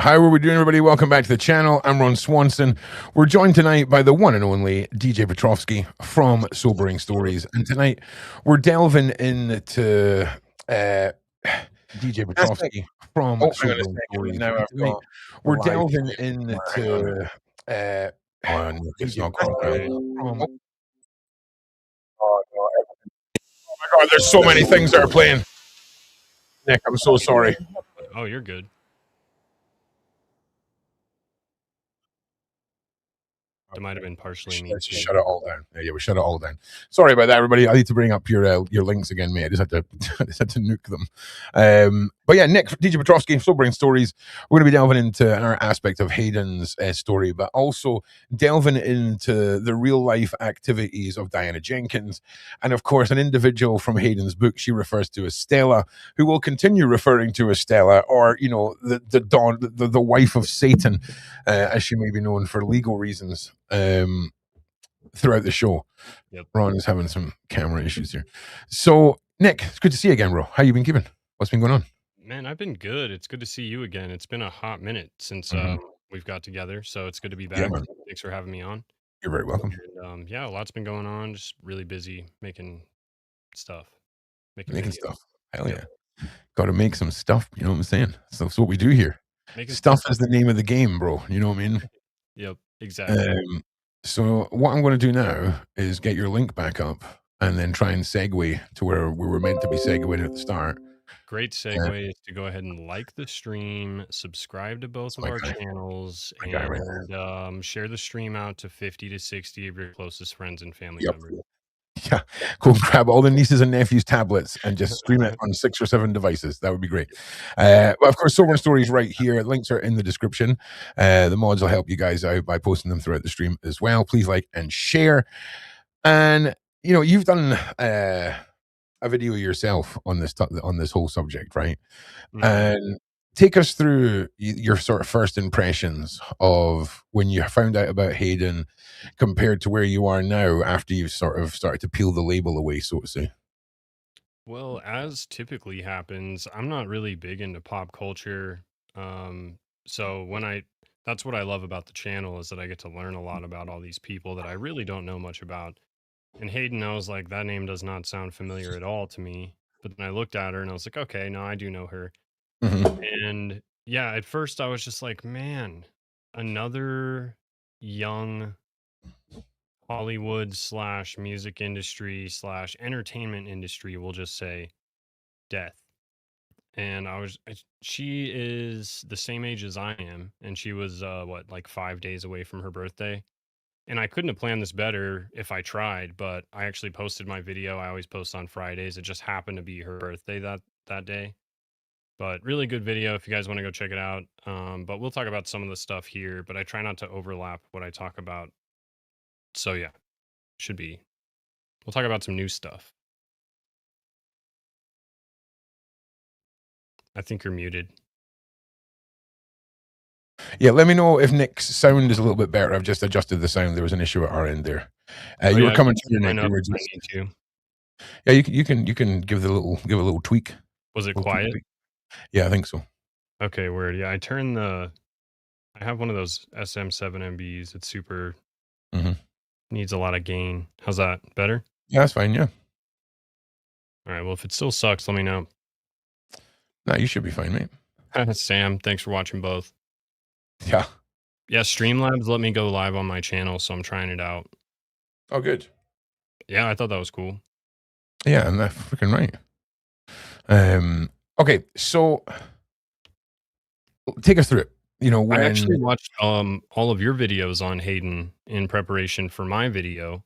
How are we doing, everybody? Welcome back to the channel. I'm Ron Swanson. We're joined tonight by the one and only DJ Petrovsky from Sobering Stories. And tonight we're delving into DJ Fantastic. Petrovsky from Oh, hang on a Sobering second. Stories. Now And I've tonight got the we're live delving stream somewhere. Hang on. into it's DJ not going well. From, Oh, no. oh my God, there's so many things that are playing. Nick, I'm so sorry. Oh, you're good. It might have been partially me Let's too. shut it all down. Yeah, we shut it all down. Sorry about that, everybody. I need to bring up your links again, mate. I just had to nuke them. But yeah, Nick, DJ Petrovsky, Sobering Stories. We're going to be delving into another aspect of Hayden's story, but also delving into the real life activities of Diana Jenkins, and of course, an individual from Hayden's book she refers to as Stella, who will continue referring to as Stella, or the wife of Satan, as she may be known for legal reasons. Throughout the show. Yep. Ron is having some camera issues here. So, Nick, it's good to see you again, bro. How you been keeping? What's been going on? Man, I've been good. It's good to see you again. It's been a hot minute since we've got together, so it's good to be back. Yeah, Thanks for having me on. you're very welcome. And, yeah, a lot's been going on. Just really busy making stuff. Making stuff. Hell yeah. Got to make some stuff. You know what I'm saying? So that's what we do here. Making Stuff is the name of the game, bro. You know what I mean? Yep, exactly. So what I'm going to do now is get your link back up and then try and segue to where we were meant to be segueing at the start. Great segue is to go ahead and like the stream, subscribe to both of our channels, and share the stream out to 50 to 60 of your closest friends and family members. Yeah, go grab all the nieces and nephews' tablets and just stream it on 6 or 7 devices. That would be great. Well, of course, Sobering Stories right here. Links are in the description. The mods will help you guys out by posting them throughout the stream as well. Please like and share. And you know, you've done a video yourself on this whole subject, right? Mhm. And take us through your sort of first impressions of when you found out about Hayden compared to where you are now after you've sort of started to peel the label away, so to say. Well, as typically happens, I'm not really big into pop culture. So that's what I love about the channel is that I get to learn a lot about all these people that I really don't know much about. And Hayden, I was like, that name does not sound familiar at all to me. But then I looked at her and I was like, okay, no, I do know her. And yeah, at first I was just like, man, another young Hollywood / music industry / entertainment industry, we'll just say, death. And she is the same age as I am, and she was like 5 days away from her birthday. And I couldn't have planned this better if I tried, but I actually posted my video. I always post on Fridays. It just happened to be her birthday that day. But really good video if you guys want to go check it out. But we'll talk about some of the stuff here, but I try not to overlap what I talk about. So yeah, we'll talk about some new stuff. I think you're muted. Yeah, let me know if Nick's sound is a little bit better. I've just adjusted the sound. There was an issue at our end there. You were coming through, Nick. Yeah, you can give a little tweak. Was it quiet? Yeah, I think so. Okay, weird. Yeah, I have one of those SM7 MBs. It's super needs a lot of gain. How's that? Better? Yeah, that's fine. Yeah. All right. Well, if it still sucks, let me know. No, you should be fine, mate. Sam, thanks for watching both. Yeah. Yeah, Streamlabs let me go live on my channel, so I'm trying it out. Oh, good. Yeah, I thought that was cool. Yeah, and that's freaking right. Okay, so take us through it. You know, when I actually watched all of your videos on Hayden in preparation for my video,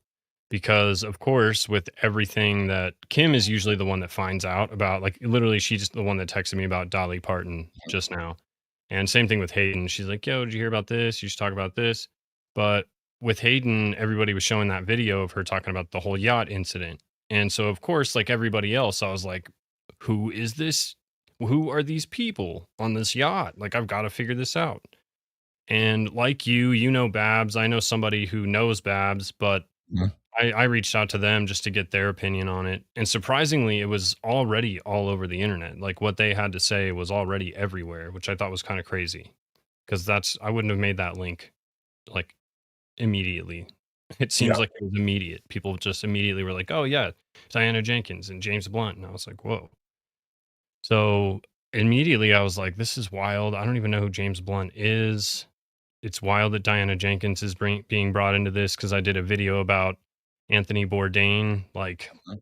because of course, with everything that Kim is usually the one that finds out about, like literally she's the one that texted me about Dolly Parton just now. And same thing with Hayden. She's like, yo, did you hear about this? You should talk about this. But with Hayden, everybody was showing that video of her talking about the whole yacht incident. And so, of course, like everybody else, I was like, who is this? Who are these people on this yacht? Like, I've got to figure this out. And like you know Babs. I know somebody who knows Babs, but I reached out to them just to get their opinion on it. And surprisingly, it was already all over the internet. Like what they had to say was already everywhere, which I thought was kind of crazy. because I wouldn't have made that link like immediately. It seems Yeah. like it was immediate. People just immediately were like, "Oh yeah, Diana Jenkins and James Blunt," and I was like, "Whoa." So immediately I was like, "This is wild. I don't even know who James Blunt is." It's wild that Diana Jenkins is being brought into this because I did a video about Anthony Bourdain. Like Mhm.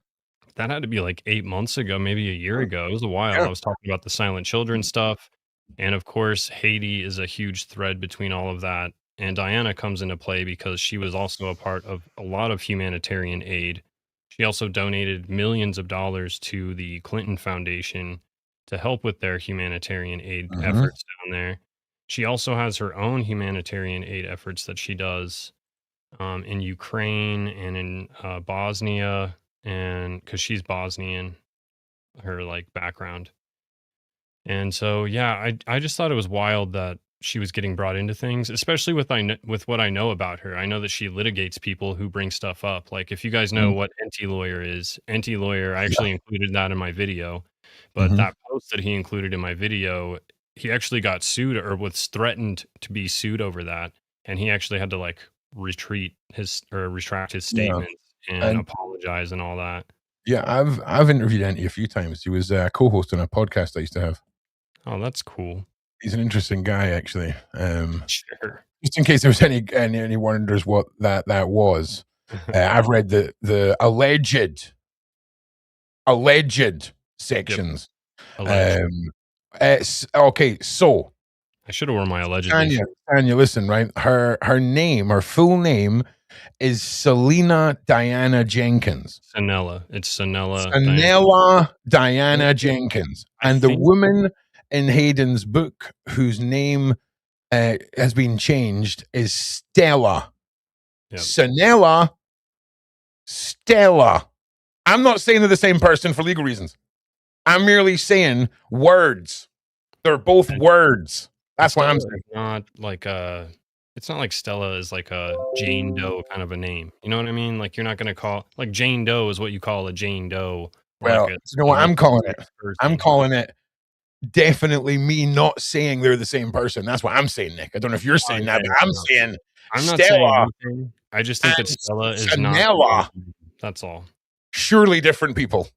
that had to be like 8 months ago, maybe a year Mm. ago. It was a while. Yeah. I was talking about the silent children stuff. And of course, Haiti is a huge thread between all of that. And Diana comes into play because she was also a part of a lot of humanitarian aid. She also donated millions of dollars to the Clinton Foundation to help with their humanitarian aid Mhm. efforts down there. She also has her own humanitarian aid efforts that she does in Ukraine and in Bosnia, and because she's Bosnian, her like background. And so, yeah, I just thought it was wild that she was getting brought into things, especially with what I know about her. I know that she litigates people who bring stuff up. Like if you guys know Mm. what NT Lawyer is, NT Lawyer, I Yeah. actually included that in my video. But Mhm. that post that he included in my video, he actually got sued or was threatened to be sued over that. And he actually had to like retract his Yeah. statements and And apologize and all that. yeah, I've interviewed Andy a few times. He was a co-host on a podcast I used to have. Oh, that's cool. He's an interesting guy, actually. Sure. Just in case there was any wonders what that was, I've read the alleged Yep. sections. Alleged. Um, okay, so I should have worn my allegedly Tanya, shirt. Tanya, listen, right? Her full name is Selena Diana Jenkins. Sanella. It's Sanella Diana. Sanella And Diana Jenkins, I and the think woman in Hayden's book whose name has been changed is Stella. yep. Sanella Stella. I'm not saying they're the same person for legal reasons. I'm merely saying words. They're both And words. and That's what I'm Stella saying. is not like a it's not like Stella is like a Jane Doe kind of a name. You know what I mean? Like you're not gonna call like Jane Doe is what you call a Jane Doe or like Well, a you know what a I'm calling it? mysterious I'm person. calling it definitely me not saying they're the same person. That's what I'm saying, Nick. I don't know if you're Oh, saying yeah, that, but yeah, I'm no. saying I'm not saying Stella anything. I just think that and Stella is not the Sanella, name. That's all. surely different people.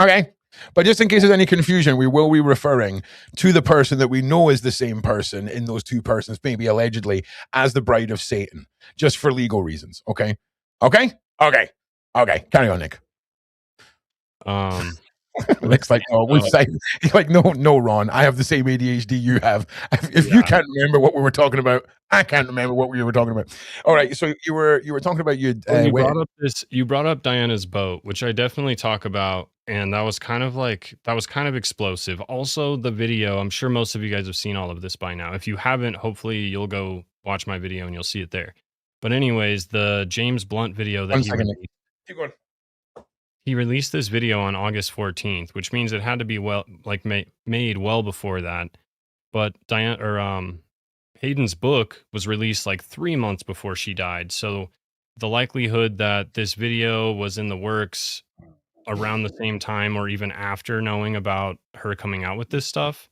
Okay. But just in case there's any confusion, we will be referring to the person that we know is the same person in those two persons, maybe allegedly, as the bride of Satan, just for legal reasons. Okay. Okay. Okay. Okay. Carry on, Nick. Um let's Nick's see. like, oh, we've said, like, no, Ron, I have the same ADHD you have. If you Yeah. can't remember what we were talking about, I can't remember what we were talking about. All right, so you were talking about you Well, went. you brought up Diana's boat, which I definitely talk about, and that was kind of explosive. Also, the video, I'm sure most of you guys have seen all of this by now. If you haven't, hopefully you'll go watch my video and you'll see it there. But anyways, the James Blunt video that 1 second, Nick. Keep going. he released this video on August 14th, which means it had to be well like made well before that. But Hayden's book was released like 3 months before she died. So the likelihood that this video was in the works around the same time or even after knowing about her coming out with this stuff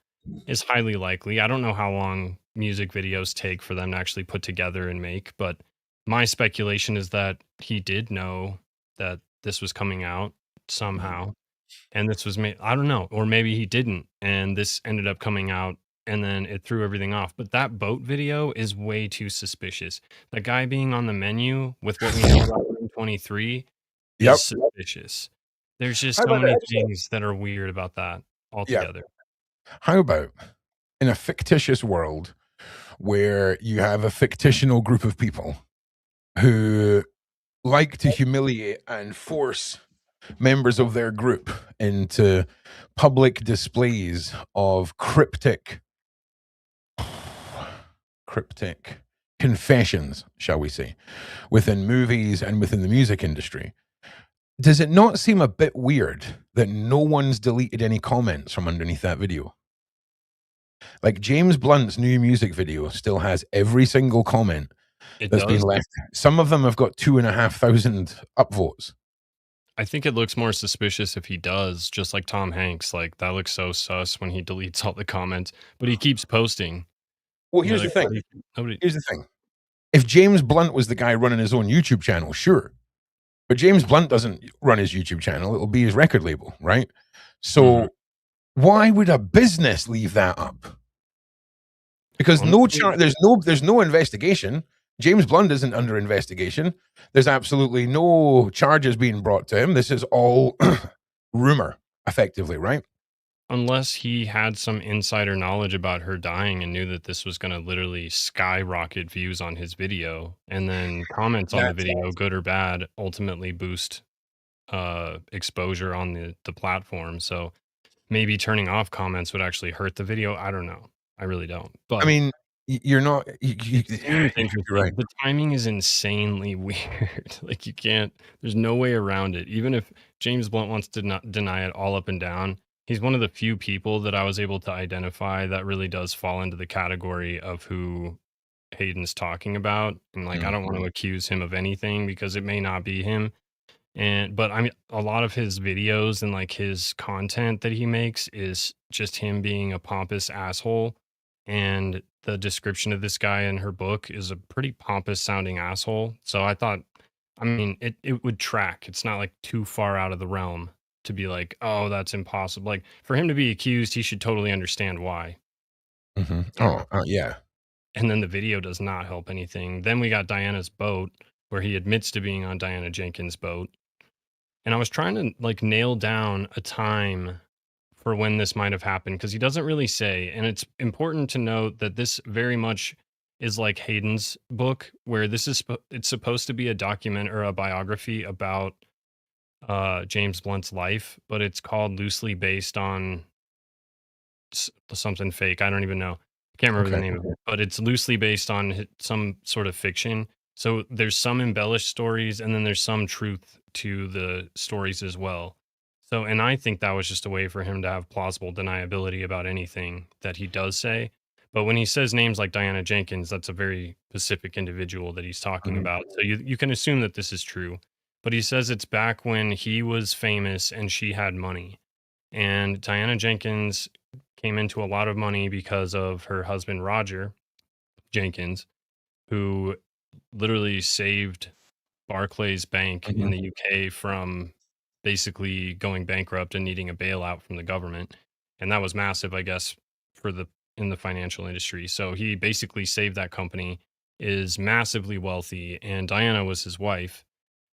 is highly likely. I don't know how long music videos take for them to actually put together and make, but my speculation is that he did know that this was coming out somehow and this was made. I don't know, or maybe he didn't and this ended up coming out and then it threw everything off. But that boat video is way too suspicious. The guy being on the menu with what we know about 23 Yep. is suspicious. There's just How so about many that? things that are weird about that Yeah. altogether. How about in a fictitious world where you have a fictional group of people who like to humiliate and force members of their group into public displays of cryptic confessions, shall we say, within movies and within the music industry. Does it not seem a bit weird that no one's deleted any comments from underneath that video? Like James Blunt's new music video still has every single comment It that's been does. left. Some of them have got 2,500 upvotes. I think it looks more suspicious if he does, just like Tom Hanks. Like that looks so sus when he deletes all the comments, but he keeps posting. Well, You're here's the like, thing. nobody. Here's the thing. If James Blunt was the guy running his own YouTube channel, sure. But James Blunt doesn't run his YouTube channel. It'll be his record label, right? So why would a business leave that up? Because Honestly, there's no investigation. James Blunt isn't under investigation. There's absolutely no charges being brought to him. This is all rumor, effectively, right? unless he had some insider knowledge about her dying and knew that this was going to literally skyrocket views on his video, and then comments on the That's video, good or bad, ultimately boost exposure on the platform. So maybe turning off comments would actually hurt the video. I don't know. I really don't. I But mean, you're not. timing's You're interesting. right. The timing is insanely weird. Like you can't. There's no way around it. Even if James Blunt wants to not deny it all up and down, he's one of the few people that I was able to identify that really does fall into the category of who Hayden's talking about. And like, I don't want to accuse him of anything because it may not be him. But I mean, a lot of his videos and like his content that he makes is just him being a pompous asshole. And the description of this guy in her book is a pretty pompous sounding asshole. So I thought, I mean, it would track. It's not like too far out of the realm to be like, oh, that's impossible. Like for him to be accused, he should totally understand why. Oh, yeah. And then the video does not help anything. Then we got Diana's boat, where he admits to being on Diana Jenkins' boat. And I was trying to like nail down a time for when this might have happened because he doesn't really say. And it's important to note that this very much is like Hayden's book, where it's supposed to be a document or a biography about James Blunt's life, but it's called loosely based on something fake. I don't even know. I can't remember the name of it, but it's loosely based on some sort of fiction. So there's some embellished stories and then there's some truth to the stories as well. So, and I think that was just a way for him to have plausible deniability about anything that he does say. But when he says names like Diana Jenkins, that's a very specific individual that he's talking about. So you can assume that this is true. But he says it's back when he was famous and she had money. And Diana Jenkins came into a lot of money because of her husband, Roger Jenkins, who literally saved Barclays Bank in the UK from basically going bankrupt and needing a bailout from the government. And that was massive, I guess, in the financial industry. So he basically saved that company, is massively wealthy, and Diana was his wife.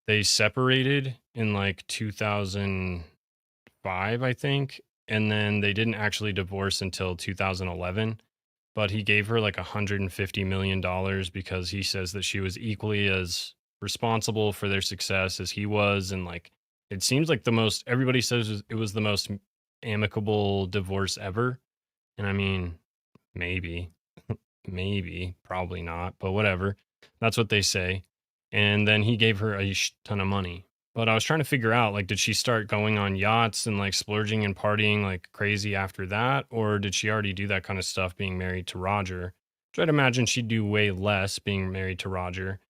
They separated in like 2005, I think, and then they didn't actually divorce until 2011. But he gave her like $150 million because he says that she was equally as responsible for their success as he was. And like, it seems like everybody says it was the most amicable divorce ever. And I mean, maybe, probably not, but whatever. That's what they say. And then he gave her a ton of money. But I was trying to figure out, like, did she start going on yachts and like splurging and partying like crazy after that? Or did she already do that kind of stuff being married to Roger? Which I'd imagine she'd do way less being married to Roger.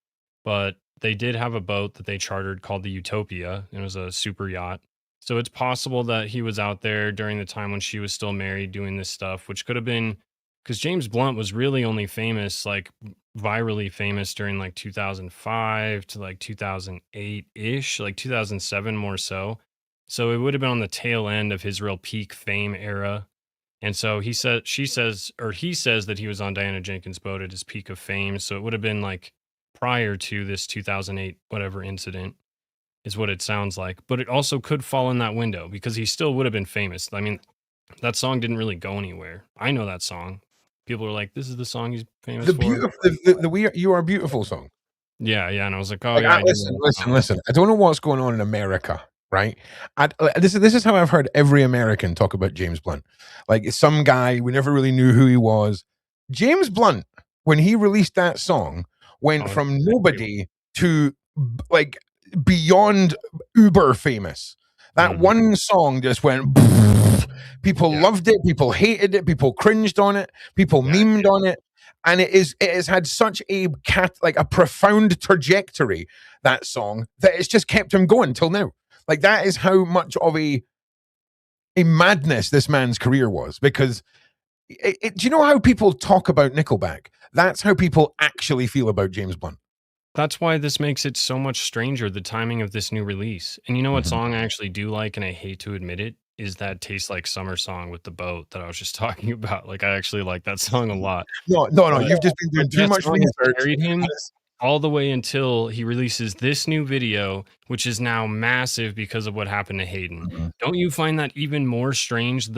But they did have a boat that they chartered called the Utopia. It was a super yacht. So it's possible that he was out there during the time when she was still married doing this stuff, which could have been because James Blunt was really only famous, like virally famous during like 2005 to like 2008 ish, like 2007 more so. So it would have been on the tail end of his real peak fame era. And so he says that he was on Diana Jenkins' boat at his peak of fame. So it would have been like prior to this 2008 whatever incident is what it sounds like. But it also could fall in that window because he still would have been famous. I mean, that song didn't really go anywhere. I know that song. People are like, "This is the song he's famous The for." beautiful, the "We Are, You Are Beautiful" song. Yeah, and I was like, "Oh Like, yeah, I do know that song." listen. I don't know what's going on in America, right? This is how I've heard every American talk about James Blunt. Like some guy we never really knew who he was. James Blunt, when he released that song, went Oh, from thank you. nobody to like beyond uber famous. That one song just went. People loved it. People hated it. People cringed on it. People memed on it. And it has had such a profound trajectory, that song, that it's just kept him going till now. Like that is how much of a madness this man's career was, because do you know how people talk about Nickelback? That's how people actually feel about James Blunt. That's why this makes it so much stranger, the timing of this new release. And you know what Mhm. song I actually do like, and I hate to admit it, is that "Tastes Like Summer" song with the boat that I was just talking about. Like, I actually like that song a lot. No, But you've just been but doing too that much song has research. carried him all the way until he releases this new video, which is now massive because of what happened to Hayden. Mhm. Don't you find that even more strange?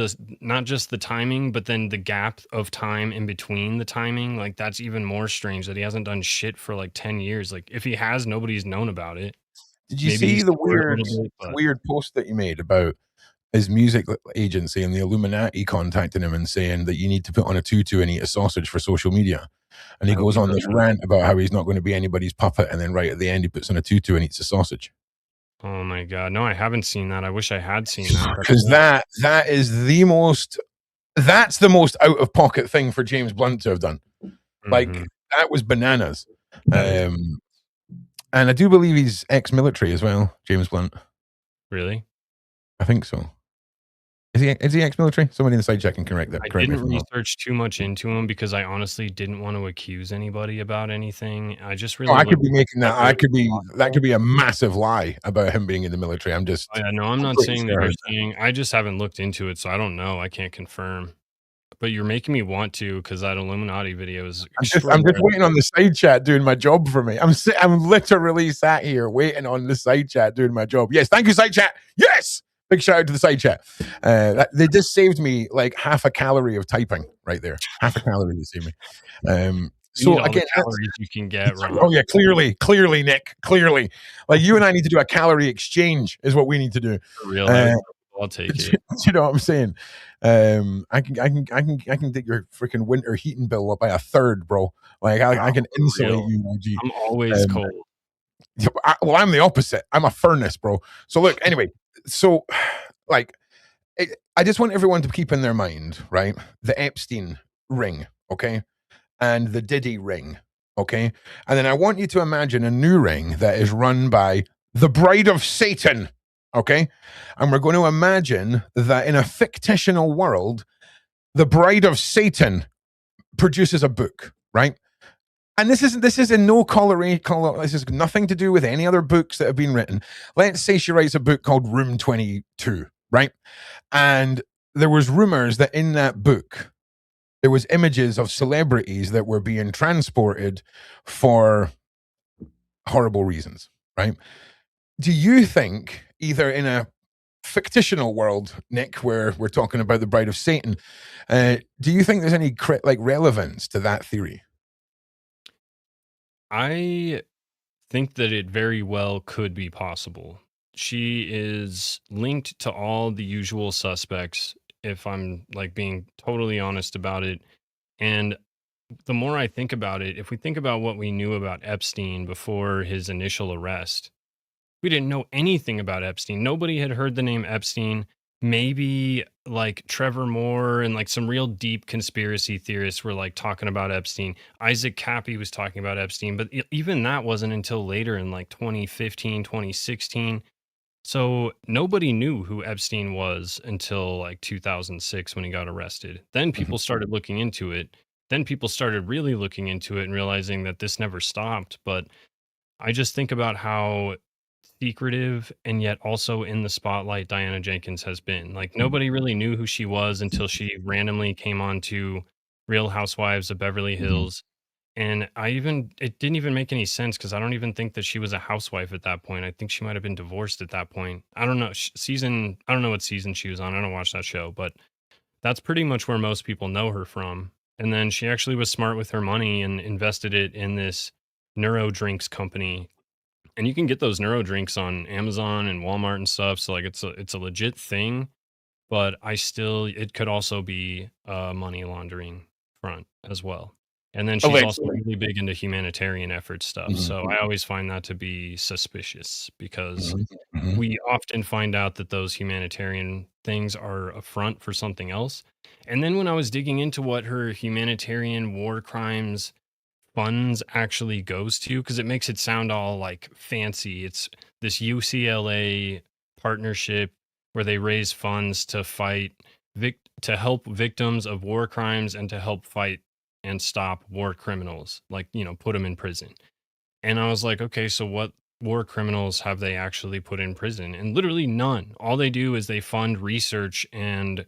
Not just the timing, but then the gap of time in between the timing. Like that's even more strange that he hasn't done shit for like 10 years. Like if he has, nobody's known about it. Did you Maybe see he's the toured a little bit, the but weird post that you made about his music agency and the Illuminati contacting him and saying that you need to put on a tutu and eat a sausage for social media? And he I hope goes he on does this that. rant about how he's not going to be anybody's puppet, and then right at the end he puts on a tutu and eats a sausage. Oh my god. No, I haven't seen that. I wish I had seen that. That's Because wild. that is the most that's the most out of pocket thing for James Blunt to have done. Like Mhm. that was bananas. That is Um, and I do believe he's ex-military as well, James Blunt. really. I think so. Is he ex-military? Somebody in the side check can I correct me if didn't I'm wrong. research too much into him because I honestly didn't want to accuse anybody about anything. I just Oh, really I could looked be making that. whether I it was could be that possible. could be a massive lie about him being in the military. I'm Oh, just yeah, no, I'm I'm not pretty saying that sure. you're saying. I just haven't looked into it, so I don't know. I can't confirm. But you're making me want to because that Illuminati video is I'm just extraordinarily waiting on the side chat doing my job for me. I'm literally sat here waiting on the side chat doing my job. Yes, thank you, side chat. Yes, big shout out to the side chat. They just saved me like half a calorie of typing right there. Half a calorie they saved me. you need So all the again, calories you can get, oh Ron. yeah, clearly, Nick, clearly. Like you and I need to do a calorie exchange is what we need to do. For real, that Uh, would I'll take it. you know what I'm saying? I can take your freaking winter heating bill up by a third, bro. Like I can For insulate real. you, OG. I'm always Um, cold. well, I'm the opposite. I'm a furnace, bro. So look, anyway, so like I just want everyone to keep in their mind, right? The Epstein ring, okay, and the Diddy ring, okay, and then I want you to imagine a new ring that is run by the Bride of Satan, okay, and we're going to imagine that in a fictional world, the Bride of Satan produces a book, right? And this is in no color. This has nothing to do with any other books that have been written. Let's say she writes a book called Room 22, right? And there was rumors that in that book there was images of celebrities that were being transported for horrible reasons, right? Do you think either in a fictional world, Nick, where we're talking about the Bride of Satan, do you think there's any like relevance to that theory? I think that it very well could be possible. She is linked to all the usual suspects, if I'm like being totally honest about it. And the more I think about it, if we think about what we knew about Epstein before his initial arrest, we didn't know anything about Epstein. Nobody had heard the name Epstein. Maybe like Trevor Moore and like some real deep conspiracy theorists were like talking about Epstein. Isaac Cappy was talking about Epstein, but even that wasn't until later in like 2015, 2016. So nobody knew who Epstein was until like 2006 when he got arrested. Then Mhm. people started looking into it. Then people started really looking into it and realizing that this never stopped. But I just think about how secretive and yet also in the spotlight Diana Jenkins has been. Like nobody really knew who she was until she randomly came on to Real Housewives of Beverly Mhm. Hills. And it didn't even make any sense because I don't even think that she was a housewife at that point. I think she might have been divorced at that point. I don't know. I don't know what season she was on. I don't watch that show, but that's pretty much where most people know her from. And then she actually was smart with her money and invested it in this neuro drinks company, and you can get those neuro drinks on Amazon and Walmart and stuff. So like it's a legit thing, but it could also be a money laundering front as well. And then she's also Allegedly. really big into humanitarian effort stuff. Mhm. So I always find that to be suspicious because Mhm. Mhm. we often find out that those humanitarian things are a front for something else. And then when I was digging into what her humanitarian war crimes funds actually goes to, because it makes it sound all like fancy. It's this UCLA partnership where they raise funds to fight to help victims of war crimes and to help fight and stop war criminals, like, put them in prison. And I was like, okay, so what war criminals have they actually put in prison? And literally none. All they do is they fund research, and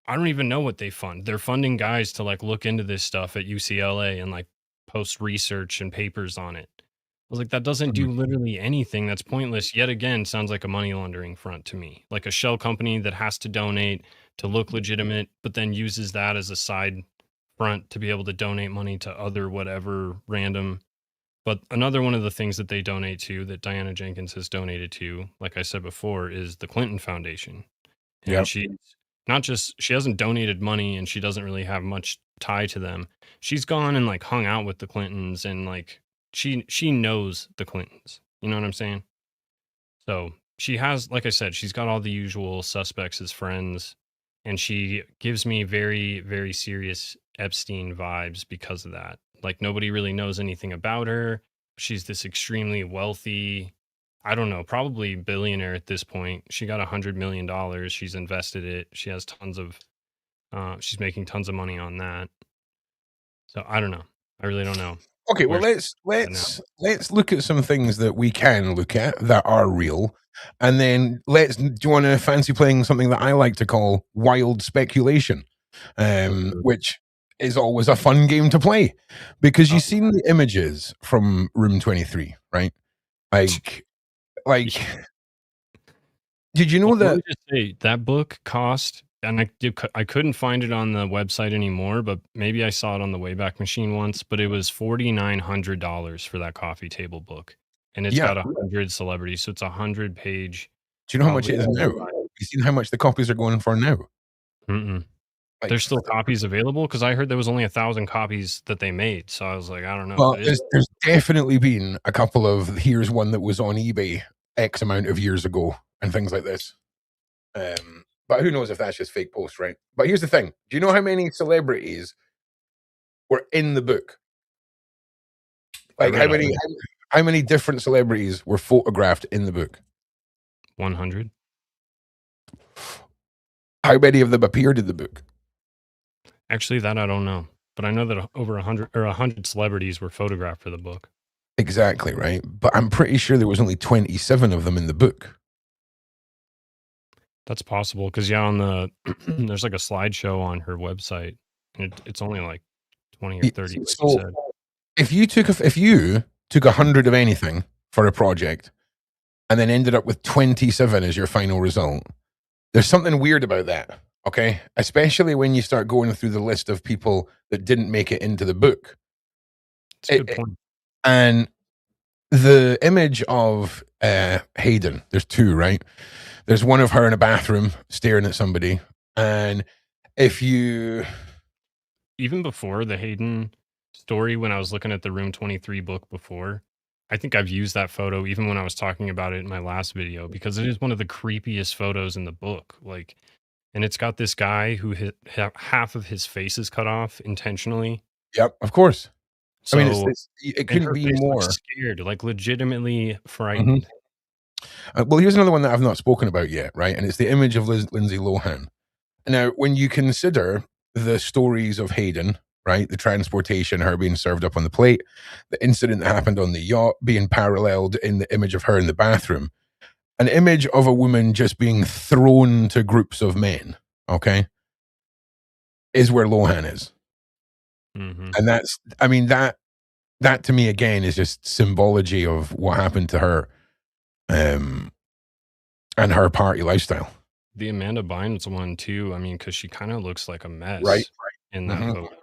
I don't even know what they fund. They're funding guys to like look into this stuff at UCLA and like post research and papers on it. I was like, that doesn't Mhm. do literally anything. That's pointless. Yet again, sounds like a money laundering front to me. Like a shell company that has to donate to look legitimate, but then uses that as a side front to be able to donate money to other whatever random. But another one of the things that they donate to, that Diana Jenkins has donated to, like I said before, is the Clinton Foundation. And Yep. she's not just, she hasn't donated money and she doesn't really have much tie to them. She's gone and like hung out with the Clintons, and like she knows the Clintons. You know what I'm saying? So she has, like I said, she's got all the usual suspects as friends, and she gives me very, very serious Epstein vibes because of that. Like nobody really knows anything about her. She's this extremely wealthy, I don't know, probably billionaire at this point. She got $100 million. She's invested it. She has tons of, she's making tons of money on that. So I don't know. I really don't know Okay, well where let's she's at now. let's look at some things that we can look at that are real, and then do you want to fancy playing something that I like to call wild speculation, Mhm. which is always a fun game to play because you've Oh, seen the images from Room 23, right? Like, like, yeah. did you Well, know let that? me just say that book cost, and I couldn't find it on the website anymore, but maybe I saw it on the Wayback Machine once. But it was $4,900 for that coffee table book, and it's Yeah. got 100 celebrities, so it's 100-page, Do you know how much probably. it is now? You seen how much the copies are going for now? Mm-mm. Like, There's still copies available because I heard there was only 1,000 copies that they made. So I was like, I don't know if well, it is. there's definitely been a couple of here's one that was on eBay X amount of years ago and things like this. But who knows if that's just fake posts, right? But here's the thing: do you know how many celebrities were in the book? I Like read 100. how many different celebrities were photographed in the book? 100. How many of them appeared in the book? Actually, that I don't know, but I know that over 100 celebrities were photographed for the book. Exactly, right? But I'm pretty sure there was only 27 of them in the book. That's possible because yeah, on the there's like a slideshow on her website, and it's only like 20 or 30, like you So said. if you took 100 of anything for a project and then ended up with 27 as your final result, there's something weird about that. Okay, especially when you start going through the list of people that didn't make it into the book. It's a good point. And the image of Hayden, there's two, right? There's one of her in a bathroom staring at somebody, and if you Even before the Hayden story, when I was looking at the Room 23 book before, I think I've used that photo even when I was talking about it in my last video because it is one of the creepiest photos in the book. Like, and it's got this guy who half of his face is cut off intentionally. yep, of course. I mean, So, it and couldn't her be face looks more. scared, like legitimately Mhm. frightened. Well, here's another one that I've not spoken about yet, right? And it's the image of Lindsay Lohan. Now, when you consider the stories of Hayden, right, the transportation, her being served up on the plate, the incident that happened on the yacht being paralleled in the image of her in the bathroom, an image of a woman just being thrown to groups of men, okay, is where Lohan is. Hmm. And that's, I mean, that to me again is just symbology of what happened to her um, and her party lifestyle, The Amanda Bynes one too. I mean, because she kind of looks like a right? mess in that Hmm. photo.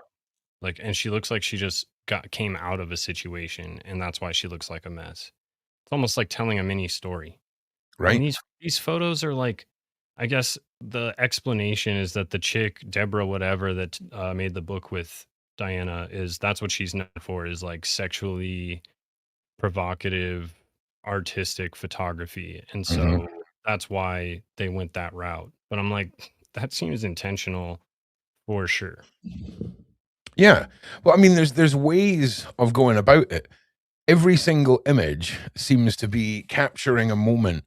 Like, and she looks like she just came out of a situation, and that's why she looks like a mess. It's almost like telling a mini story. And Right? these photos are like, I guess the explanation is that the chick Deborah whatever that made the book with Diana is that's what she's known for, is like sexually provocative artistic photography, and Hmm. so that's why they went that route. But I'm like, that seems intentional for sure. Yeah. Well, I mean, there's ways of going about it. Every single image seems to be capturing a moment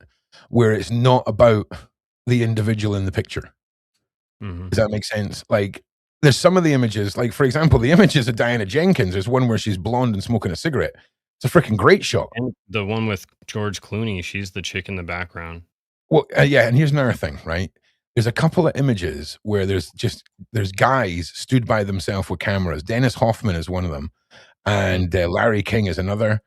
where it's not about the individual in the picture. Mhm. Does that make sense? Like, there's some of the images, like, for example, the images of Diana Jenkins, there's one where she's blonde and smoking a cigarette. It's a freaking great shot. And the one with George Clooney, she's the chick in the background. Well, yeah, and here's another thing, right? There's a couple of images where there's guys stood by themselves with cameras. Dennis Hoffman is one of them, Mm. and Larry King is another.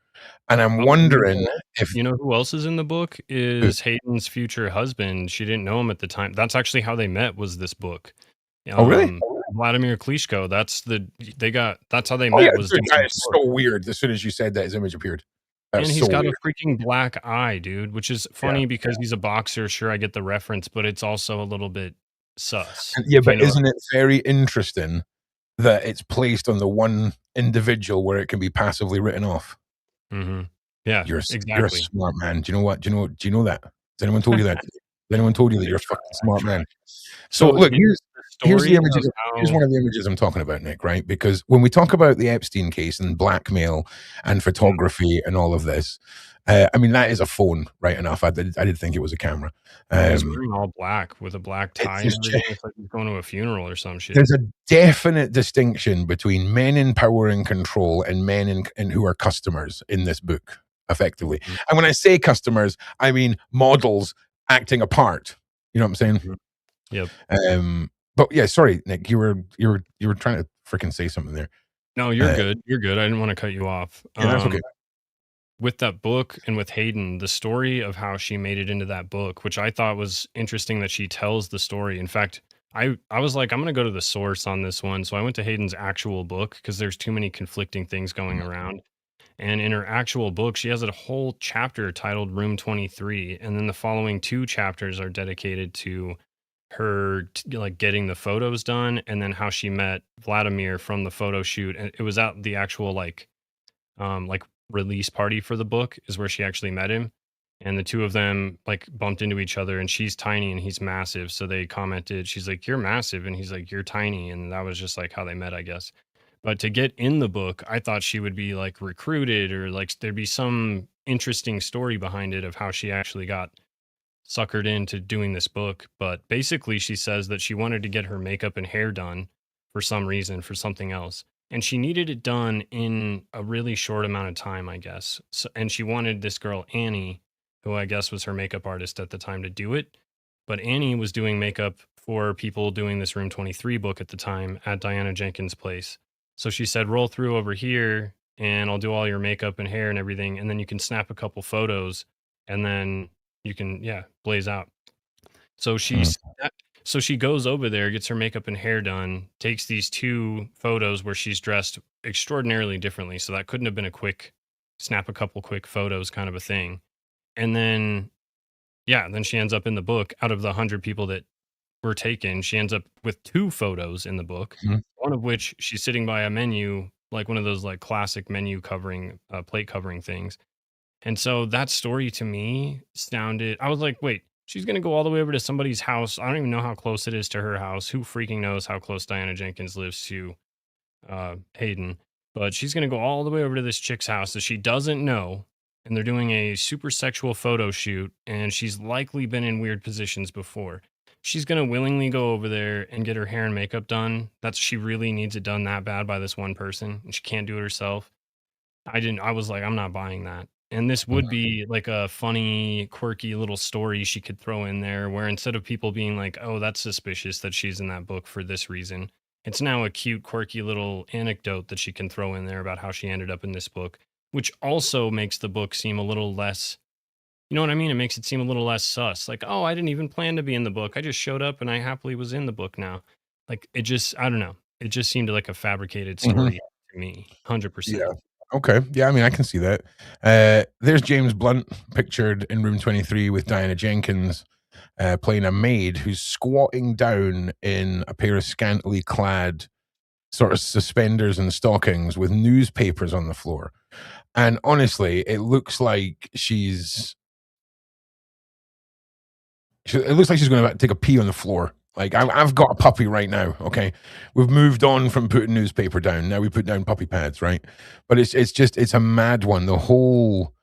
And I'm Oh, wondering if you know who else is in the book? who Is Hayden's future husband. She didn't know him at the time. That's actually how they met, was this book. oh, really? Vladimir Klitschko, that's how they Oh, yeah, met, was dude, doing that the is book. so weird. As soon as you said that, his image appeared. That's And so he's got a weird. freaking black eye, dude, which is Yeah. funny because he's a boxer. Sure, I get the reference, but it's also a little bit sus, Yeah, if you but know what isn't it very interesting that it's placed on the one individual where it can be passively written off? Mhm. Yeah, You're a exactly. smart man. Do you know what? Do you know that? Has anyone told you that? Has anyone told you that I you're a try, fucking I smart try. man? So So look, the here's the story of images. Here's how one of the images I'm talking about, Nick, right? Because when we talk about the Epstein case and blackmail and Mhm. photography and all of this, I mean, that is a phone, right enough. I did think it was a camera. Well, he's Um, wearing all black with a black tie and there's, everything. It's like he's going to a funeral or some shit. there's a definite distinction between men in power and control and men in who are customers in this book, effectively. Mhm, And when I say customers, I mean models acting a part. You know what I'm saying? mhm. Yep. But yeah, sorry, Nick, you were trying to freaking say something there. No, you're Uh, good. You're good. I didn't wanna cut you off. yeah, that's okay. With that book and with Hayden, the story of how she made it into that book, which I thought was interesting that she tells the story. In fact, I was like, I'm gonna go to the source on this one. So I went to Hayden's actual book because there's too many conflicting things going around. And in her actual book, she has a whole chapter titled Room 23. And then the following two chapters are dedicated to her like getting the photos done and then how she met Vladimir from the photo shoot. And it was at the actual like release party for the book is where she actually met him, and the two of them like bumped into each other, and she's tiny and he's massive, so they commented, she's like, you're massive, and he's like, you're tiny, and that was just like how they met, I guess. But to get in the book, I thought she would be like recruited, or like there'd be some interesting story behind it of how she actually got suckered into doing this book. But basically, she says that she wanted to get her makeup and hair done for some reason, for something else. And she needed it done in a really short amount of time, I guess. So, and she wanted this girl, Annie, who I guess was her makeup artist at the time, to do it. But Annie was doing makeup for people doing this Room 23 book at the time at Diana Jenkins' place. So she said, roll through over here and I'll do all your makeup and hair and everything. And then you can snap a couple photos and then you can, yeah, blaze out. So Mm, so she goes over there, gets her makeup and hair done, takes these two photos where she's dressed extraordinarily differently. So that couldn't have been a quick snap a couple quick photos kind of a thing. And then yeah, then she ends up in the book. Out of the 100 people that were taken, she ends up with two photos in the book. mhm, One of which she's sitting by a menu, like one of those like classic menu covering plate covering things, and so that story to me sounded, I was like, wait, she's going to go all the way over to somebody's house. I don't even know how close it is to her house. Who freaking knows how close Diana Jenkins lives to Hayden? But she's going to go all the way over to this chick's house that she doesn't know. And they're doing a super sexual photo shoot. And she's likely been in weird positions before. She's going to willingly go over there and get her hair and makeup done. She really needs it done that bad by this one person. And she can't do it herself. I was like, I'm not buying that. And this would mhm, be like a funny, quirky little story she could throw in there where instead of people being like, oh, that's suspicious that she's in that book for this reason, it's now a cute, quirky little anecdote that she can throw in there about how she ended up in this book, which also makes the book seem a little less, you know what I mean? It makes it seem a little less sus. Like, oh, I didn't even plan to be in the book. I just showed up and I happily was in the book now. Like, it just, I don't know. It just seemed like a fabricated mhm. story to me, Yeah. 100%. Okay. Yeah, I mean, I can see that. There's James Blunt pictured in Room 23 with Diana Jenkins playing a maid who's squatting down in a pair of scantily clad sort of suspenders and stockings with newspapers on the floor. And honestly, it looks like it looks like she's going to take a pee on the floor. Like I've got a puppy right now. Okay, we've moved on from putting newspaper down. Now we put down puppy pads, right? But it's a mad one. The whole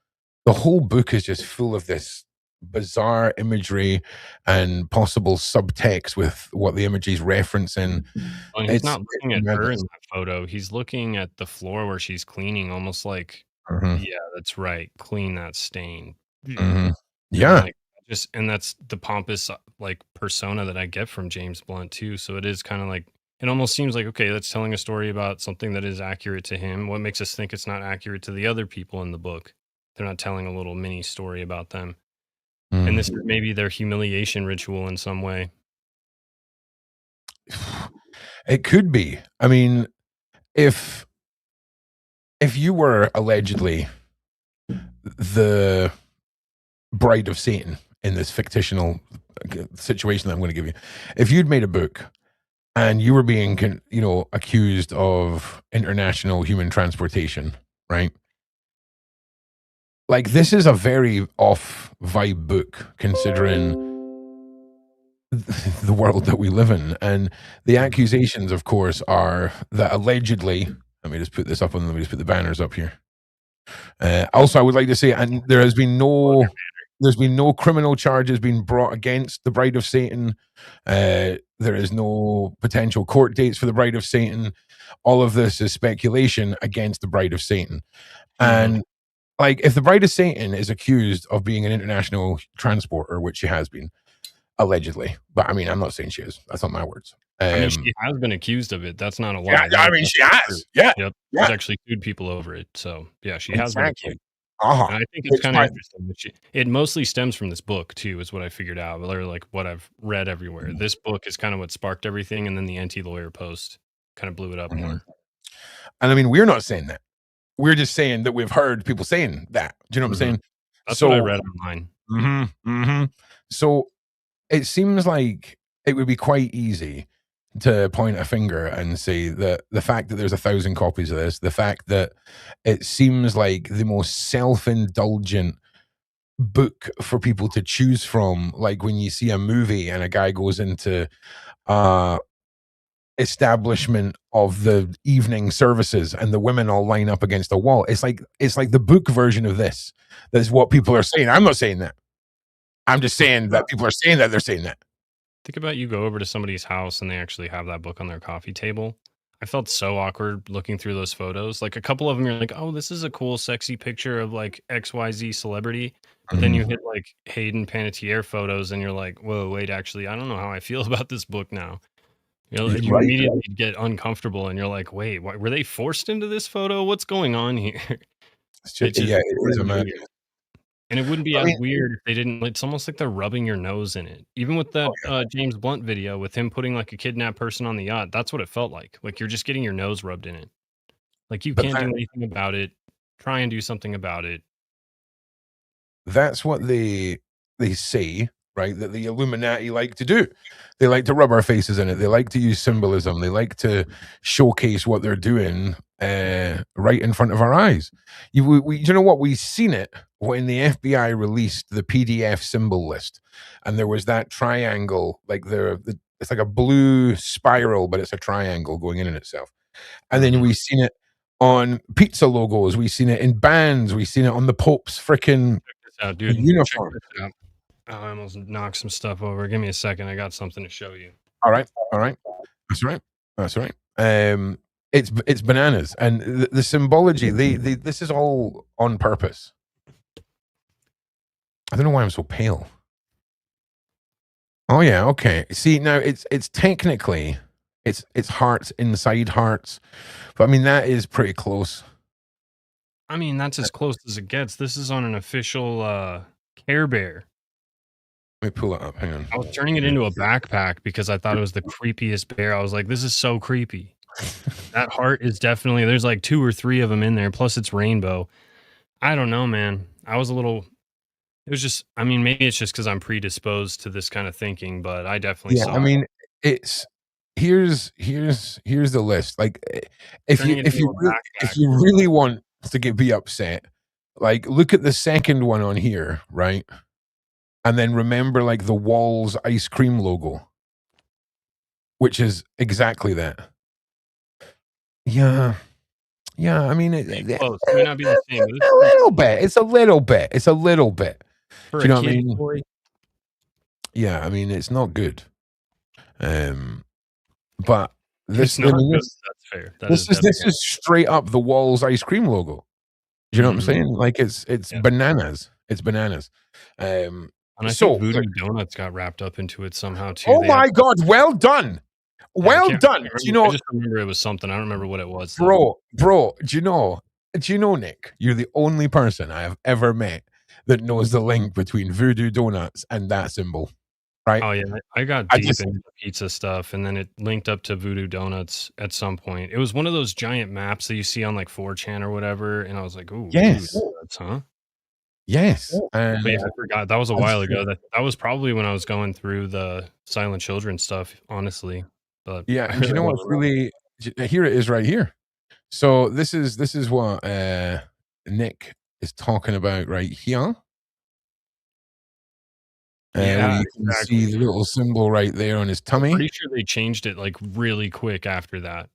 book is just full of this. bizarre imagery and possible subtext with what the image is referencing. And he's It's not looking at her in madness. that photo, he's looking at the floor where she's cleaning, almost like, Mhm, "Yeah, that's right, clean that stain." mhm. And, Yeah. like, just and that's the pompous, like, persona that I get from James Blunt too, so it is kinda like it almost seems like, okay, that's telling a story about something that is accurate to him. What makes us think it's not accurate to the other people in the book? They're not telling a little mini story about them, and this is Mm. maybe their humiliation ritual in some way. It could be. I mean, if you were allegedly the bride of Satan in this fictional situation that I'm going to give you, if you'd made a book and you were being, accused of international human transportation, right? Like this is a very off vibe book considering the world that we live in, and the Mhm. accusations, of course, are that allegedly. Let me just put this up on. Let me just put the banners up here. Also, I would like to say, and there's been no criminal charges being brought against the Bride of Satan. There is no potential court dates for the Bride of Satan. All of this is speculation against the Bride of Satan. Mhm. And like, if the Bride of Satan is accused of being an international transporter, which she has been allegedly, but I mean, I'm not saying she is. That's not my words. I mean, she has been accused of it, that's not a Yeah, lie, that I is mean, she definitely true. has. Yeah, Yep, she's yeah, actually sued people over it, so, yeah, she has been exactly. accused. Uh-huh. And I think it's Which kinda might interesting that it mostly stems from this book too, is what I figured out, or like what I've read everywhere. This book is kinda what sparked everything, and then the anti-lawyer post kinda blew it up Mhm. more. And I mean, we're not saying that. We're just saying that we've heard people saying that. Do you know what I'm Mhm. saying? That's what I So read online. mhm, mhm. So it seems like it would be quite easy to point a finger and say that the fact that there's 1,000 copies of this, the fact that it seems like the most self-indulgent book for people to choose from, like when you see a movie and a guy goes into uh establishment of the evening services and the women all line up against a wall. It's like the book version of this. That's what people are saying. I'm not saying that. I'm just Well, saying that people are saying that they're saying that. think about you go over to somebody's house and they actually have that book on their coffee table. I felt so awkward looking through those photos. Like a couple of them, you're like, oh, this is a cool, sexy picture of like XYZ celebrity. But then you Mhm. hit like Hayden Panettiere photos and you're like, whoa, wait, actually, I don't know how I feel about this book now. You Right? immediately get uncomfortable and you're like, wait, were they forced into this photo? What's going on here? It's just Yeah, it is a really madness. weird. And it wouldn't be I as mean, weird if they didn't it's almost like they're rubbing your nose in it. Even with oh that, yeah, James Blunt video with him putting, like, a kidnapped person on the yacht, that's what it felt like. Like, you're just getting your nose rubbed in it. Like, you but can't do anything about it. Try and do something about it. that's what they say, right? That the Illuminati like to do. They like to rub our faces in it. They like to use symbolism. They like to showcase what they're doing right in front of our eyes. You know what? We've seen it when the FBI released the PDF symbol list, and there was that triangle, like it's like a blue spiral, but it's a triangle going in itself. And then Mhm. we've seen it on pizza logos. We've seen it in bands. We've seen it on the Pope's freaking Check this out, dude. Check uniform. this out. Oh, I almost knocked some stuff over. Give me a second. I got something to show you. All right, all right. That's right. That's right. It's bananas, and the symbology. This is all on purpose. I don't know why I'm so pale. Oh yeah, okay. See now, it's technically it's hearts inside hearts, but I mean that is pretty close. I mean, that's as close as it gets. This is on an official, Care Bear. Let me pull it up. Hang on. I was turning it into a backpack because I thought it was the creepiest bear. I was like, "This is so creepy." That heart is definitely there's like 2 or 3 of them in there, plus it's rainbow. I don't know, man. I was a little it was just I mean, maybe it's just because 'cause I'm predisposed to this kinda thinking, but I definitely Yeah, I saw it. mean, it's here's the list. Like, if you Turning it if into you a really backpack. want to be upset, like, look at the second one on here, right? And then remember, like, the Walls ice cream logo, which is exactly that. Yeah. Yeah, I mean, Pretty it close. It may not be the same, but it's a pretty little close. bit. It's a little bit. It's a little bit. For Do you a know what I kid's mean? toy? Yeah, I mean, it's not good. But It's this, I not mean, good. That's fair. That is this definitely is straight up the Walls ice cream logo. Do you know what I'm mhm, saying? Like it's yeah. bananas. It's bananas. Um, And I think so Voodoo look, Donuts got wrapped up into it somehow too. oh They had my God, well done, yeah, well I done. can't Do you remember. I know, just remember it was something. I don't remember what it was though. bro? Do you know, Nick? You're the only person I have ever met that knows the link between Voodoo Donuts and that symbol, right? Oh yeah, I got I deep just into the pizza stuff, and then it linked up to Voodoo Donuts at some point. It was one of those giant maps that you see on like 4chan or whatever, and I was like, "Ooh, Voodoo yes, Donuts, huh?" yes, But yeah, and I forgot. That was a I while just, ago. That was probably when I was going through the Silent Children stuff, honestly. But yeah, I and do you really know don't what's remember. really here it is right here. So this is what Nick is talking about right here. Where Yeah, you can see exactly. the little symbol right there on his I'm tummy. pretty sure they changed it like really quick after that.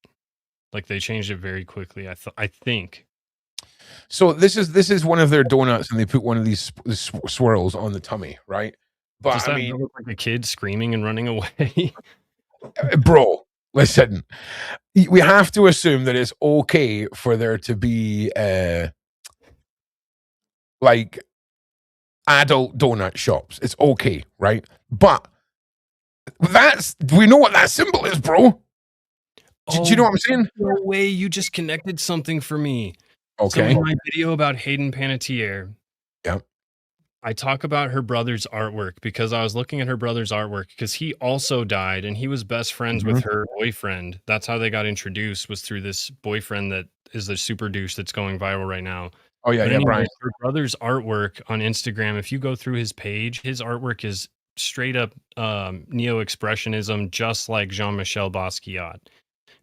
Like they changed it very quickly. I think. So this is one of their donuts, and they put one of these swirls on the tummy, right? But Does I that mean, look like a kid screaming and running away? bro, listen, we have to assume that it's okay for there to be like adult donut shops. It's okay, right? But that's we know what that symbol is, bro. Do you know Oh, what I'm saying? no way, you just connected something for me. So Okay. in my video about Hayden Panettiere, Yeah. I talk about her brother's artwork because I was looking at her brother's artwork because he also died and he was best friends with Mhm. her boyfriend. That's how they got introduced was through this boyfriend that is the super douche that's going viral right now. Oh yeah, But yeah, Brian. anyways, her brother's artwork on Instagram, if you go through his page, his artwork is straight up neo-expressionism, just like Jean-Michel Basquiat.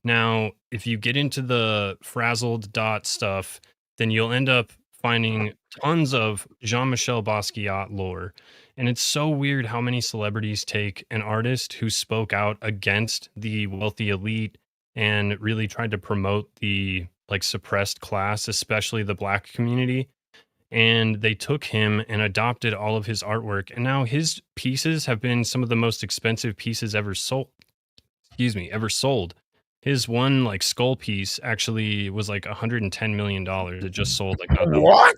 Now, if you get into the frazzled dot stuff, then you'll end up finding tons of Jean-Michel Basquiat lore. And it's so weird how many celebrities take an artist who spoke out against the wealthy elite and really tried to promote the like suppressed class, especially the black community. And they took him and adopted all of his artwork. And now his pieces have been some of the most expensive pieces ever sold. Excuse me, ever sold. His one like skull piece actually was like $110 million. It just sold like not that long. What?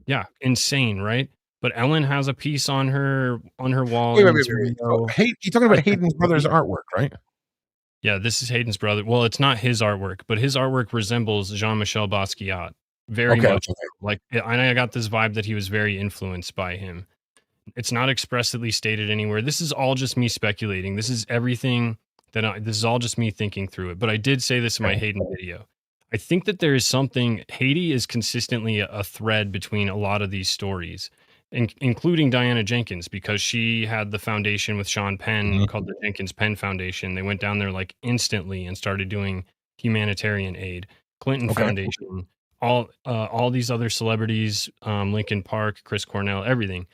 Yeah, insane, right? But Ellen has a piece on her wall Wait, in wait, the wait, wait, wait. So, studio. you're talking about Patrick Hayden's brother's Swayze. artwork, right? Yeah, this is Hayden's brother. Well, it's not his artwork, but his artwork resembles Jean-Michel Basquiat very Okay, much. okay. Like I got this vibe that he was very influenced by him. It's not expressly stated anywhere. This is all just me speculating. This is everything this is all just me thinking through it. But I did say this in my Okay. Hayden video. I think that there is something Haiti is consistently a thread between a lot of these stories, including Diana Jenkins, because she had the foundation with Sean Penn Mhm. called the Jenkins Penn Foundation. They went down there like instantly and started doing humanitarian aid. Clinton Okay. Foundation, all these other celebrities, Lincoln Park, Chris Cornell, everything.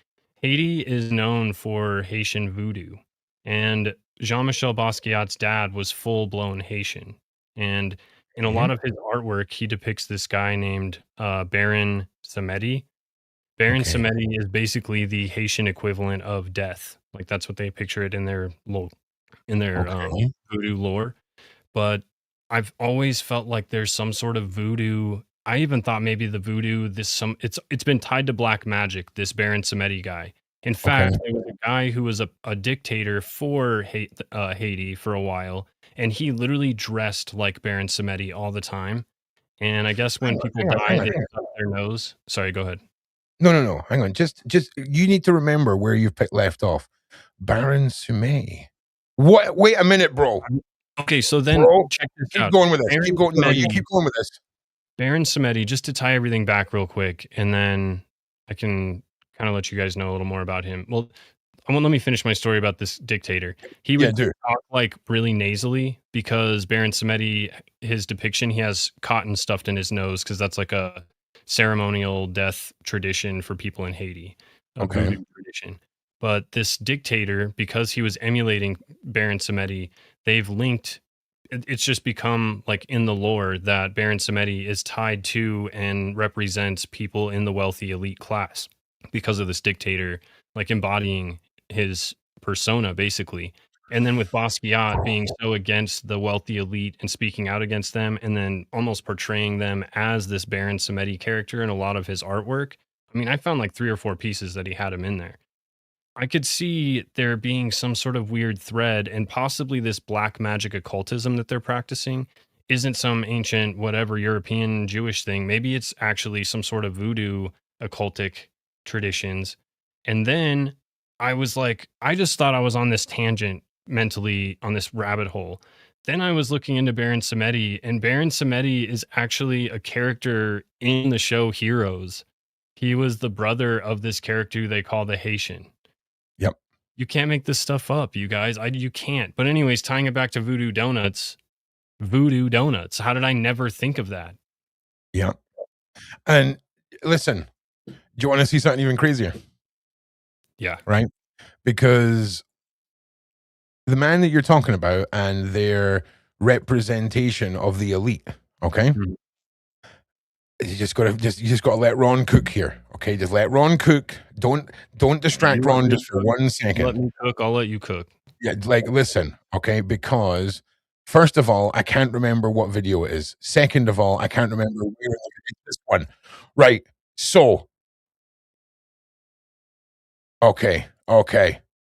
Haiti is known for Haitian voodoo, and Jean-Michel Basquiat's dad was full-blown Haitian. And in a Okay. lot of his artwork, he depicts this guy named Baron Samedi. Baron Okay. Samedi is basically the Haitian equivalent of death. Like that's what they picture it in their Okay. voodoo lore. But I've always felt like there's some sort of voodoo. I even thought maybe the voodoo it's been tied to black magic, this Baron Samedi guy. In Okay. fact, there was a guy who was a dictator for Haiti for a while, and he literally dressed like Baron Samedi all the time. And I guess when people die, Hang on. they cut their nose. Sorry, go ahead. No, no, no. Hang on. Just you need to remember where you've left off. Baron Sumay. What? Wait a minute, bro. Okay, so then Bro, check this keep out. going with this. Baron Keep going. No, no, you Samedi keep going with this. Baron Samedi, just to tie everything back real quick, and then I can kind of let you guys know a little more about him. Well, let me finish my story about this dictator. He Yeah, would dude. talk like really nasally because Baron Samedi, his depiction, he has cotton stuffed in his nose because that's like a ceremonial death tradition for people in Haiti, a Okay. voodoo tradition. But this dictator, because he was emulating Baron Samedi, they've linked it's just become like in the lore that Baron Samedi is tied to and represents people in the wealthy elite class. because of this dictator, like embodying his persona basically. And then with Basquiat being so against the wealthy elite and speaking out against them, and then almost portraying them as this Baron Samedi character in a lot of his artwork. I mean, I found like 3 or 4 pieces that he had him in there. I could see there being some sort of weird thread, and possibly this black magic occultism that they're practicing isn't some ancient, whatever, European Jewish thing. Maybe it's actually some sort of voodoo occultic traditions. And then I was like, I just thought I was on this tangent mentally, on this rabbit hole. Then I was looking into Baron Samedi, and Baron Samedi is actually a character in the show Heroes. He was the brother of this character they call the Haitian. Yep. You can't make this stuff up, you guys. You can't. But anyways, tying it back to Voodoo Donuts. How did I never think of that? Yeah. And listen, do you want to see something even crazier? Yeah. Right? Because the man that you're talking about and their representation of the elite, okay? Mhm. You just gotta let Ron cook here. Okay, just let Ron cook. Don't distract Ron just for 1 second. Let me cook, I'll let you cook. Yeah, like listen, okay, because first of all, I can't remember what video it is. Second of all, I can't remember where it's this one. Right. So okay.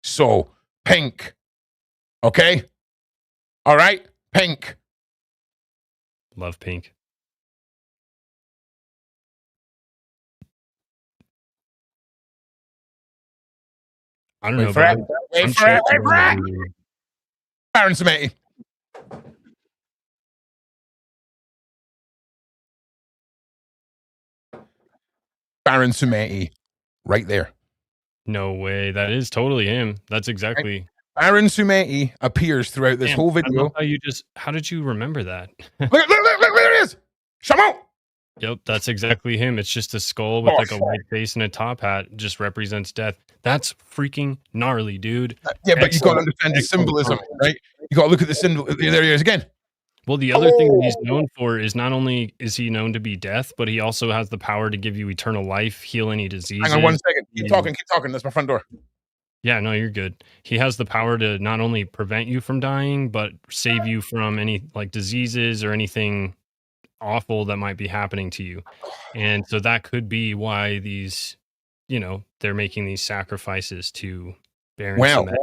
So pink. Okay? All right? Pink. Love pink. I don't know. Wait for it. Baron Samedi. Baron Samedi. Right there. No way. That is totally him. That's exactly. Baron Samedi appears throughout this whole video. How did you remember that? Look, there it is. Shamo. Yep, that's exactly him. It's just a skull with like a white face and a top hat. Just represents death. That's freaking gnarly, dude. Yeah, but you got to understand the symbolism, right? You got to look at the symbol. There he is again. Well, the other thing that he's known for is not only is he known to be death, but he also has the power to give you eternal life, heal any diseases. Hang on 1 second. Keep talking. That's my front door. Yeah, no, you're good. He has the power to not only prevent you from dying, but save you from any like diseases or anything awful that might be happening to you. And so that could be why these, they're making these sacrifices to Baron Samedi.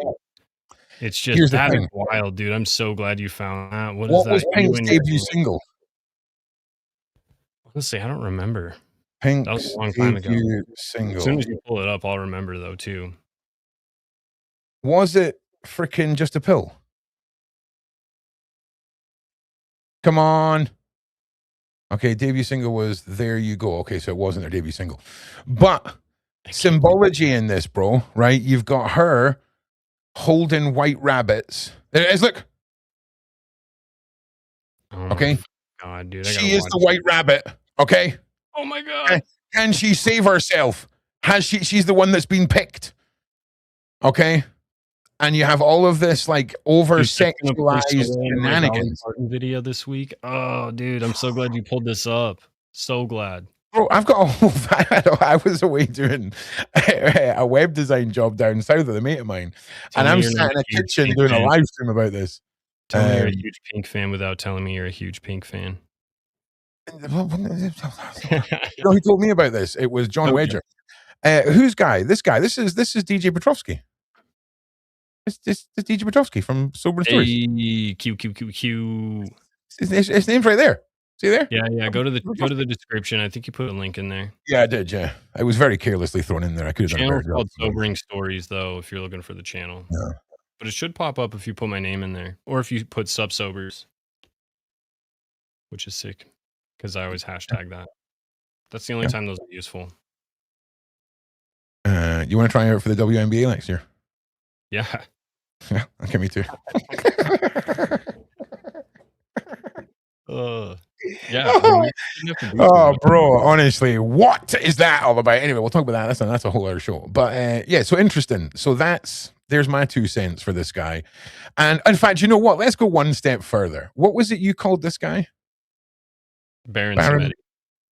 It's just that is wild, dude. I'm so glad you found that. What was Pink's debut single? Honestly, I don't remember. Pink's that was a long time ago. Single. As soon as you pull it up, I'll remember though too. Was it freaking Just a Pill? Come on. Okay, debut single was There You Go. Okay, so it wasn't their debut single. But symbology in this, bro, right? You've got her holding white rabbits. There it is, look. Okay. God, dude. She is the white rabbit. Okay. Oh my God. Can she save herself? She's the one that's been picked. Okay. And you have all of this like over sexualized shenanigans. Video this week. Oh, dude, I'm so glad you pulled this up. So glad. Bro, I've got a whole. I was away doing a web design job down south with a mate of mine, and I'm sat in a kitchen doing a live stream about this. Tell me you're a huge Pink fan without telling me you're a huge Pink fan. You know who told me about this? It was John Wedger. Who's guy? This guy. This is DJ Petrovsky. It's DJ Petrovsky from Sober Stories. Q. His name's right there. See there? Yeah. Go to the description. I think you put a link in there. Yeah, I did. Yeah, it was very carelessly thrown in there. I could have done a better job. Called Sobering Stories, though, if you're looking for the channel. Yeah. But it should pop up if you put my name in there, or if you put Sub Sobers, which is sick, because I always hashtag that. That's the only time those are useful. You want to try out for the WNBA next year? Yeah. Yeah. Okay, me too. Yeah. Oh, bro, honestly, what is that all about? Anyway, we'll talk about that. That's a whole other show. But yeah, so interesting. So there's my 2 cents for this guy. And in fact, you know what? Let's go one step further. What was it you called this guy? Baron Samedi.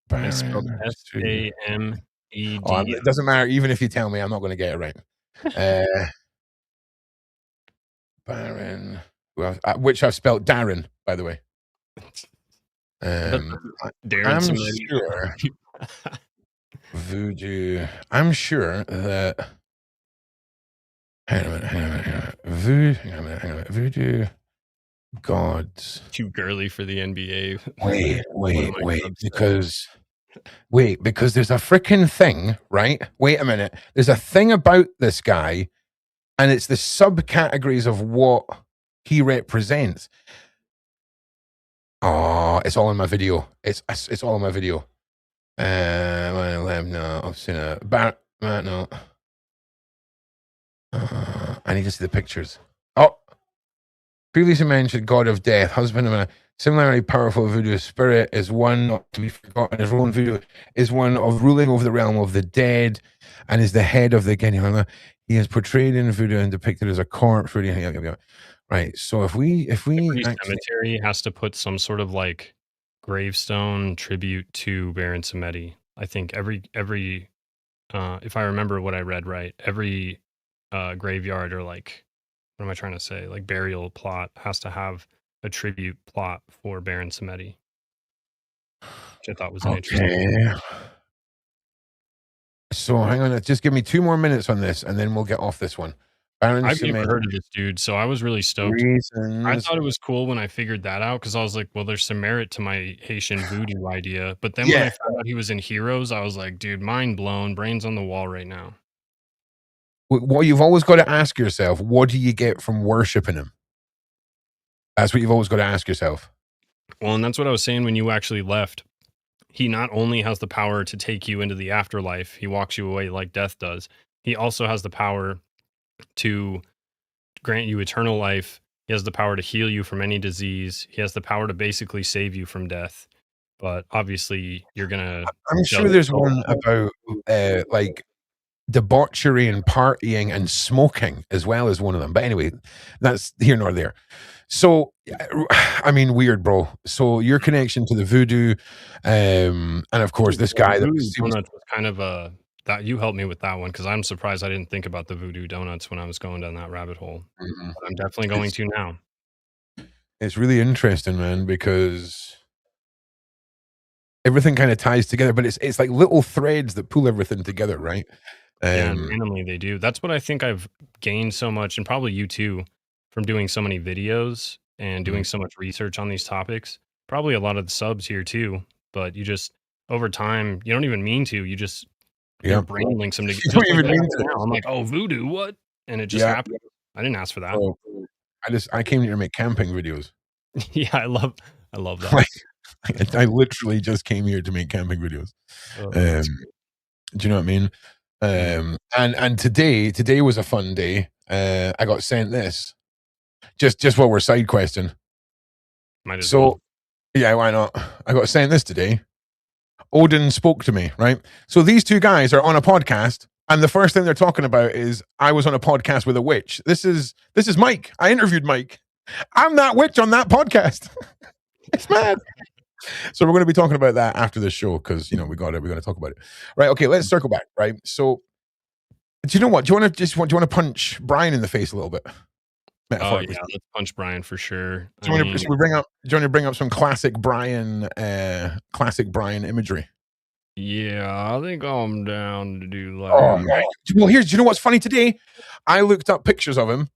Baron S-A-M-E-D-I. Oh, ED. it doesn't matter. Even if you tell me, I'm not going to get it right. Baron, which I've spelled Darren, by the way. Darren I'm Samedi. sure Voodoo. I'm sure that. Hang on a minute. Voodoo gods. Too girly for the NBA. Wait, because there's a freaking thing, right? Wait a minute. There's a thing about this guy, and it's the subcategories of what he represents. Oh, it's all in my video. It's all in my video. No, I've seen it. No. I need to see the pictures. Oh, previously mentioned God of Death, husband of a similarly powerful voodoo spirit, is one not to be forgotten. His role in voodoo is one of ruling over the realm of the dead, and is the head of the Genihana. He is portrayed in voodoo and depicted as a corpse. Right. So if we Every cemetery has to put some sort of like gravestone tribute to Baron Samedi. I think every if I remember what I read right, every graveyard or like, what am I trying to say? Like burial plot has to have a tribute plot for Baron Samedi, which I thought was an interesting. So hang on, just give me 2 more minutes on this, and then we'll get off this one. Baron I've Samedi. never heard of this dude, so I was really stoked. I thought it was cool when I figured that out because I was like, well, there's some merit to my Haitian voodoo idea. But then when I found out he was in Heroes, I was like, dude, mind blown, brains on the wall right now. Well, you've always got to ask yourself, what do you get from worshiping him? That's what you've always got to ask yourself. Well, and that's what I was saying when you actually left. He not only has the power to take you into the afterlife, he walks you away like death does. He also has the power to grant you eternal life. He has the power to heal you from any disease. He has the power to basically save you from death. But obviously, you're gonna. I'm sure there's one about like debauchery and partying and smoking as well as one of them. But anyway, that's here nor there. So, I mean, weird, bro. So your connection to the voodoo, and of course, this guy that was kind of that you helped me with that one because I'm surprised I didn't think about the voodoo donuts when I was going down that rabbit hole. Mm-hmm. I'm definitely going to now. It's really interesting, man, because everything kind of ties together, but it's like little threads that pull everything together, right? Yeah, randomly they do. That's what I think I've gained so much, and probably you too, from doing so many videos and doing so much research on these topics. Probably a lot of the subs here too, but you just over time, you don't even mean to. You just your brain links them together. You don't even mean to. I'm like, oh, voodoo, what? And it just happened. I didn't ask for that. Oh, I came here to make camping videos. Yeah, I love that. I literally just came here to make camping videos. Do you know what I mean? And today was a fun day. I got sent this just while we're side questing. Might as well. Yeah, why not? I got sent this today. Odin spoke to me, right? So these two guys are on a podcast, and the first thing they're talking about is I was on a podcast with a witch. This is Mike. I interviewed Mike. I'm that witch on that podcast. It's mad. So we're going to be talking about that after the show because we're going to talk about it, right? Okay, let's circle back, right? So, do you know what? Do you want to punch Brian in the face a little bit? Oh yeah, let's punch Brian for sure. Do you want to bring up some classic Brian imagery? Yeah, I think I'm down to do that. Oh my! Well, do you know what's funny today? I looked up pictures of him,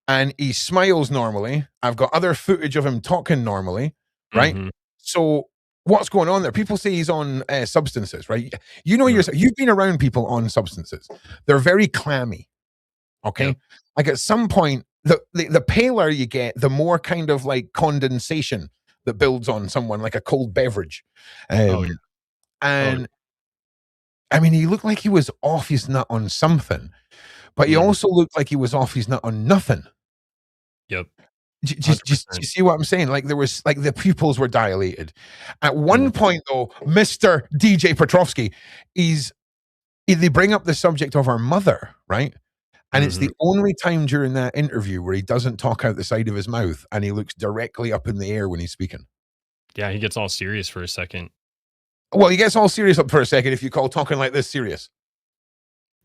and he smiles normally. I've got other footage of him talking normally, right? Mm-hmm. So what's going on there? People say he's on substances, right? You've been around people on substances. They're very clammy. Okay. Yep. Like at some point, the paler you get, the more kind of like condensation that builds on someone, like a cold beverage. And I mean, he looked like he was off his nut on something, but he also looked like he was off his nut on nothing. Yep. Just you see what I'm saying? Like there was like the pupils were dilated. At one point, though, Mr. DJ Petrovsky, they bring up the subject of our mother, right? And it's the only time during that interview where he doesn't talk out the side of his mouth and he looks directly up in the air when he's speaking. Yeah, he gets all serious for a second. Well, he gets all serious up for a second if you call talking like this serious.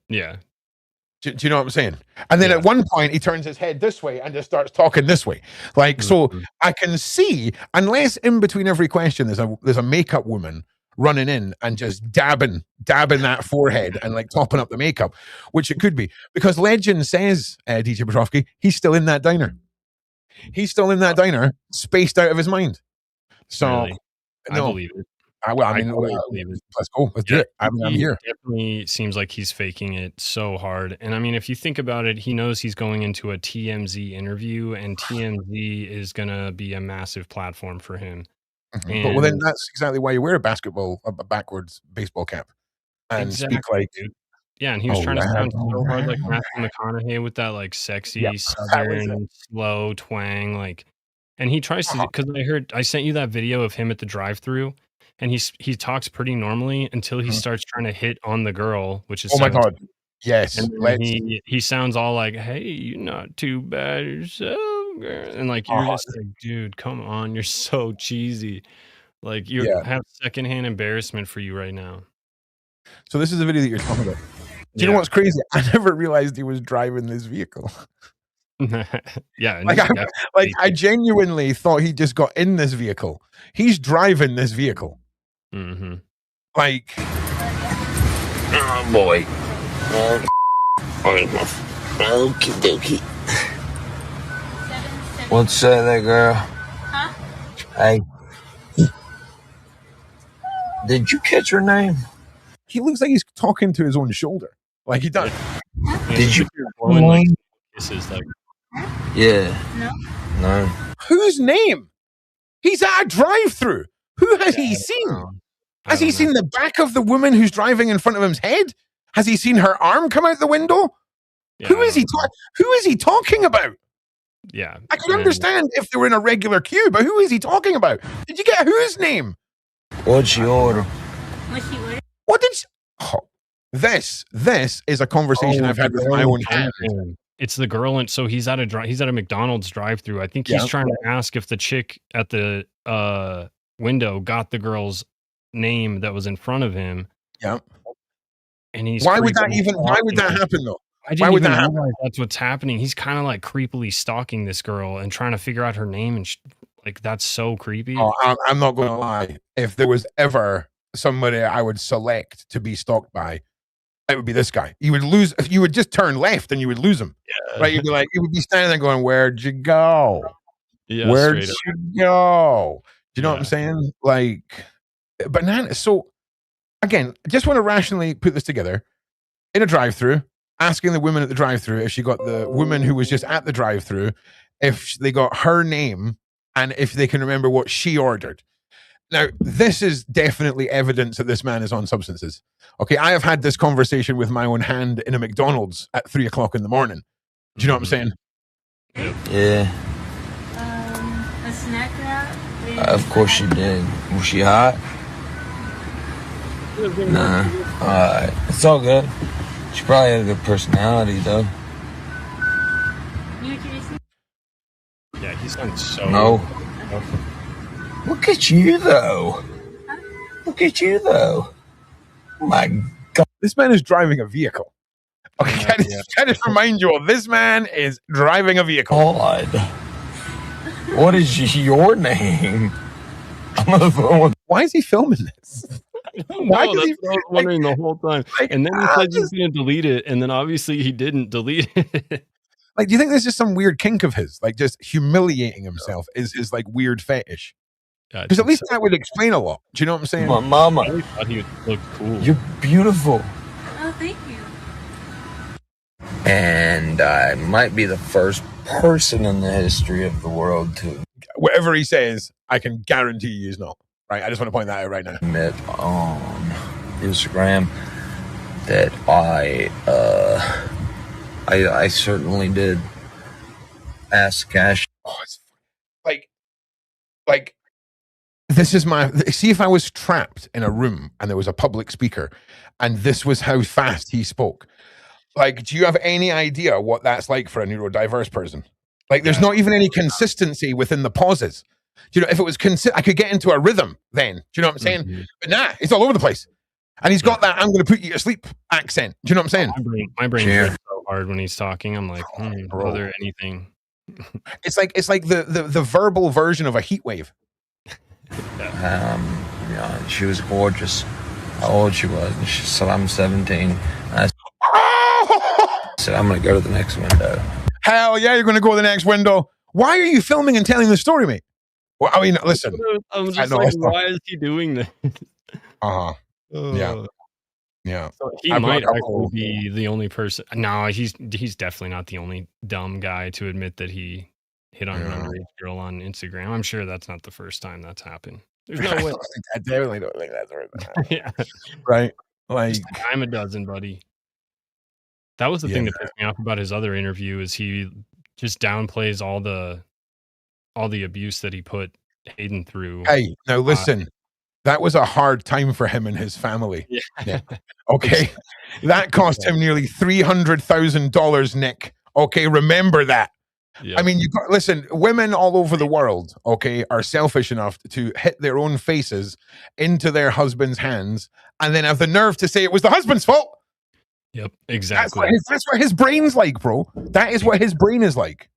Yeah. Do you know what I'm saying? And then at one point, he turns his head this way and just starts talking this way. Like, so I can see, unless in between every question there's a makeup woman running in and just dabbing that forehead and like topping up the makeup, which it could be. Because legend says, DJ Petrovsky, he's still in that diner. He's still in that diner, spaced out of his mind. So, really? no. I believe it. Let's go. Let's do it. I'm here. Definitely seems like he's faking it so hard. And I mean, if you think about it, he knows he's going into a TMZ interview, and TMZ is going to be a massive platform for him. But well, then that's exactly why you wear a backwards baseball cap and speak like. Dude. Yeah, and he was trying to sound so hard like Matthew McConaughey with that like sexy southern slow twang, like. And he tries to, because I sent you that video of him at the drive-thru, and he talks pretty normally until he starts trying to hit on the girl, which is my god, yes. And he sounds all like, "Hey, you're not too bad yourself, girl," and like you're just like, dude, come on, you're so cheesy. Like you have secondhand embarrassment for you right now. So this is the video that you're talking about. Do you know what's crazy? I never realized he was driving this vehicle. Yeah, I genuinely thought he just got in this vehicle. He's driving this vehicle. Like, oh boy. Okie dokie. What's that, girl? Huh? Hey. Did you catch her name? He looks like he's talking to his own shoulder. Like he does. Did you blowing like kisses like? Yeah. No. Whose name? He's at a drive-through. Who has he seen? Has he seen the back of the woman who's driving in front of him's head? Has he seen her arm come out the window? Yeah, who is he talking about? Yeah. I can understand if they were in a regular queue, but who is he talking about? Did you get whose name? What'd she order? What did she... This is a conversation I've had with my own hand. It's the girl, and so he's at a McDonald's drive-thru. I think he's trying to ask if the chick at the window got the girl's name that was in front of him. Yeah. And he's why would that happen though? Why would that happen? That's what's happening. He's kind of like creepily stalking this girl and trying to figure out her name, and like that's so creepy. Oh, I'm not going to lie. If there was ever somebody I would select to be stalked by, it would be this guy. You would lose if you would just turn left and you would lose him. Yeah. Right? You'd be like, you would be standing there going, "Where'd you go? Yeah, where'd you go?" Do you know what I'm saying? Like, bananas. So again, I just want to rationally put this together. In a drive-through, asking the woman at the drive-through if she got the woman who was just at the drive-through, if they got her name and if they can remember what she ordered. Now, this is definitely evidence that this man is on substances. Okay, I have had this conversation with my own hand in a McDonald's at 3 o'clock in the morning. Do you know what I'm saying? Yeah. A snack wrap. Of course she did. Was she hot? Nah. Alright. It's all good. She probably had a good personality, though. Yeah, he sounds so... No. Look at you, though. Look at you, though. Oh my God. This man is driving a vehicle. Okay, can I just remind you all, this man is driving a vehicle. God. What is your name? Why is he filming this? Why is he wondering the whole time? And then he said he's going to delete it, and then obviously he didn't delete it. Like, do you think this is some weird kink of his? Like, just humiliating himself is his like weird fetish? Because at least that would explain a lot. Do you know what I'm saying? My mama. I really thought he would look cool. You're beautiful. Oh, thank you. And I might be the first person in the history of the world to... Whatever he says, I can guarantee you he's not. Right? I just want to point that out right now. Admit on Instagram that I certainly did ask Cash. Oh, it's like this is my... See, if I was trapped in a room and there was a public speaker and this was how fast he spoke. Like, do you have any idea what that's like for a neurodiverse person? Like, there's not even any consistency within the pauses. Do you know, if it was I could get into a rhythm then. Do you know what I'm saying? Mhm. But nah, it's all over the place. And he's got that "I'm going to put you to sleep" accent. Do you know what I'm saying? My brain Yeah. hurts so hard when he's talking. I'm like, bro. are there anything? It's like the verbal version of a heat wave. Yeah, she was gorgeous. How old she was? And she said, "I'm 17." I said, "I'm going to go to the next window." Hell yeah, you're going to go to the next window. Why are you filming and telling the story, mate? Well, I mean, listen. I'm just like, why is he doing this? Uh-huh. Yeah. Yeah. So he might actually be the only person. No, he's definitely not the only dumb guy to admit that he hit on an underage girl on Instagram. I'm sure that's not the first time that's happened. There's no way. I definitely don't think that's right. Yeah. Right? Like, I'm a dozen, buddy. That was the thing that pissed me off about his other interview is he just downplays all the abuse that he put Hayden through. Hey, now listen. That was a hard time for him and his family. Yeah. Okay. That cost him nearly $300,000, Nick. Okay, remember that. Yeah. I mean, listen, women all over the world, okay, are selfish enough to hit their own faces into their husband's hands and then have the nerve to say it was the husband's fault. Yep, exactly. That's what his brain's like, bro. That is what his brain is like.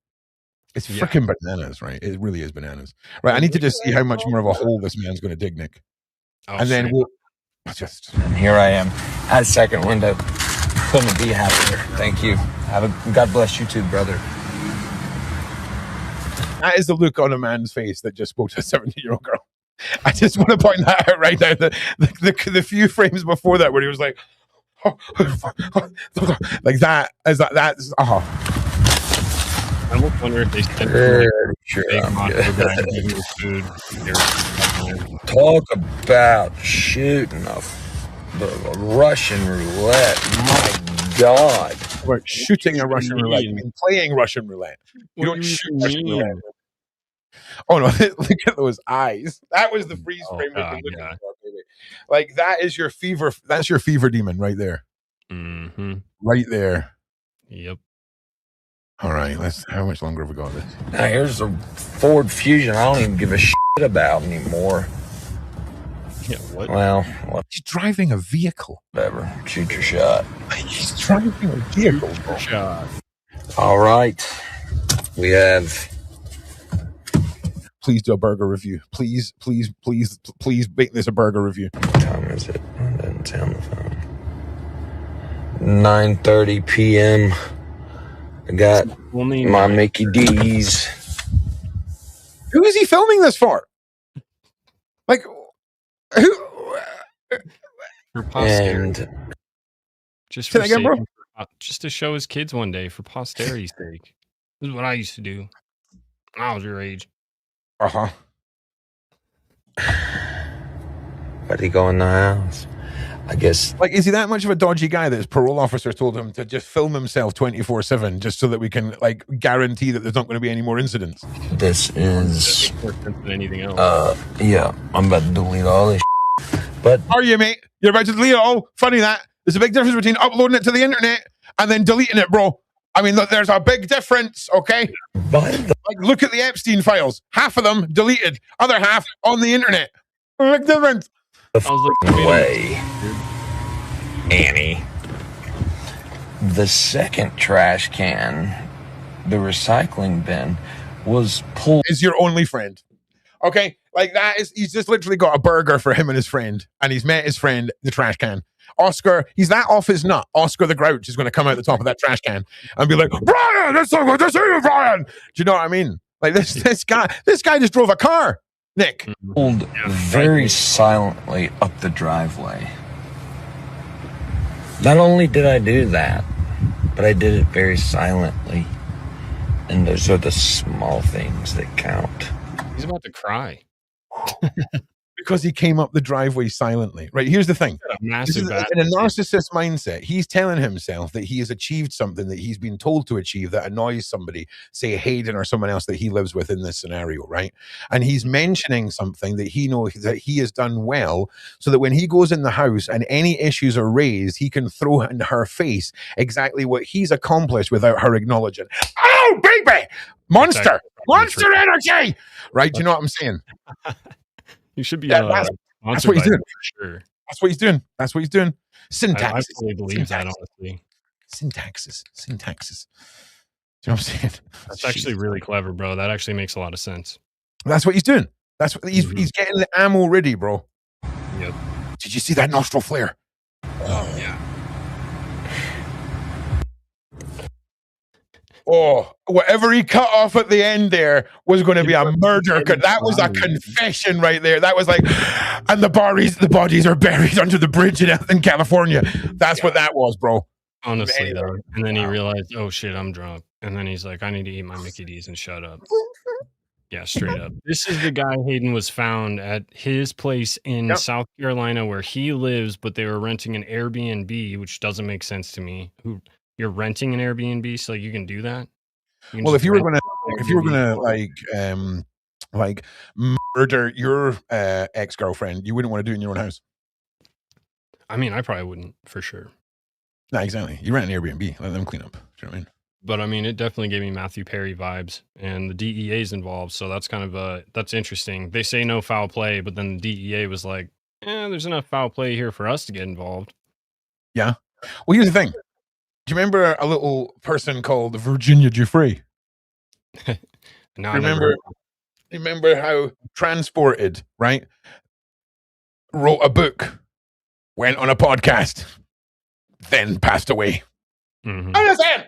It's freaking bananas, right? It really is bananas. Right, I need to just see how much more of a hole this man's going to dig, Nick. And then we'll just... And here I am at a second window. Couldn't be happier. Thank you. God bless you too, brother. That is the look on a man's face that just spoke to a 17-year-old girl. I just want to point that out right now. The few frames before that where he was like, like that. That's I almost wonder if they spent food. Talk about shooting the Russian roulette. My God. We're shooting a Russian roulette. You mean playing Russian roulette. You don't shoot Russian roulette. Oh no, look at those eyes. That was the freeze frame. Like that is your fever. That's your fever demon right there. Mm-hmm. Right there. Yep. All right, how much longer have we got this? Now here's a Ford Fusion I don't even give a shit about anymore. Yeah, what? Well, he's driving a vehicle. Whatever. Shoot your shot. He's driving a vehicle. Shot. All right. We have... Please do a burger review. Please make this a burger review. What time is it? It doesn't say on the phone. 9:30 p.m. I got my Mickey D's. Who is he filming this for? Like, who? For posterity. Just for again, bro? Just to show his kids one day for posterity's sake. This is what I used to do when I was your age. Uh-huh. Why'd he go in the house? I guess. Like, is he that much of a dodgy guy that his parole officer told him to just film himself 24/7 just so that we can, like, guarantee that there's not going to be any more incidents? This is more sense than anything else. Yeah, I'm about to delete all this but are you, mate? You're about to delete it all? Funny that. There's a big difference between uploading it to the internet and then deleting it, bro. I mean, look, there's a big difference, okay? Like, look at the Epstein files. Half of them deleted, other half on the internet. Big difference. Way, Annie. The second trash can, the recycling bin, was pulled. Is your only friend. Okay? Like, that is, he's just literally got a burger for him and his friend, and he's met his friend, the trash can. Oscar, he's that off his nut. Oscar the Grouch is going to come out the top of that trash can and be like, Brian, it's so good to see you, Brian. Do you know what I mean? Like, this guy just drove a car, Nick. Pulled very silently up the driveway. Not only did I do that, but I did it very silently. And those are the small things that count. He's about to cry. Because he came up the driveway silently. Right, here's the thing. In a narcissist mindset, he's telling himself that he has achieved something that he's been told to achieve that annoys somebody, say Hayden or someone else that he lives with in this scenario, right? And he's mentioning something that he knows that he has done well, so that when he goes in the house and any issues are raised, he can throw in her face exactly what he's accomplished without her acknowledging. go, baby! Monster! Exactly. Monster energy! Right? Do you know what I'm saying? You should be Yeah, that's sponsored what he's by doing. them for sure. That's what he's doing. That's what he's doing. I Syntaxes. fully believe that, honestly. Syntaxes. Do you know what I'm saying? That's actually really clever, bro. That actually makes a lot of sense. That's what he's doing. That's what he's getting the ammo ready, bro. Yep. Did you see that nostril flare? Oh yeah. Oh, whatever he cut off at the end there was going to be a murder. That was a confession right there. That was like, and the bodies are buried under the bridge in California. That's what that was, bro. Honestly, though. And then he realized, oh shit, I'm drunk. And then he's like, I need to eat my Mickey D's and shut up. Yeah, straight up. This is the guy Hayden was found at his place in South Carolina where he lives, but they were renting an Airbnb, which doesn't make sense to me. You're renting an Airbnb so you can do that? Well, if you were gonna like murder your ex-girlfriend, you wouldn't want to do it in your own house. I mean, I probably wouldn't, for sure. No, exactly. You rent an Airbnb, let them clean up. Do you know what I mean? But I mean, it definitely gave me Matthew Perry vibes, and the DEA's involved, so that's kind of that's interesting. They say no foul play, but then the DEA was like, there's enough foul play here for us to get involved. Yeah. Well, here's the thing. Do you remember a little person called Virginia Giuffre? No, remember how Transported, right? Wrote a book, went on a podcast, then passed away. Mm-hmm. I'm just saying.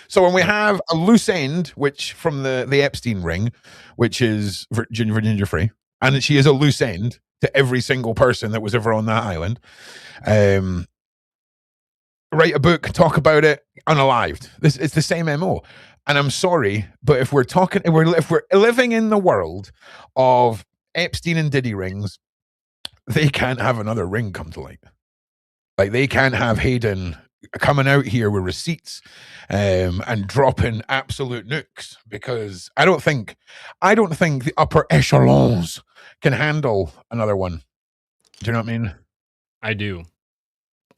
So when we have a loose end, which from the Epstein ring, which is Virginia Giuffre, and she is a loose end to every single person that was ever on that island. Write a book, talk about it, unalived. It's the same MO. And I'm sorry, but if we're living in the world of Epstein and Diddy rings, they can't have another ring come to light. Like they can't have Hayden coming out here with receipts and dropping absolute nukes, because I don't think the upper echelons can handle another one. Do you know what I mean? I do.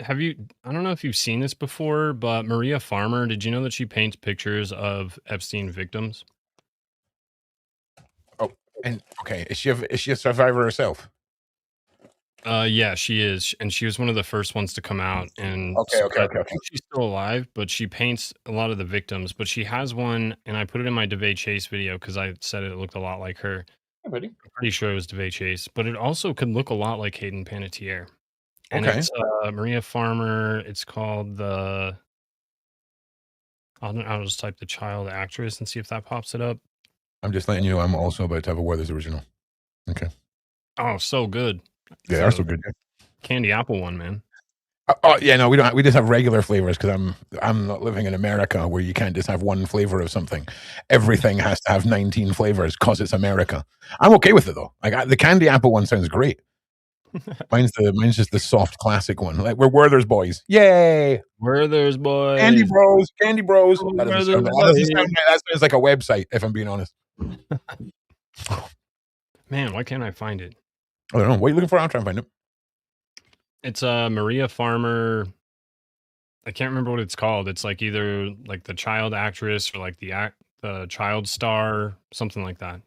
I don't know if you've seen this before, but Maria Farmer, did you know that she paints pictures of Epstein victims? Oh, and okay, is she a survivor herself? Yeah, she is, and she was one of the first ones to come out. And okay. She's still alive, but she paints a lot of the victims. But she has one, and I put it in my DeVay Chase video because I said it looked a lot like her. Hey, buddy. I'm pretty sure it was DeVay Chase, but it also could look a lot like Hayden Panettiere. And Okay. it's Maria Farmer. It's called the. I'll just type the child actress and see if that pops it up. I'm just letting you know I'm also about to have a Weathers original. Okay. Oh, so good. Yeah, they're so good. Yeah. Candy apple one, man. Oh yeah, no, we don't. We just have regular flavors because I'm not living in America where you can't just have one flavor of something. Everything has to have 19 flavors because it's America. I'm okay with it though. Like the candy apple one sounds great. Mine's just the soft classic one. Like we're Werther's boys. Yay! Werther's boys. Candy Bros. Oh, That doesn't sound right. That sounds like a website, if I'm being honest. Man, why can't I find it? I don't know. What are you looking for? I'll try and find it. It's Maria Farmer. I can't remember what it's called. It's like either like the child actress or like the child star, something like that.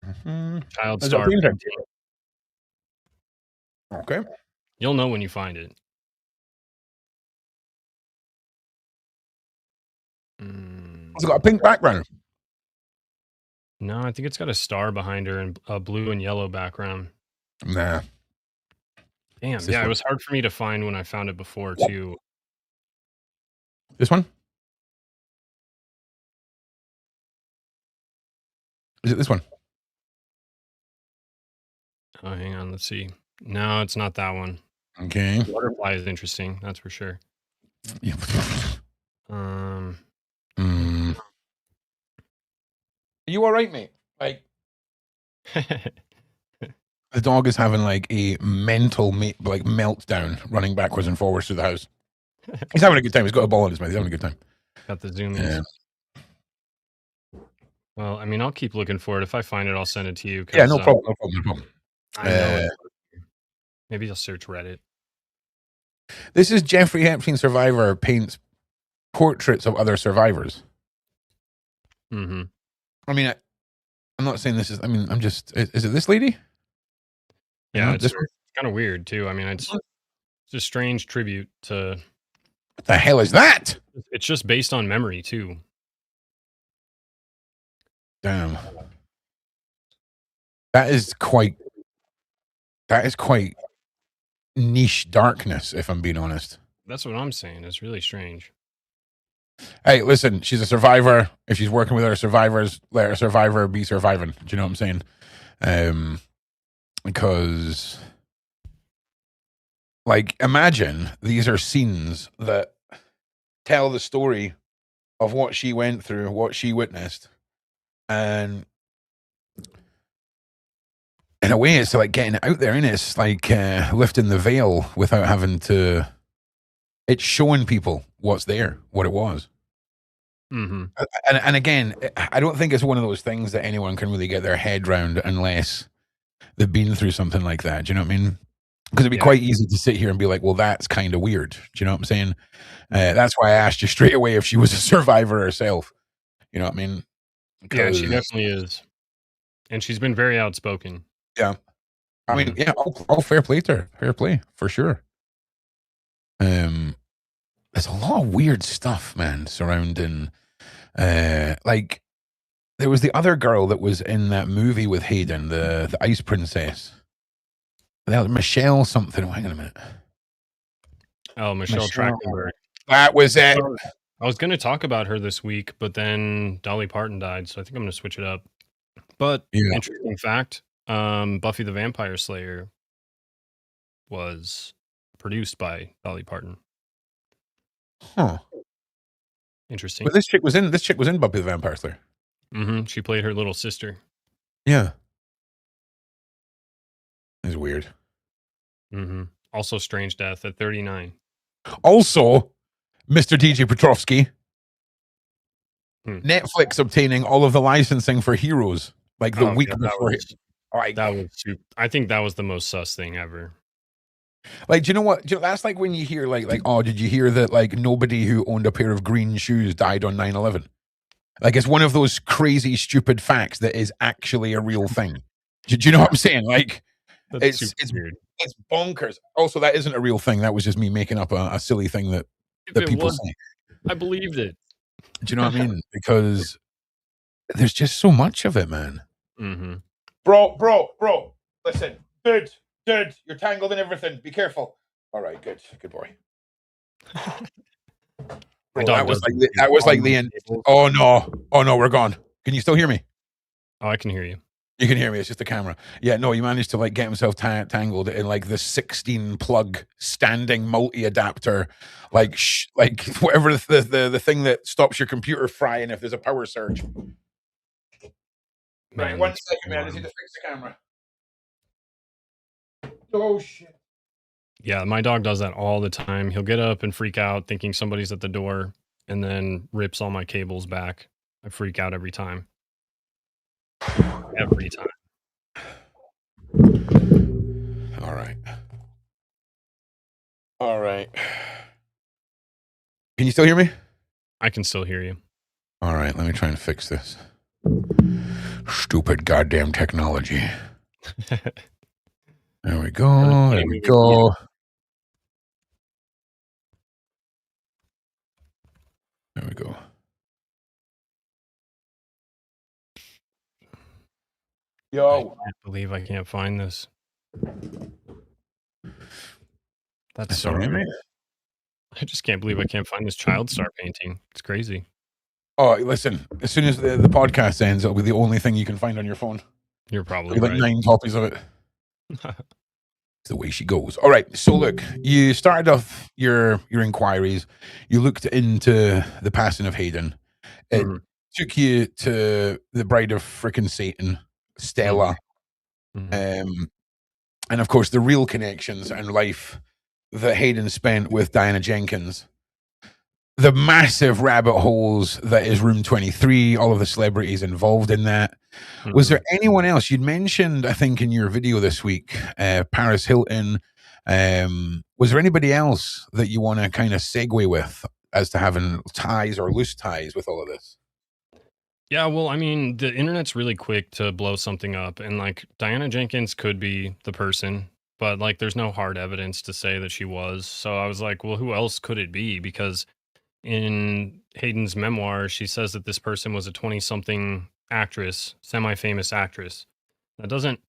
Mm-hmm. Child star. Okay. You'll know when you find it. It's got a pink background. No, I think it's got a star behind her and a blue and yellow background. Nah. Damn. Yeah, it was hard for me to find when I found it before too. This one? Is it this one? Oh, hang on. Let's see. No, it's not that one. Okay. Butterfly is interesting. That's for sure. Yeah. Mm. Are you all right, mate? Like, the dog is having like a mental meltdown, running backwards and forwards through the house. He's having a good time. He's got a ball in his mouth. He's having a good time. Got the zoom in. Yeah. Well, I mean, I'll keep looking for it. If I find it, I'll send it to you. Yeah, no problem. No problem. I know maybe I'll search Reddit. This is Jeffrey Epstein survivor paints portraits of other survivors. Mm-hmm. I mean, I'm not saying this is. I mean, I'm just. Is it this lady? Yeah, This it's one? kind of weird too. I mean, it's a strange tribute to. What the hell is that? It's just based on memory too. Damn. That is quite niche darkness, if I'm being honest. That's what I'm saying. It's really strange. Hey, listen, she's a survivor. If she's working with other survivors, let her survivor be surviving. Do you know what I'm saying? Because, like, imagine these are scenes that tell the story of what she went through, what she witnessed, and in a way, it's like getting it out there, and it's like lifting the veil without having to. It's showing people what's there, what it was. Mm-hmm. And again, I don't think it's one of those things that anyone can really get their head round unless they've been through something like that. Do you know what I mean? Because it'd be quite easy to sit here and be like, well, that's kind of weird. Do you know what I'm saying? That's why I asked you straight away if she was a survivor herself. You know what I mean? Yeah, she definitely is. And she's been very outspoken. Yeah. I mean, yeah, all fair play to her. Fair play, for sure. There's a lot of weird stuff, man, surrounding like there was the other girl that was in that movie with Hayden, the Ice Princess. That was Michelle something. Oh, hang on a minute. Oh, Michelle Trachtenberg. That was it. I was going to talk about her this week, but then Dolly Parton died, so I think I'm going to switch it up. But interesting fact, Buffy the Vampire Slayer was produced by Dolly Parton. Huh. Interesting. But this chick was in Buffy the Vampire Slayer. Mm-hmm. She played her little sister. Yeah. It's weird. Mm-hmm. Also strange death at 39. Also, Mr. DJ Petrovsky, Netflix obtaining all of the licensing for Heroes like the week before. That was super, I think that was the most sus thing ever. Like, do you know what? That's like when you hear like, oh, did you hear that like nobody who owned a pair of green shoes died on 9/11? Like, it's one of those crazy, stupid facts that is actually a real thing. Do you know what I'm saying? Like, it's weird. It's bonkers. Also, that isn't a real thing. That was just me making up a silly thing that people say. I believed it. Do you know what I mean? Because there's just so much of it, man. Mm-hmm. Bro. Listen, dude, you're tangled in everything. Be careful. All right, good boy. Bro, that was like the end. Oh no, we're gone. Can you still hear me? Oh, I can hear you. You can hear me. It's just the camera. Yeah, no, he managed to like get himself tangled in like the 16 plug standing multi adapter, like whatever the thing that stops your computer frying if there's a power surge. Right, 1 second, man. I just need to fix the camera. Oh shit. Yeah, my dog does that all the time. He'll get up and freak out thinking somebody's at the door and then rips all my cables back. I freak out every time. Every time. All right. Can you still hear me? I can still hear you. All right, let me try and fix this. Stupid goddamn technology. There we go. There we go. There we go. Yo. I can't believe I can't find this. That's so right. I just can't believe I can't find this child star painting. It's crazy. Oh, listen, as soon as the podcast ends, it'll be the only thing you can find on your phone. You're probably like right. 9 copies of it. It's the way she goes. All right, so look, you started off your inquiries. You looked into the passing of Hayden. It took you to the Bride of Frickin' Satan, Stella. And of course, the real connections and life that Hayden spent with Diana Jenkins. The massive rabbit holes that is Room 23, all of the celebrities involved in that. Was there anyone else? You'd mentioned, I think, in your video this week, Paris Hilton. Was there anybody else that you want to kind of segue with as to having ties or loose ties with all of this? Yeah, well, I mean, the internet's really quick to blow something up, and like Diana Jenkins could be the person, but like there's no hard evidence to say that she was. So I was like, well, who else could it be? Because in Hayden's memoir, she says that this person was a 20 something actress, semi famous actress. That doesn't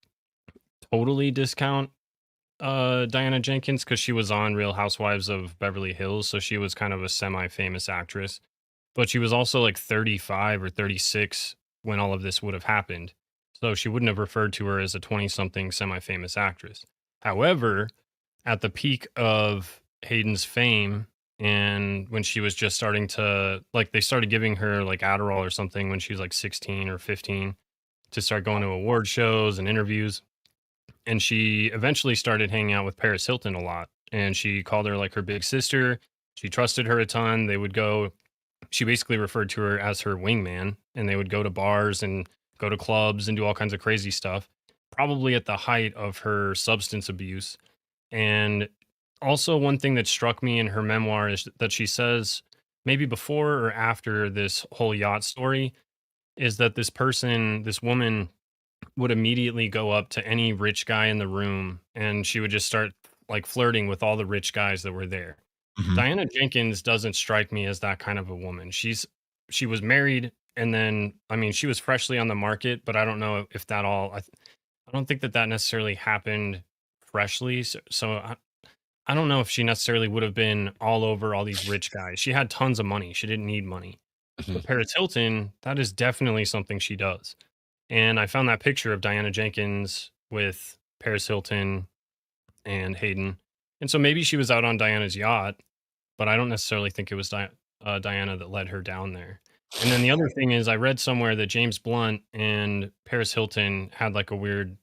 totally discount Diana Jenkins because she was on Real Housewives of Beverly Hills. So she was kind of a semi famous actress, but she was also like 35 or 36 when all of this would have happened. So she wouldn't have referred to her as a 20 something semi famous actress. However, at the peak of Hayden's fame, and when she was just starting to like, they started giving her like Adderall or something when she was like 16 or 15 to start going to award shows and interviews. And she eventually started hanging out with Paris Hilton a lot. And she called her like her big sister. She trusted her a ton. They would go, she basically referred to her as her wingman, and they would go to bars and go to clubs and do all kinds of crazy stuff, probably at the height of her substance abuse. And also, one thing that struck me in her memoir is that she says, maybe before or after this whole yacht story, is that this person, this woman, would immediately go up to any rich guy in the room and she would just start like flirting with all the rich guys that were there. Mhm. Diana Jenkins doesn't strike me as that kind of a woman. She was married, and then I mean she was freshly on the market, but I don't know if that all I don't think that that necessarily happened freshly. So I don't know if she necessarily would have been all over all these rich guys. She had tons of money. She didn't need money. Mhm. But Paris Hilton, that is definitely something she does. And I found that picture of Diana Jenkins with Paris Hilton and Hayden. And so maybe she was out on Diana's yacht, but I don't necessarily think it was Diana that led her down there. And then the other thing is, I read somewhere that James Blunt and Paris Hilton had like a weird,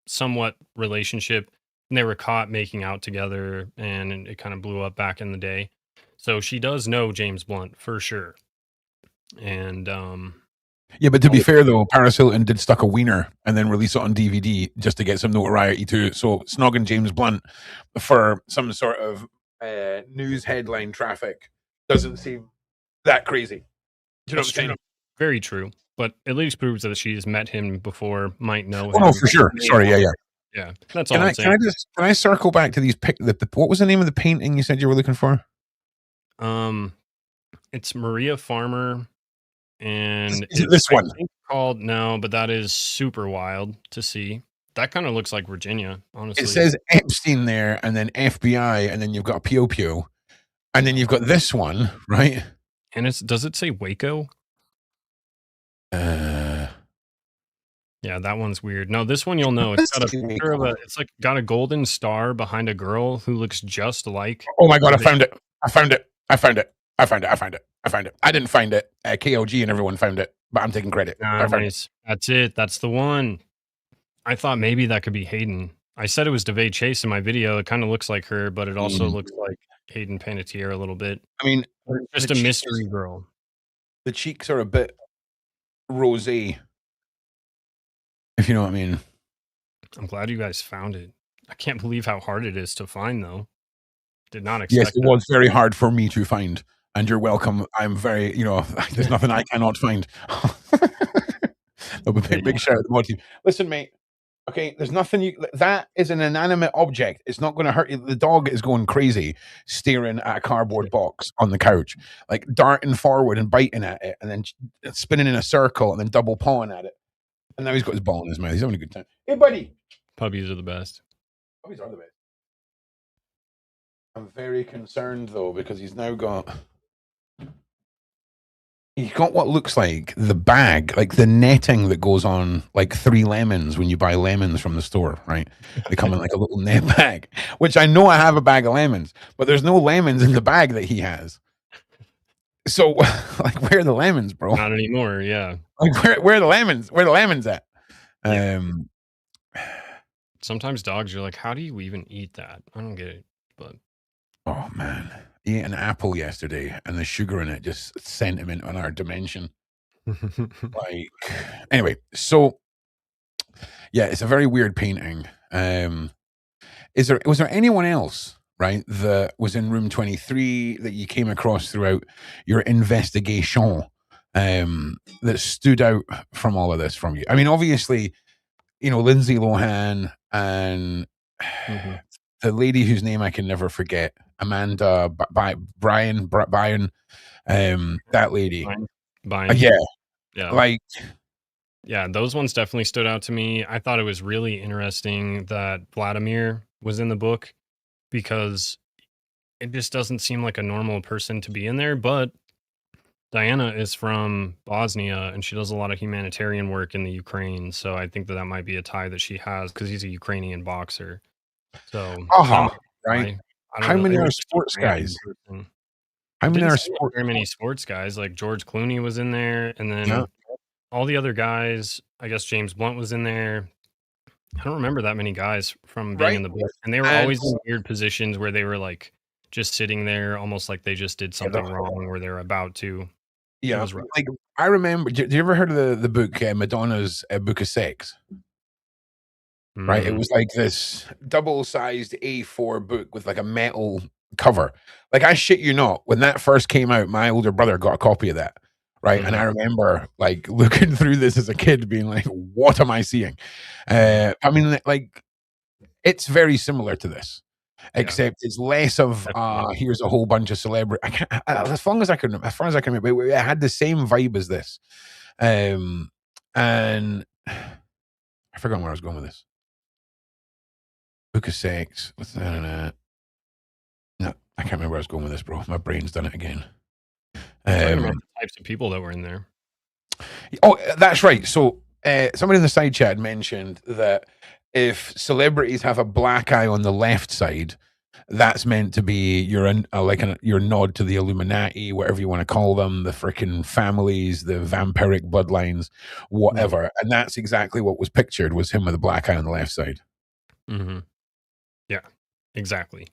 somewhat relationship, and they were caught making out together, and it kind of blew up back in the day. So she does know James Blunt for sure. And Yeah, but to be fair though, Paris Hilton did stuck a wiener and then release it on DVD just to get some notoriety too. So snogging James Blunt for some sort of news headline traffic doesn't seem that crazy. Do you know that's what I'm true. saying? Very true. But at least proves that she's met him before, might know him. Oh no, for sure. Sorry, yeah. Yeah, that's all I'm Can saying. I circle back to these what was the name of the painting you said you were looking for? It's Maria Farmer, and Is it this I one? think called no, but that is super wild to see. That kind of looks like Virginia, honestly. It says Epstein there, and then FBI, and then you've got a Pio Pio, and then you've got this one, right? And does it say Waco? Yeah, that one's weird. No, this one you'll know. It's got a picture of it's like got a golden star behind a girl who looks just like. Oh my god, I found it. I found it. I found it. I found it. I found it. I found it. I didn't find it. KLG and everyone found it, but I'm taking credit. Nice. That's it. That's the one. I thought maybe that could be Hayden. I said it was DeVay Chase in my video. It kind of looks like her, but it also looks like Hayden Panettiere a little bit. I mean, just a mystery girl. The cheeks are a bit rosé, if you know what I mean. I'm glad you guys found it. I can't believe how hard it is to find, though. Did not expect. Yes, it was very hard for me to find, and you're welcome. I'm very, there's nothing I cannot find. No, but big shout out to the mod team. Listen, mate. Okay, there's nothing that is an inanimate object. It's not going to hurt you. The dog is going crazy, staring at a cardboard box on the couch, like darting forward and biting at it, and then spinning in a circle, and then double pawing at it. And now he's got his ball in his mouth. He's having a good time. Hey, buddy. Puppies are the best. Puppies are the best. I'm very concerned though, because he's got what looks like the bag, like the netting that goes on like 3 lemons when you buy lemons from the store, right? They come in like a little net bag, which I know I have a bag of lemons, but there's no lemons in the bag that he has. So like, where are the lemons, bro? Not anymore, yeah. Like where are the lemons? Where are the lemons at? Yeah. Sometimes dogs, you're like, how do you even eat that? I don't get it, but oh man. He ate an apple yesterday, and the sugar in it just sent him into another dimension. Like, anyway, so yeah, it's a very weird painting. Was there anyone else, right, that was in room 23 that you came across throughout your investigation that stood out from all of this from you? I mean, obviously, you know, Lindsay Lohan and the lady whose name I can never forget, Amanda Bryan, that lady. Bynes. Yeah. Like, yeah, those ones definitely stood out to me. I thought it was really interesting that Vladimir was in the book because it just doesn't seem like a normal person to be in there. But Diana is from Bosnia and she does a lot of humanitarian work in the Ukraine. So I think that that might be a tie that she has because he's a Ukrainian boxer. So, right. I don't How know. many It are was just a sports random guys? person. How many Didn't are seem like sports? very many sports guys. Like George Clooney was in there, and then all the other guys. I guess James Blunt was in there. I don't remember that many guys from being in the book, and they were always in weird positions where they were like just sitting there, almost like they just did something wrong, or they're about to. Yeah, like I remember. Do you ever heard of the book Madonna's Book of Sex? Right, it was like this double-sized A4 book with like a metal cover. Like, I shit you not, when that first came out, my older brother got a copy of that, right? And I remember like looking through this as a kid, being like, "What am I seeing?" I mean, like, it's very similar to this, except it's less of here's a whole bunch of celebrity. I can't, as far as I can remember, it had the same vibe as this, and I forgot where I was going with this. Book of Sex. What's that? No, I can't remember where I was going with this, bro. My brain's done it again. Talking about the types of people that were in there. Oh, that's right. So somebody in the side chat mentioned that if celebrities have a black eye on the left side, that's meant to be your nod to the Illuminati, whatever you want to call them, the freaking families, the vampiric bloodlines, whatever. And that's exactly what was pictured, was him with a black eye on the left side. Yeah, exactly.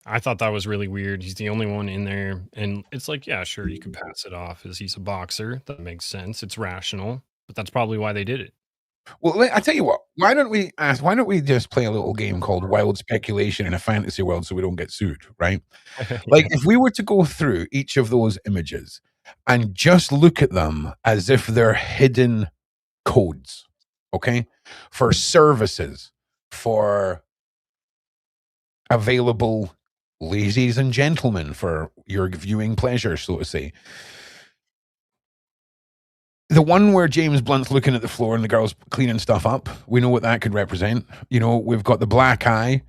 I thought that was really weird. He's the only one in there, and it's like, yeah, sure, you could pass it off as he's a boxer. That makes sense. It's rational, but that's probably why they did it. Well, I tell you what. Why don't we just play a little game called Wild Speculation in a Fantasy World so we don't get sued, right? Like, if we were to go through each of those images and just look at them as if they're hidden codes, okay, for services, for available ladies and gentlemen, for your viewing pleasure, so to say. The one where James Blunt's looking at the floor and the girl's cleaning stuff up, we know what that could represent. You know, we've got the black eye,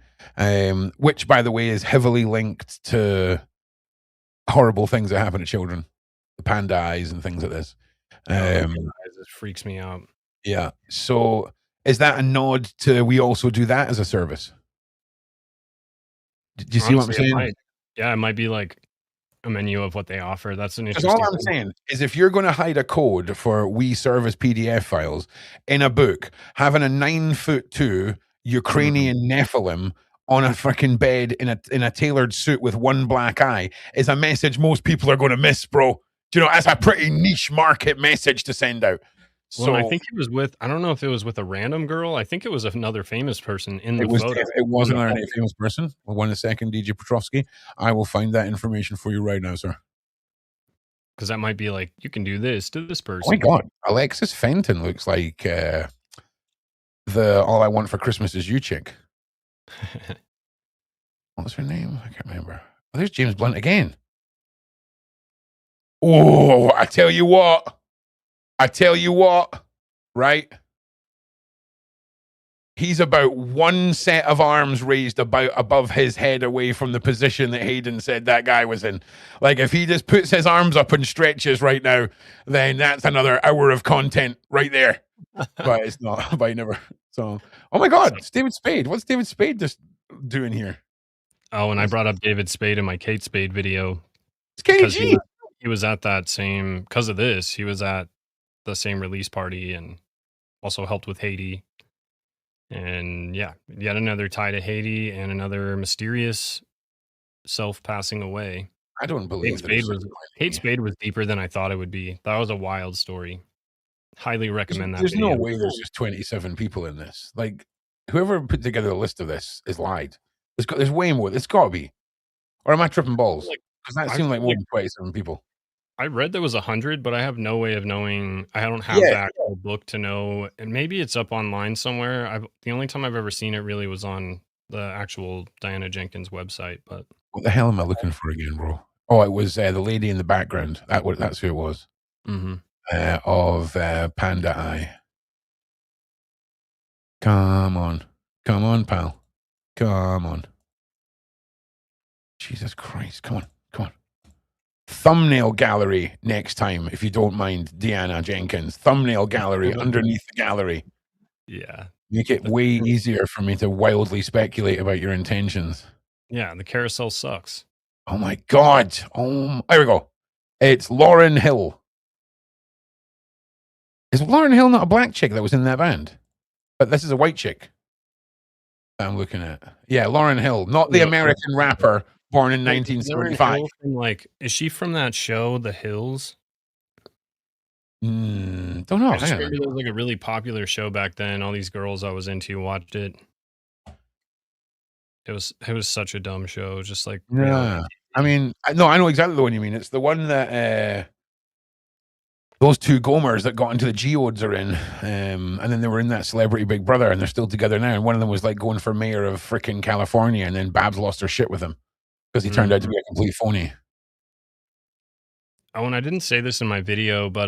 which, by the way, is heavily linked to horrible things that happen to children, the panda eyes and things like this. It freaks me out. Yeah. So is that a nod to we also do that as a service? Do you see what I'm saying? It might be like a menu of what they offer. That's an interesting. Because all I'm saying is, if you're going to hide a code for we service PDF files in a book, having a 9'2" Ukrainian Nephilim on a freaking bed in a tailored suit with one black eye is a message most people are going to miss, bro. Do you know, that's a pretty niche market message to send out. Well, I think it was with, I don't know if it was with a random girl. I think it was another famous person in the photo. It wasn't a famous person. 1 second, DJ Petrovsky. I will find that information for you right now, sir. Because that might be like, you can do this to this person. Oh my God. Alexis Fenton looks like the All I Want for Christmas Is You chick. What's her name? I can't remember. Oh, there's James Blunt again. Oh, I tell you what, right? He's about one set of arms raised about above his head away from the position that Hayden said that guy was in. Like, if he just puts his arms up and stretches right now, then that's another hour of content right there. But it's not, but I never. So, oh my God, it's David Spade. What's David Spade just doing here? Oh, and I brought up David Spade in my Kate Spade video. It's KG. He was at that same, because of this, he was at the same release party and also helped with Haiti. And yeah, yet another tie to Haiti and another mysterious self passing away. I don't believe Kate Spade was deeper than I thought it would be. That was a wild story. Highly recommend that. There's no way there's just 27 people in this. Like, whoever put together a list of this is lied. There's way more. It's got to be. Or am I tripping balls? Because that seemed like more than 27 people. I read there was 100, but I have no way of knowing. I don't have the actual book to know, and maybe it's up online somewhere. The only time I've ever seen it really was on the actual Diana Jenkins website. But what the hell am I looking for again, bro? Oh, it was the lady in the background. That's who it was. Of Panda Eye. Come on, pal. Come on. Jesus Christ! Come on. Thumbnail gallery next time, if you don't mind, Diana Jenkins. Thumbnail gallery underneath the gallery. Yeah. Make it way easier for me to wildly speculate about your intentions. Yeah, the carousel sucks. Oh my God. There we go. It's Lauryn Hill. Is Lauryn Hill not a black chick that was in that band? But this is a white chick I'm looking at. Yeah, Lauryn Hill, not the American rapper born in 1975. Is she from that show, The Hills? Don't know. I just remember there was like a really popular show back then. All these girls I was into watched it. It was such a dumb show. Just like yeah. I mean, I know exactly the one you mean. It's the one that those two Gomers that got into the Geodes are in, and then they were in that Celebrity Big Brother, and they're still together now. And one of them was like going for mayor of frickin' California, and then Babs lost her shit with him because he turned out to be a complete phony. Oh, and I didn't say this in my video, but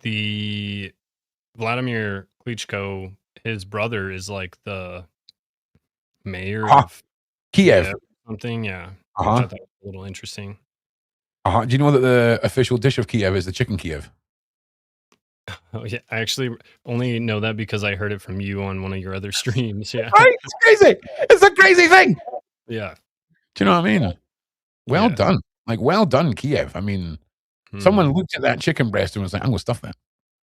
the Vladimir Klitschko, his brother is like the mayor of Kiev or something. Yeah, I thought that was a little interesting. Do you know that the official dish of Kiev is the chicken Kiev? Oh yeah, I actually only know that because I heard it from you on one of your other streams. Yeah, right? It's crazy. It's a crazy thing. Yeah. Do you know what I mean? Well done. Like, well done, Kiev. I mean, someone looked at that chicken breast and was like, I'm going to stuff that.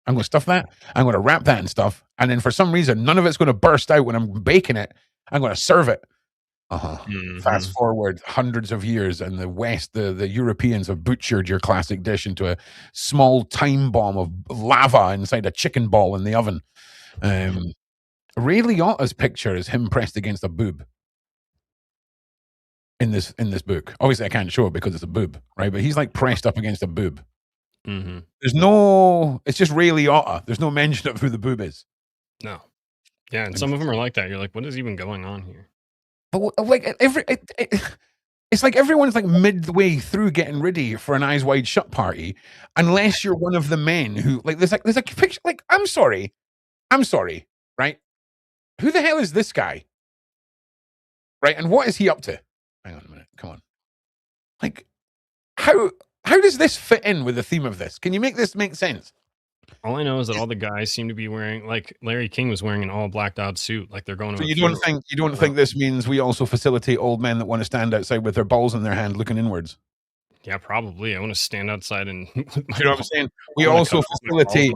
I'm going to stuff that. I'm going to wrap that in stuff. And then for some reason, none of it's going to burst out when I'm baking it. I'm going to serve it. Fast forward hundreds of years, and the West, the Europeans have butchered your classic dish into a small time bomb of lava inside a chicken ball in the oven. Ray Liotta's picture is him pressed against a boob in this book. Obviously, I can't show it because it's a boob, right? But he's like pressed up against a boob. There's no. It's just Ray Liotta. There's no mention of who the boob is. No. Yeah, and some of them are like that. You're like, what is even going on here? But like it's like everyone's like midway through getting ready for an Eyes Wide Shut party, unless you're one of the men who like there's a picture. Like, I'm sorry, right? Who the hell is this guy? Right, and what is he up to? Hang on a minute, come on. Like, how does this fit in with the theme of this? Can you make this make sense? All I know is that all the guys seem to be wearing, like Larry King was wearing an all blacked out suit, like they're going to. So you don't think this means we also facilitate old men that want to stand outside with their balls in their hand, looking inwards? Yeah, probably. I want to stand outside and. You know what I'm saying? We also facilitate.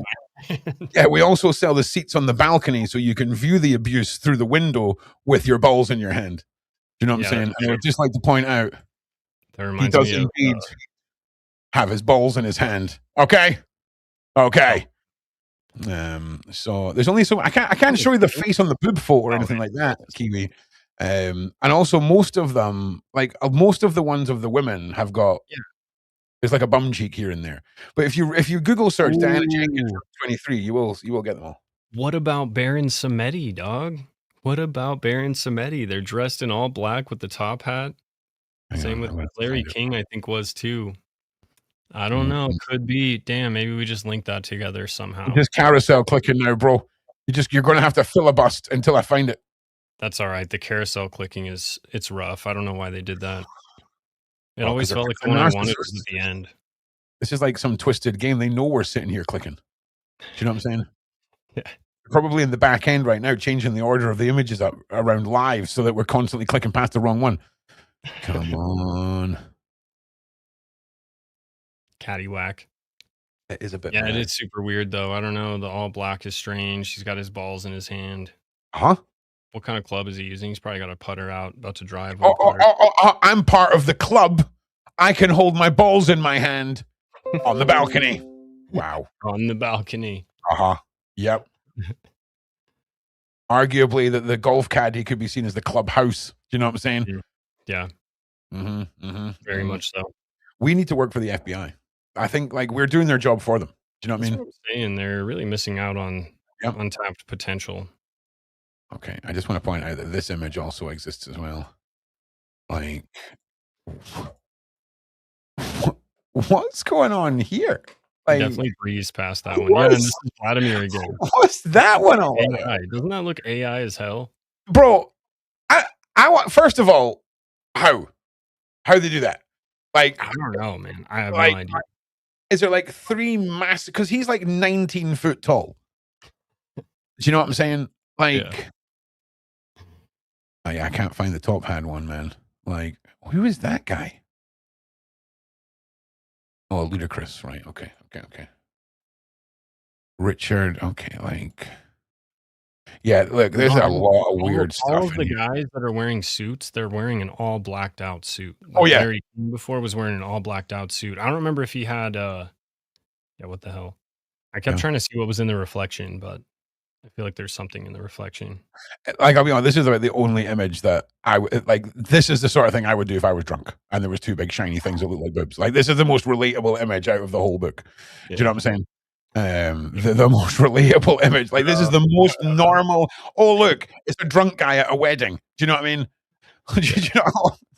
Yeah, we also sell the seats on the balcony so you can view the abuse through the window with your balls in your hand. You know what I'm saying? And I would just like to point out, he does indeed have his balls in his hand. Okay. So there's only I can't show you the face on the boob photo or anything like that, Kiwi. And also most of them, like most of the ones of the women have got there's like a bum cheek here and there. But if you Google search Diana Jenkins 23, you will get them all. What about Baron Samedi, dog? What about Baron Samedi? They're dressed in all black with the top hat. Same with Larry King, I think was too. I don't know. Could be. Damn, maybe we just link that together somehow. Just carousel clicking now, bro. You're going to have to filibust until I find it. That's all right. The carousel clicking it's rough. I don't know why they did that. It always felt like the one I wanted was at the end. This is like some twisted game. They know we're sitting here clicking. Do you know what I'm saying? Yeah. Probably in the back end right now, changing the order of the images up around live so that we're constantly clicking past the wrong one. Come on. Caddywhack. It is a bit. Yeah, it is super weird though. I don't know. The all black is strange. He's got his balls in his hand. What kind of club is he using? He's probably got a putter out, about to drive. I'm part of the club. I can hold my balls in my hand on the balcony. Wow. On the balcony. Yep. Arguably, the golf caddy could be seen as the clubhouse. Do you know what I'm saying? Yeah. Very much so. We need to work for the FBI. I think like we're doing their job for them. Do you know what I That's mean? what I'm saying. They're really missing out on Yep. untapped potential. Okay, I just want to point out that this image also exists as well. Like, what's going on here? I Like, definitely breezed past that one. Yeah, and this is Vladimir again. what's that one all about? AI. Doesn't that look AI as hell? Bro, I want, first of all, how they do that? Like, I don't know, man. I have like, no idea. is there like 3 massive? Because he's like 19 foot tall. Do you know what I'm saying? Like, oh yeah, I can't find the top hat one, man. Like, who is that guy? Oh, Ludacris, right? Okay. Richard, okay, like, yeah. Look, there's a lot of weird All stuff of the in here. guys that are wearing suits, they're wearing an all blacked out suit. Oh, yeah. Larry King before was wearing an all blacked out suit. I don't remember if he had yeah, what the hell? I kept trying to see what was in the reflection, but I feel like there's something in the reflection. Like, I'll be honest, this is about the only image that I would like. This is the sort of thing I would do if I was drunk and there was 2 big shiny things that look like boobs. Like, this is the most relatable image out of the whole book. Do you know what I'm saying? The most relatable image. Like, this is the most normal. Oh, look, it's a drunk guy at a wedding. Do you know what I mean? do you know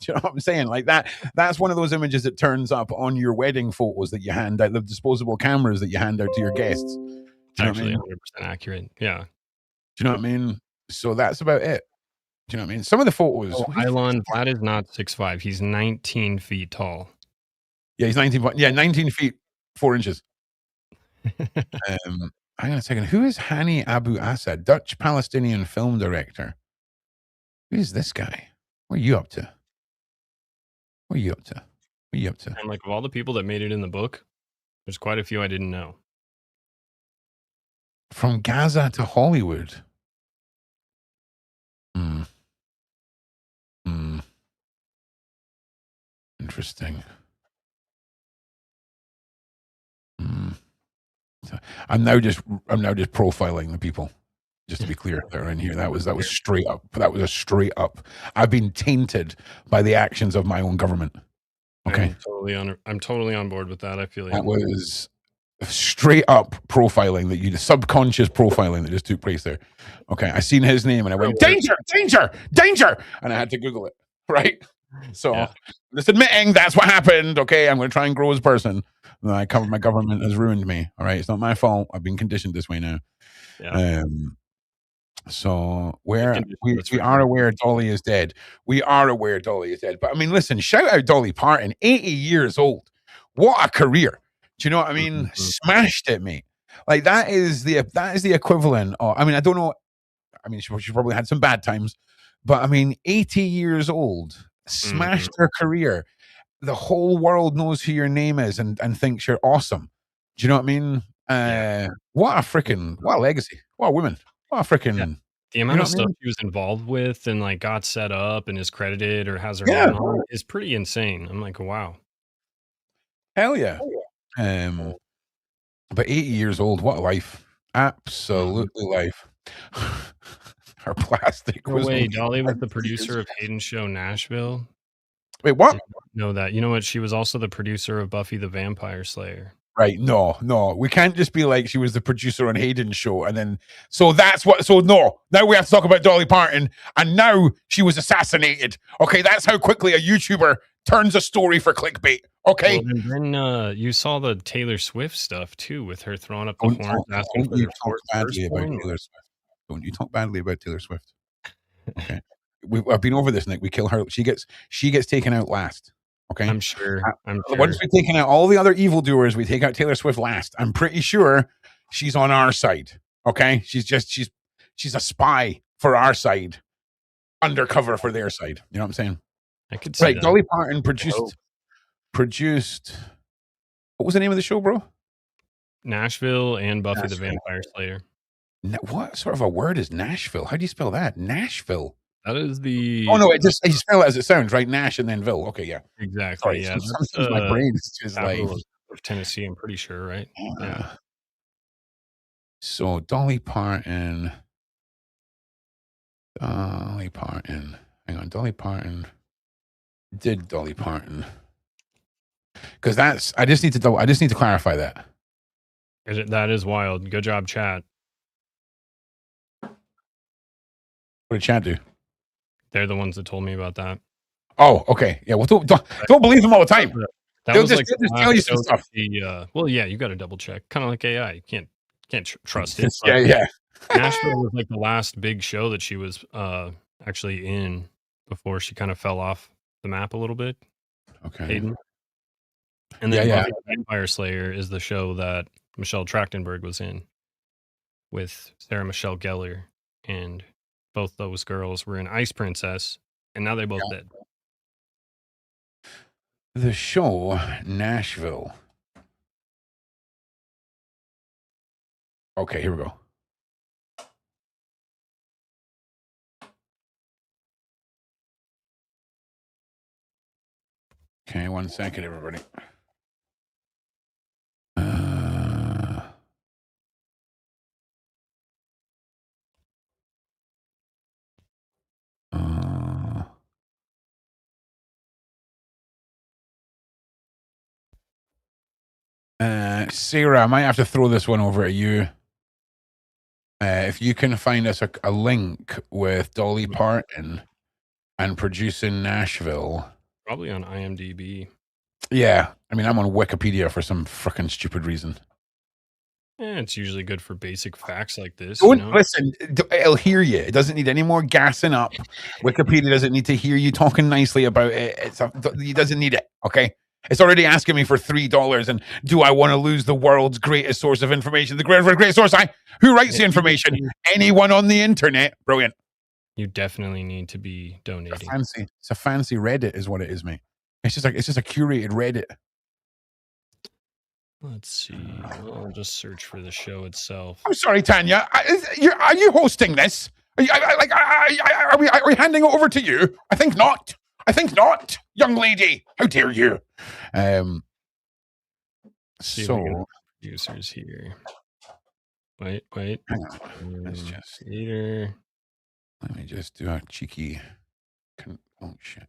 what I'm saying? Like that. That's one of those images that turns up on your wedding photos that you hand out, the disposable cameras that you hand out to your guests. It's actually 100% accurate. Yeah. Do you know what I mean? So that's about it. Do you know what I mean? Some of the photos. Oh, Ilon Vlad is not 6'5". He's 19 feet tall. Yeah, he's 19. Yeah, 19 feet 4 inches. Hang on a second. Who is Hani Abu Assad? Dutch Palestinian film director. Who is this guy? What are you up to? And like of all the people that made it in the book, there's quite a few I didn't know. From Gaza to Hollywood. Interesting. I'm now just profiling the people. Just to be clear, that are in here. That was straight up. That was a straight up. I've been tainted by the actions of my own government. Okay. I'm totally on board with that. I feel that was straight up profiling that the subconscious profiling that just took place there. Okay. I seen his name and I went, danger, danger, danger. And I had to Google it. Right. So just admitting that's what happened. Okay. I'm going to try and grow as a person. And my government has ruined me. All right. It's not my fault. I've been conditioned this way now. So we are aware Dolly is dead. We are aware Dolly is dead. But I mean, listen, shout out Dolly Parton, 80 years old. What a career. Do you know what I mean? Smashed it, mate. Like that is the equivalent of, I mean, I don't know. I mean, she probably had some bad times, but I mean, 80 years old, smashed her career. The whole world knows who your name is and thinks you're awesome. Do you know what I mean? What a legacy. What a woman. What a freaking the amount of stuff she was involved with and like got set up and is credited or has her name on is pretty insane. I'm like, wow. Hell yeah. But 80 years old, what a life. Absolutely life. Her plastic was Dolly was the producer of Hayden's show Nashville. Wait, what? Know that. You know what? She was also the producer of Buffy the Vampire Slayer. Right. No. We can't just be like she was the producer on Hayden's show and then no. Now we have to talk about Dolly Parton and now she was assassinated. Okay, that's how quickly a YouTuber turns a story for clickbait. Okay. Well, and then you saw the Taylor Swift stuff too with her throwing up the horns asking for their badly about Taylor Swift. Don't you talk badly about Taylor Swift. Okay. I've been over this, Nick. We kill her. She gets taken out last. Okay. I'm sure. Once we've taken out all the other evildoers, we take out Taylor Swift last. I'm pretty sure she's on our side. Okay. She's a spy for our side, undercover for their side. You know what I'm saying? I could see that. Dolly Parton produced. What was the name of the show, bro? Nashville and Buffy the Vampire Slayer. What sort of a word is Nashville? How do you spell that? Nashville. That is the. Oh no! You spell it as it sounds, right? Nash and then Ville. Okay, yeah, exactly. Sorry, sometimes my brain is just like of Tennessee. I'm pretty sure, right? Yeah. So Dolly Parton. Hang on, Dolly Parton. Did Dolly Parton? Because I just need to clarify that. That is wild. Good job, chat. What did chat do? They're the ones that told me about that. Oh, okay. Yeah, well, don't believe them all the time. That They'll was just, like they'll just tell you some stuff. well, yeah, you got to double check. Kind of like AI. You can't trust it. Yeah. Nashville was like the last big show that she was actually in before she kind of fell off the map a little bit. Okay. Hayden. And then Yeah. Buffy the Vampire Slayer is the show that Michelle Trachtenberg was in with Sarah Michelle Gellar, and both those girls were in Ice Princess, and now they both dead. The show Nashville. Okay, here we go. Okay, 1 second, everybody. Sarah, I might have to throw this one over at you. If you can find us a link with Dolly Parton and producing Nashville. Probably on IMDb. Yeah. I mean, I'm on Wikipedia for some freaking stupid reason. It's usually good for basic facts like this. Don't listen. It'll hear you. It doesn't need any more gassing up. Wikipedia doesn't need to hear you talking nicely about it. It doesn't need it. Okay. It's already asking me for $3. And do I want to lose the world's greatest source of information? The greatest source. Who writes the information? Anyone on the internet. Brilliant. You definitely need to be donating. It's a fancy Reddit, is what it is, mate. It's just a curated Reddit. Let's see. I'll just search for the show itself. I'm sorry, Tanya. Are you hosting this? Are we handing it over to you? I think not. Young lady. How dare you? So producers here. Wait. Hang on. Let's just later. Let me just do a cheeky. Oh shit.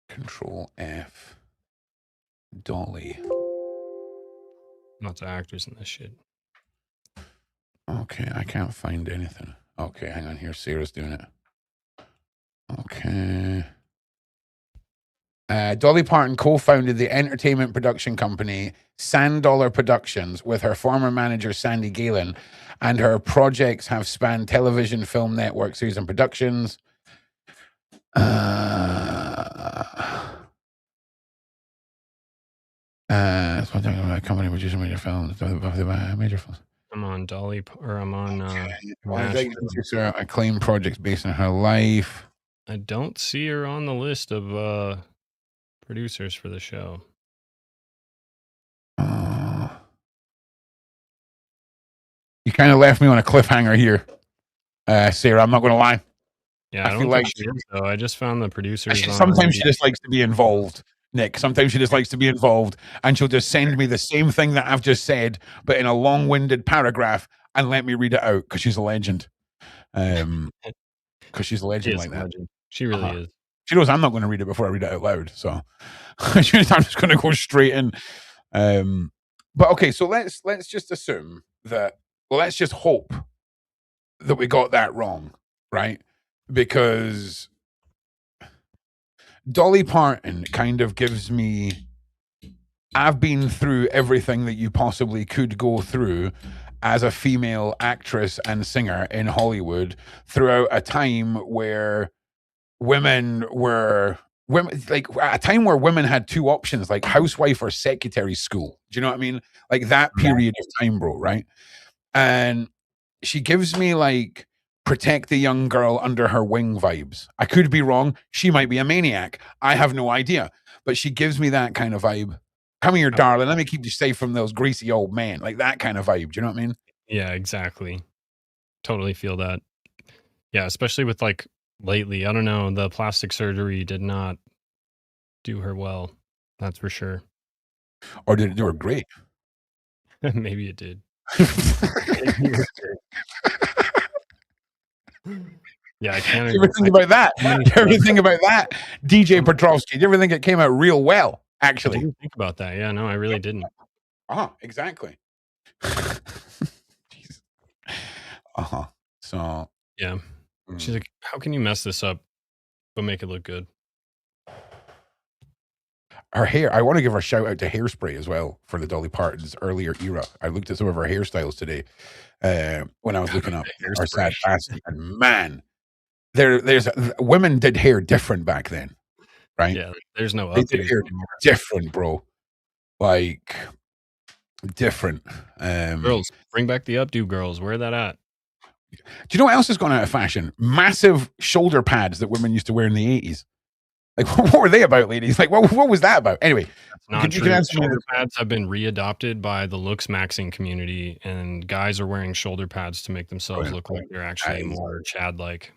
Control F. Dolly. Lots of actors in this shit. Okay, I can't find anything. Okay, hang on here. Sarah's doing it. Okay. Dolly Parton co-founded the entertainment production company Sand Dollar Productions with her former manager Sandy Galen, and her projects have spanned television, film, network series, and productions. That's what I'm talking about. Company producing major films. Major films. I'm on Dolly, or I'm on. Acclaimed projects based on her life. I don't see her on the list of producers for the show. You kind of left me on a cliffhanger here, Sarah. I'm not going to lie. Yeah, I don't feel like she is, though. I just found the producers. Sometimes she just likes to be involved, Nick. Sometimes she just likes to be involved, and she'll just send me the same thing that I've just said, but in a long-winded paragraph, and let me read it out because she's a legend. Because she's a legend like that. Legend. She really is. She knows I'm not going to read it before I read it out loud, so I'm just going to go straight in. But okay, so let's just assume that. Well, let's just hope that we got that wrong, right? Because Dolly Parton kind of gives me. I've been through everything that you possibly could go through as a female actress and singer in Hollywood throughout a time where women like a time where women had two options, like housewife or secretary school. Do you know what I mean? Like that period of time, bro, right? And she gives me like protect the young girl under her wing vibes. I could be wrong. She might be a maniac. I have no idea. But she gives me that kind of vibe. Come here, darling. Let me keep you safe from those greasy old men. Like that kind of vibe. Do you know what I mean? Yeah, exactly. Totally feel that. Yeah, especially with like lately. I don't know. The plastic surgery did not do her well. That's for sure. Or did it do her great? Maybe it did. Yeah, I can't. You ever think about that? You ever think about that? DJ Petrovsky. Do you ever think it came out real well? I Actually. didn't think about that. Yeah, no, I really didn't. Exactly. Jesus. So Yeah. She's like, how can you mess this up but make it look good? her hair, I want to give her a shout out to Hairspray as well for the Dolly Parton's earlier era. I looked at some of her hairstyles today when I was looking up our sad past, and man, there's women did hair different back then, right? Yeah, there's no They did updos hair anymore. different, bro. Like different. Girls, bring back the updo girls. Where that at? Do you know what else has gone out of fashion? Massive shoulder pads that women used to wear in the 80s. Like, what were they about, ladies? Like, what was that about? Anyway, Not true. Shoulder pads have been readopted by the looks maxing community, and guys are wearing shoulder pads to make themselves look like they're actually more Chad-like.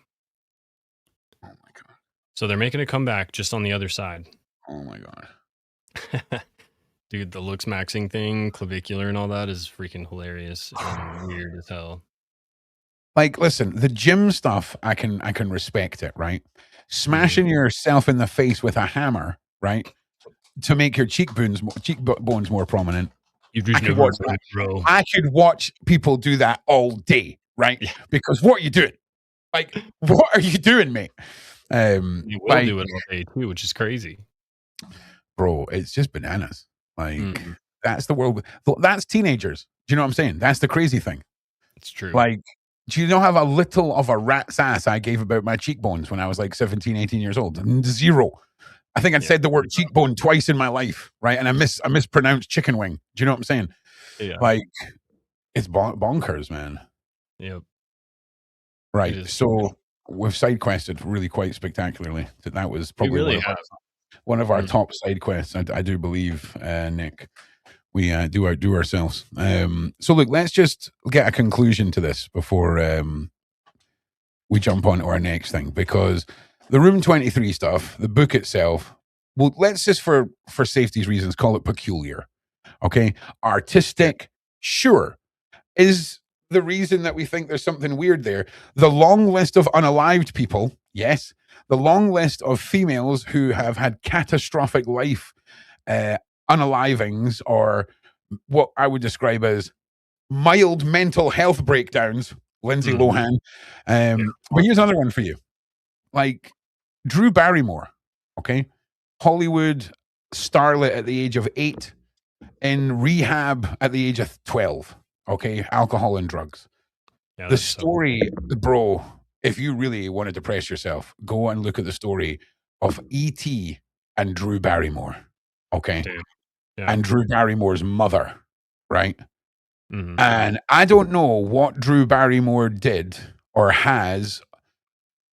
Oh my god! So they're making a comeback just on the other side. Oh my god! Dude, the looks maxing thing, clavicular and all that is freaking hilarious and weird as hell. Like, listen, the gym stuff, I can respect it, right? Smashing yourself in the face with a hammer, right, to make your cheekbones more prominent. I could watch that, bro. I could watch people do that all day, right? Yeah. Because what are you doing? Like, what are you doing, mate? You will do it all day too, which is crazy, bro. It's just bananas. Like, that's the world. That's teenagers. Do you know what I'm saying? That's the crazy thing. It's true. Like, do you know how a little of a rat's ass I gave about my cheekbones when I was like 17, 18 years old? Zero. I think I'd said the word cheekbone twice in my life, right? And I mispronounced chicken wing. Do you know what I'm saying? Yeah. Like, it's bonkers, man. Yep. Right. So we've side quested really quite spectacularly. That was probably one of our top side quests. I do believe, Nick. We do outdo ourselves. So look, let's just get a conclusion to this before we jump on to our next thing, because the Room 23 stuff, the book itself, well, let's just for safety's reasons call it peculiar. Okay, artistic, sure, is the reason that we think there's something weird there. The long list of unalived people, yes. The long list of females who have had catastrophic life unalivings, or what I would describe as mild mental health breakdowns, Lindsay Lohan. But here's another one for you. Like Drew Barrymore, okay? Hollywood starlet at the age of 8, in rehab at the age of 12, okay? Alcohol and drugs. Yeah, the story, bro, if you really want to depress yourself, go and look at the story of E.T. and Drew Barrymore, okay? Damn. Yeah. And Drew Barrymore's mother, right? And I don't know what Drew Barrymore did or has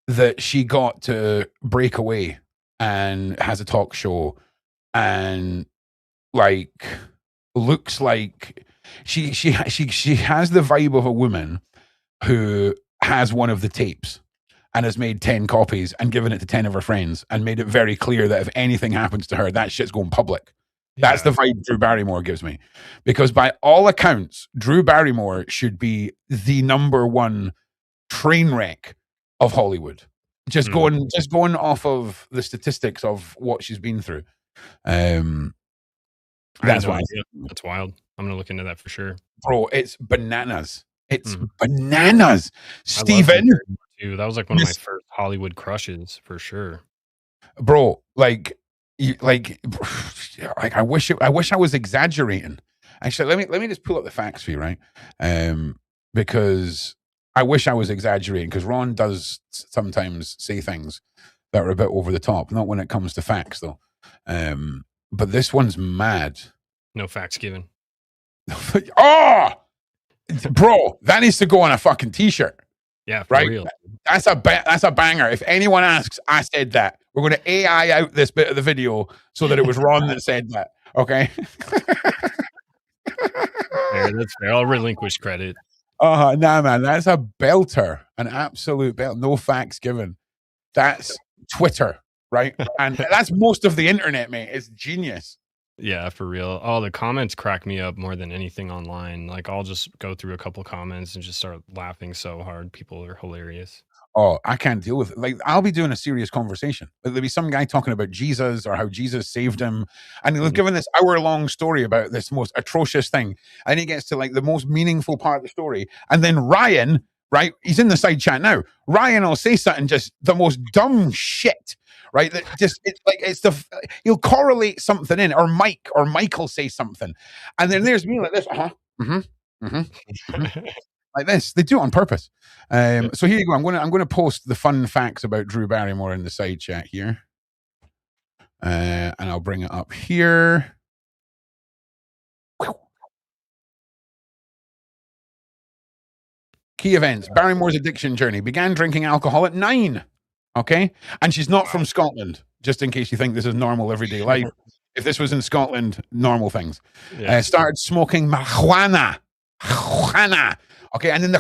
that she got to break away and has a talk show and like looks like she has the vibe of a woman who has one of the tapes and has made 10 copies and given it to 10 of her friends and made it very clear that if anything happens to her, that shit's going public. That's the vibe Drew Barrymore gives me. Because by all accounts, Drew Barrymore should be the #1 train wreck of Hollywood. Just going off of the statistics of what she's been through. That's why. That's wild. I'm going to look into that for sure. Bro, it's bananas. It's bananas. Steven. That was like one of my first Hollywood crushes for sure. Bro, I wish I was exaggerating. Actually, let me just pull up the facts for you, right? Because I wish I was exaggerating, because Ron does sometimes say things that are a bit over the top. Not when it comes to facts, though. But this one's mad. No facts given. Oh, bro, that needs to go on a fucking t-shirt. Yeah, for right. Real. That's a banger. If anyone asks, I said that. We're going to AI out this bit of the video so that it was Ron that said that. Okay. That's fair. I'll relinquish credit. Nah, man, that's a belter, an absolute belt. No facts given. That's Twitter, right? And that's most of the internet, mate. It's genius. Yeah, for real. Oh, the comments crack me up more than anything online. Like, I'll just go through a couple comments and just start laughing so hard. People are hilarious. Oh, I can't deal with it. Like, I'll be doing a serious conversation. There'll be some guy talking about Jesus or how Jesus saved him, and he'll give this hour-long story about this most atrocious thing, and he gets to like the most meaningful part of the story, and then Ryan, right? He's in the side chat now. Ryan will say something just the most dumb shit, right? That just he'll correlate something in, or Michael say something, and then there's me like this, like this. They do it on purpose. So here you go. I'm gonna post the fun facts about Drew Barrymore in the side chat here, and I'll bring it up here. Key events: Barrymore's addiction journey began drinking alcohol at 9. Okay, and she's not from Scotland. Just in case you think this is normal everyday life. If this was in Scotland, normal things. Started smoking marijuana. Okay, and then the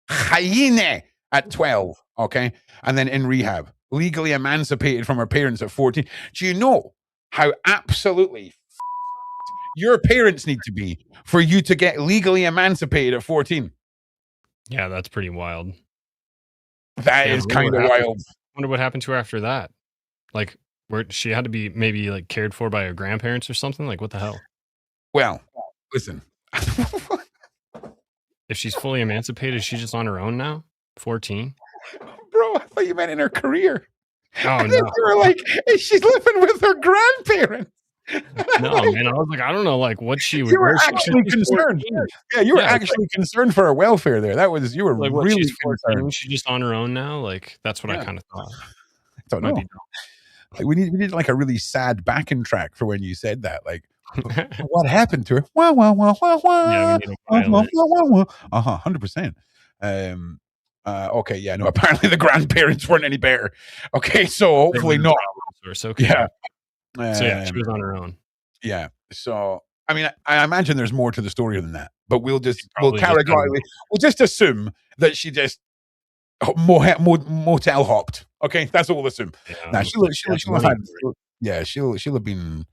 hyena at 12, okay? And then in rehab, legally emancipated from her parents at 14. Do you know how absolutely your parents need to be for you to get legally emancipated at 14? Yeah, that's pretty wild. That is kind of wild. I wonder what happened to her after that. Like, where she had to be maybe like cared for by her grandparents or something? Like, what the hell? Well, listen. If she's fully emancipated, is she just on her own now? 14? Bro, I thought you meant in her career. Oh, and no. then you were like, she's living with her grandparents. No, man. I was like, I don't know, like what she would. You were actually concerned. Yeah, you were actually concerned for her welfare there. You were like, really concerned. She's just on her own now. Like, that's what I kind of thought. I don't know. Like, we need like a really sad backing track for when you said that. Like, what happened to her? Yeah, we need a 100%. Okay, yeah, no. Apparently, the grandparents weren't any better. Okay, so hopefully not. Okay. Yeah. So yeah, she was on her own. Yeah. So I mean, I imagine there's more to the story than that, but we'll categorically just assume that she just motel hopped. Okay, that's what we'll assume. Yeah, she'll have been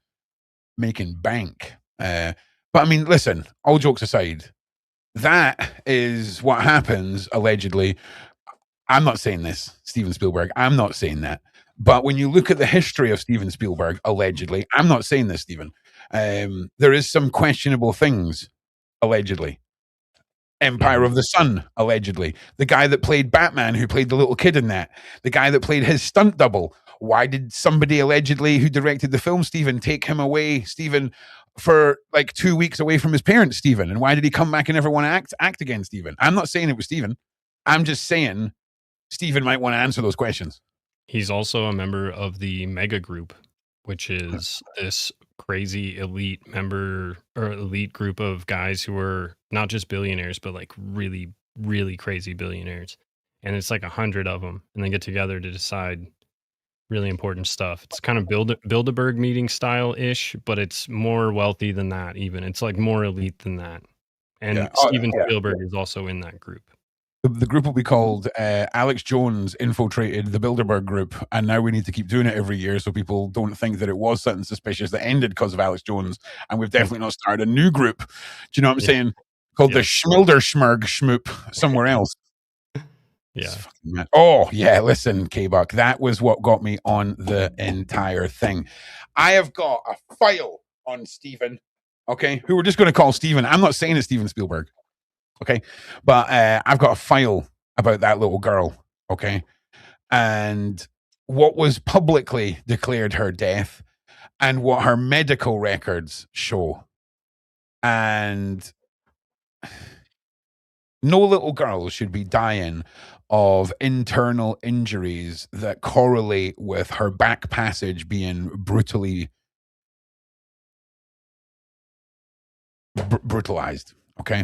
making bank. But I mean, listen, all jokes aside, that is what happens allegedly. I'm not saying this, Steven Spielberg. I'm not saying that. But when you look at the history of Steven Spielberg, allegedly, I'm not saying this, Steven. There is some questionable things, allegedly. Empire of the Sun, allegedly. The guy that played Batman, who played the little kid in that. The guy that played his stunt double. Why did somebody allegedly who directed the film, Steven, take him away, Steven, for like 2 weeks away from his parents, Steven? And why did he come back and never want to act again, Steven? I'm not saying it was Steven. I'm just saying Steven might want to answer those questions. He's also a member of the Mega Group, which is this crazy elite group of guys who are not just billionaires, but like really, really crazy billionaires. And it's like 100 of them, and they get together to decide really important stuff. It's kind of Bilderberg meeting style ish, but it's more wealthy than that. Even it's like more elite than that. And Steven Spielberg is also in that group. The group will be called Alex Jones infiltrated the Bilderberg group, and now we need to keep doing it every year so people don't think that it was something suspicious that ended because of Alex Jones, and we've definitely not started a new group. Do you know what I'm saying? Called the Schmilderschmerg Schmoop somewhere else. Yeah. Oh, yeah, listen, K-Buck, that was what got me on the entire thing. I have got a file on Steven, okay, who we're just going to call Steven. I'm not saying it's Steven Spielberg. Okay, but I've got a file about that little girl, okay, and what was publicly declared her death and what her medical records show. And no little girl should be dying of internal injuries that correlate with her back passage being brutally brutalized. Okay.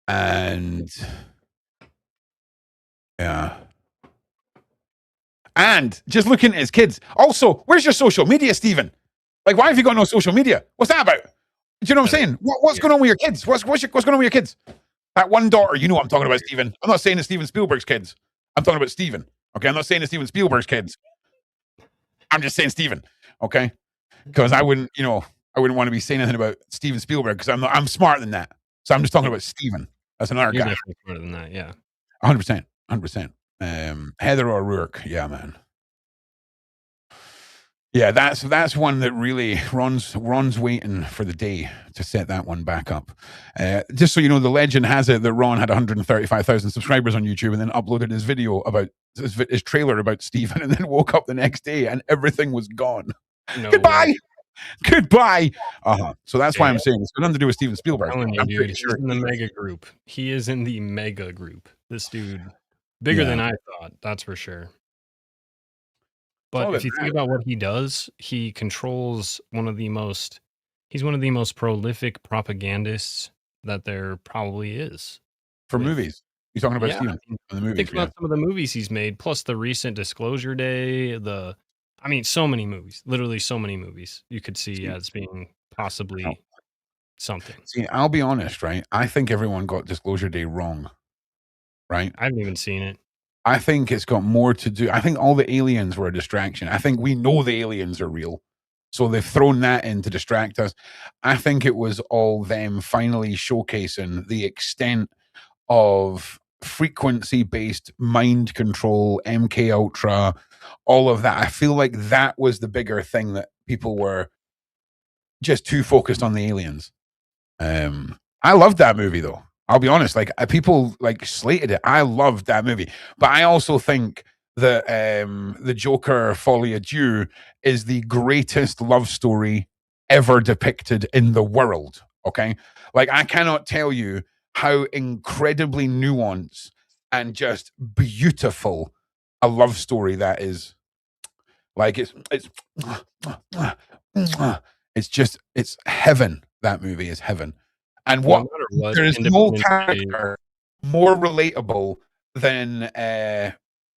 And yeah. And just looking at his kids. Also, where's your social media, Steven? Like, why have you got no social media? What's that about? Do you know what I'm saying? What's going on with your kids? What's going on with your kids? That one daughter, you know what I'm talking about, Steven. I'm not saying it's Steven Spielberg's kids. I'm talking about Steven. Okay, I'm not saying it's Steven Spielberg's kids. I'm just saying Steven. Okay, because I wouldn't want to be saying anything about Steven Spielberg because I'm smarter than that. So I'm just talking about Steven. That's another You're guy. definitely smarter than that, yeah. 100%. 100%. Heather or ROOQ. Yeah, man. Yeah, that's one that really Ron's waiting for the day to set that one back up. Just so you know, the legend has it that Ron had 135,000 subscribers on YouTube and then uploaded his video about his trailer about Stephen, and then woke up the next day and everything was gone. No Goodbye. way. Goodbye. So that's why Yeah. I'm saying it's got nothing to do with Steven Spielberg. Telling you, I'm dude, pretty he's sure in the mega group. He is in the mega group. This dude, bigger than I thought, that's for sure. But if you think about what he does, he controls he's one of the most prolific propagandists that there probably is. for movies. You're talking about Yeah, Steven in the movies. think about some of the movies he's made, plus the recent Disclosure Day, so many movies, literally so many movies you could see as being possibly something. See, I'll be honest, right? I think everyone got Disclosure Day wrong, right? I haven't even seen it. I think it's got more to do. I think all the aliens were a distraction. I think we know the aliens are real. So they've thrown that in to distract us. I think it was all them finally showcasing the extent of frequency-based mind control, MK Ultra, all of that. I feel like that was the bigger thing, that people were just too focused on the aliens. I loved that movie though. I'll be honest, like people like slated it. I loved that movie, but I also think that the Joker Folie à Deux is the greatest love story ever depicted in the world. Okay, like I cannot tell you how incredibly nuanced and just beautiful a love story that is. Like it's heaven. That movie is heaven. And there is no character more relatable than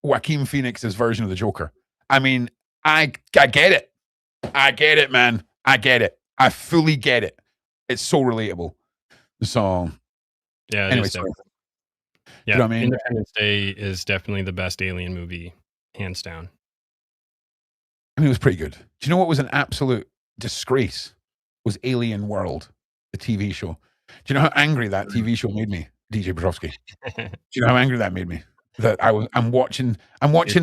Joaquin Phoenix's version of the Joker. I mean, I get it. I get it, man. I get it. I fully get it. It's so relatable. So, yeah. Anyway, yeah. You know what I mean? Independence Day is definitely the best alien movie, hands down. I mean, it was pretty good. Do you know what was an absolute disgrace? Was Alien World, the TV show. Do you know how angry that TV show made me, DJ Petrovsky? Do you know how angry that made me? That I'm watching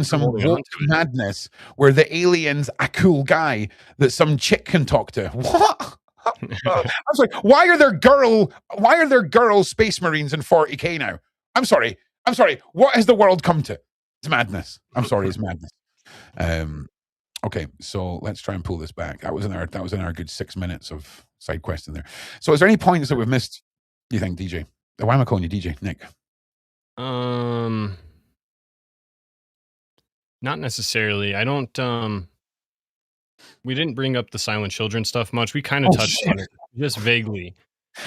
some woke madness where the alien's a cool guy that some chick can talk to. What? I was like, why are there girl space marines in 40K now? I'm sorry. What has the world come to? It's madness. I'm sorry, it's madness. Okay, so let's try and pull this back. That was in our good 6 minutes of side quest in there. So is there any points that we've missed, do you think, DJ? Why am I calling you DJ, Nick? Not necessarily. I don't we didn't bring up the silent children stuff much. We kind of touched on it just vaguely.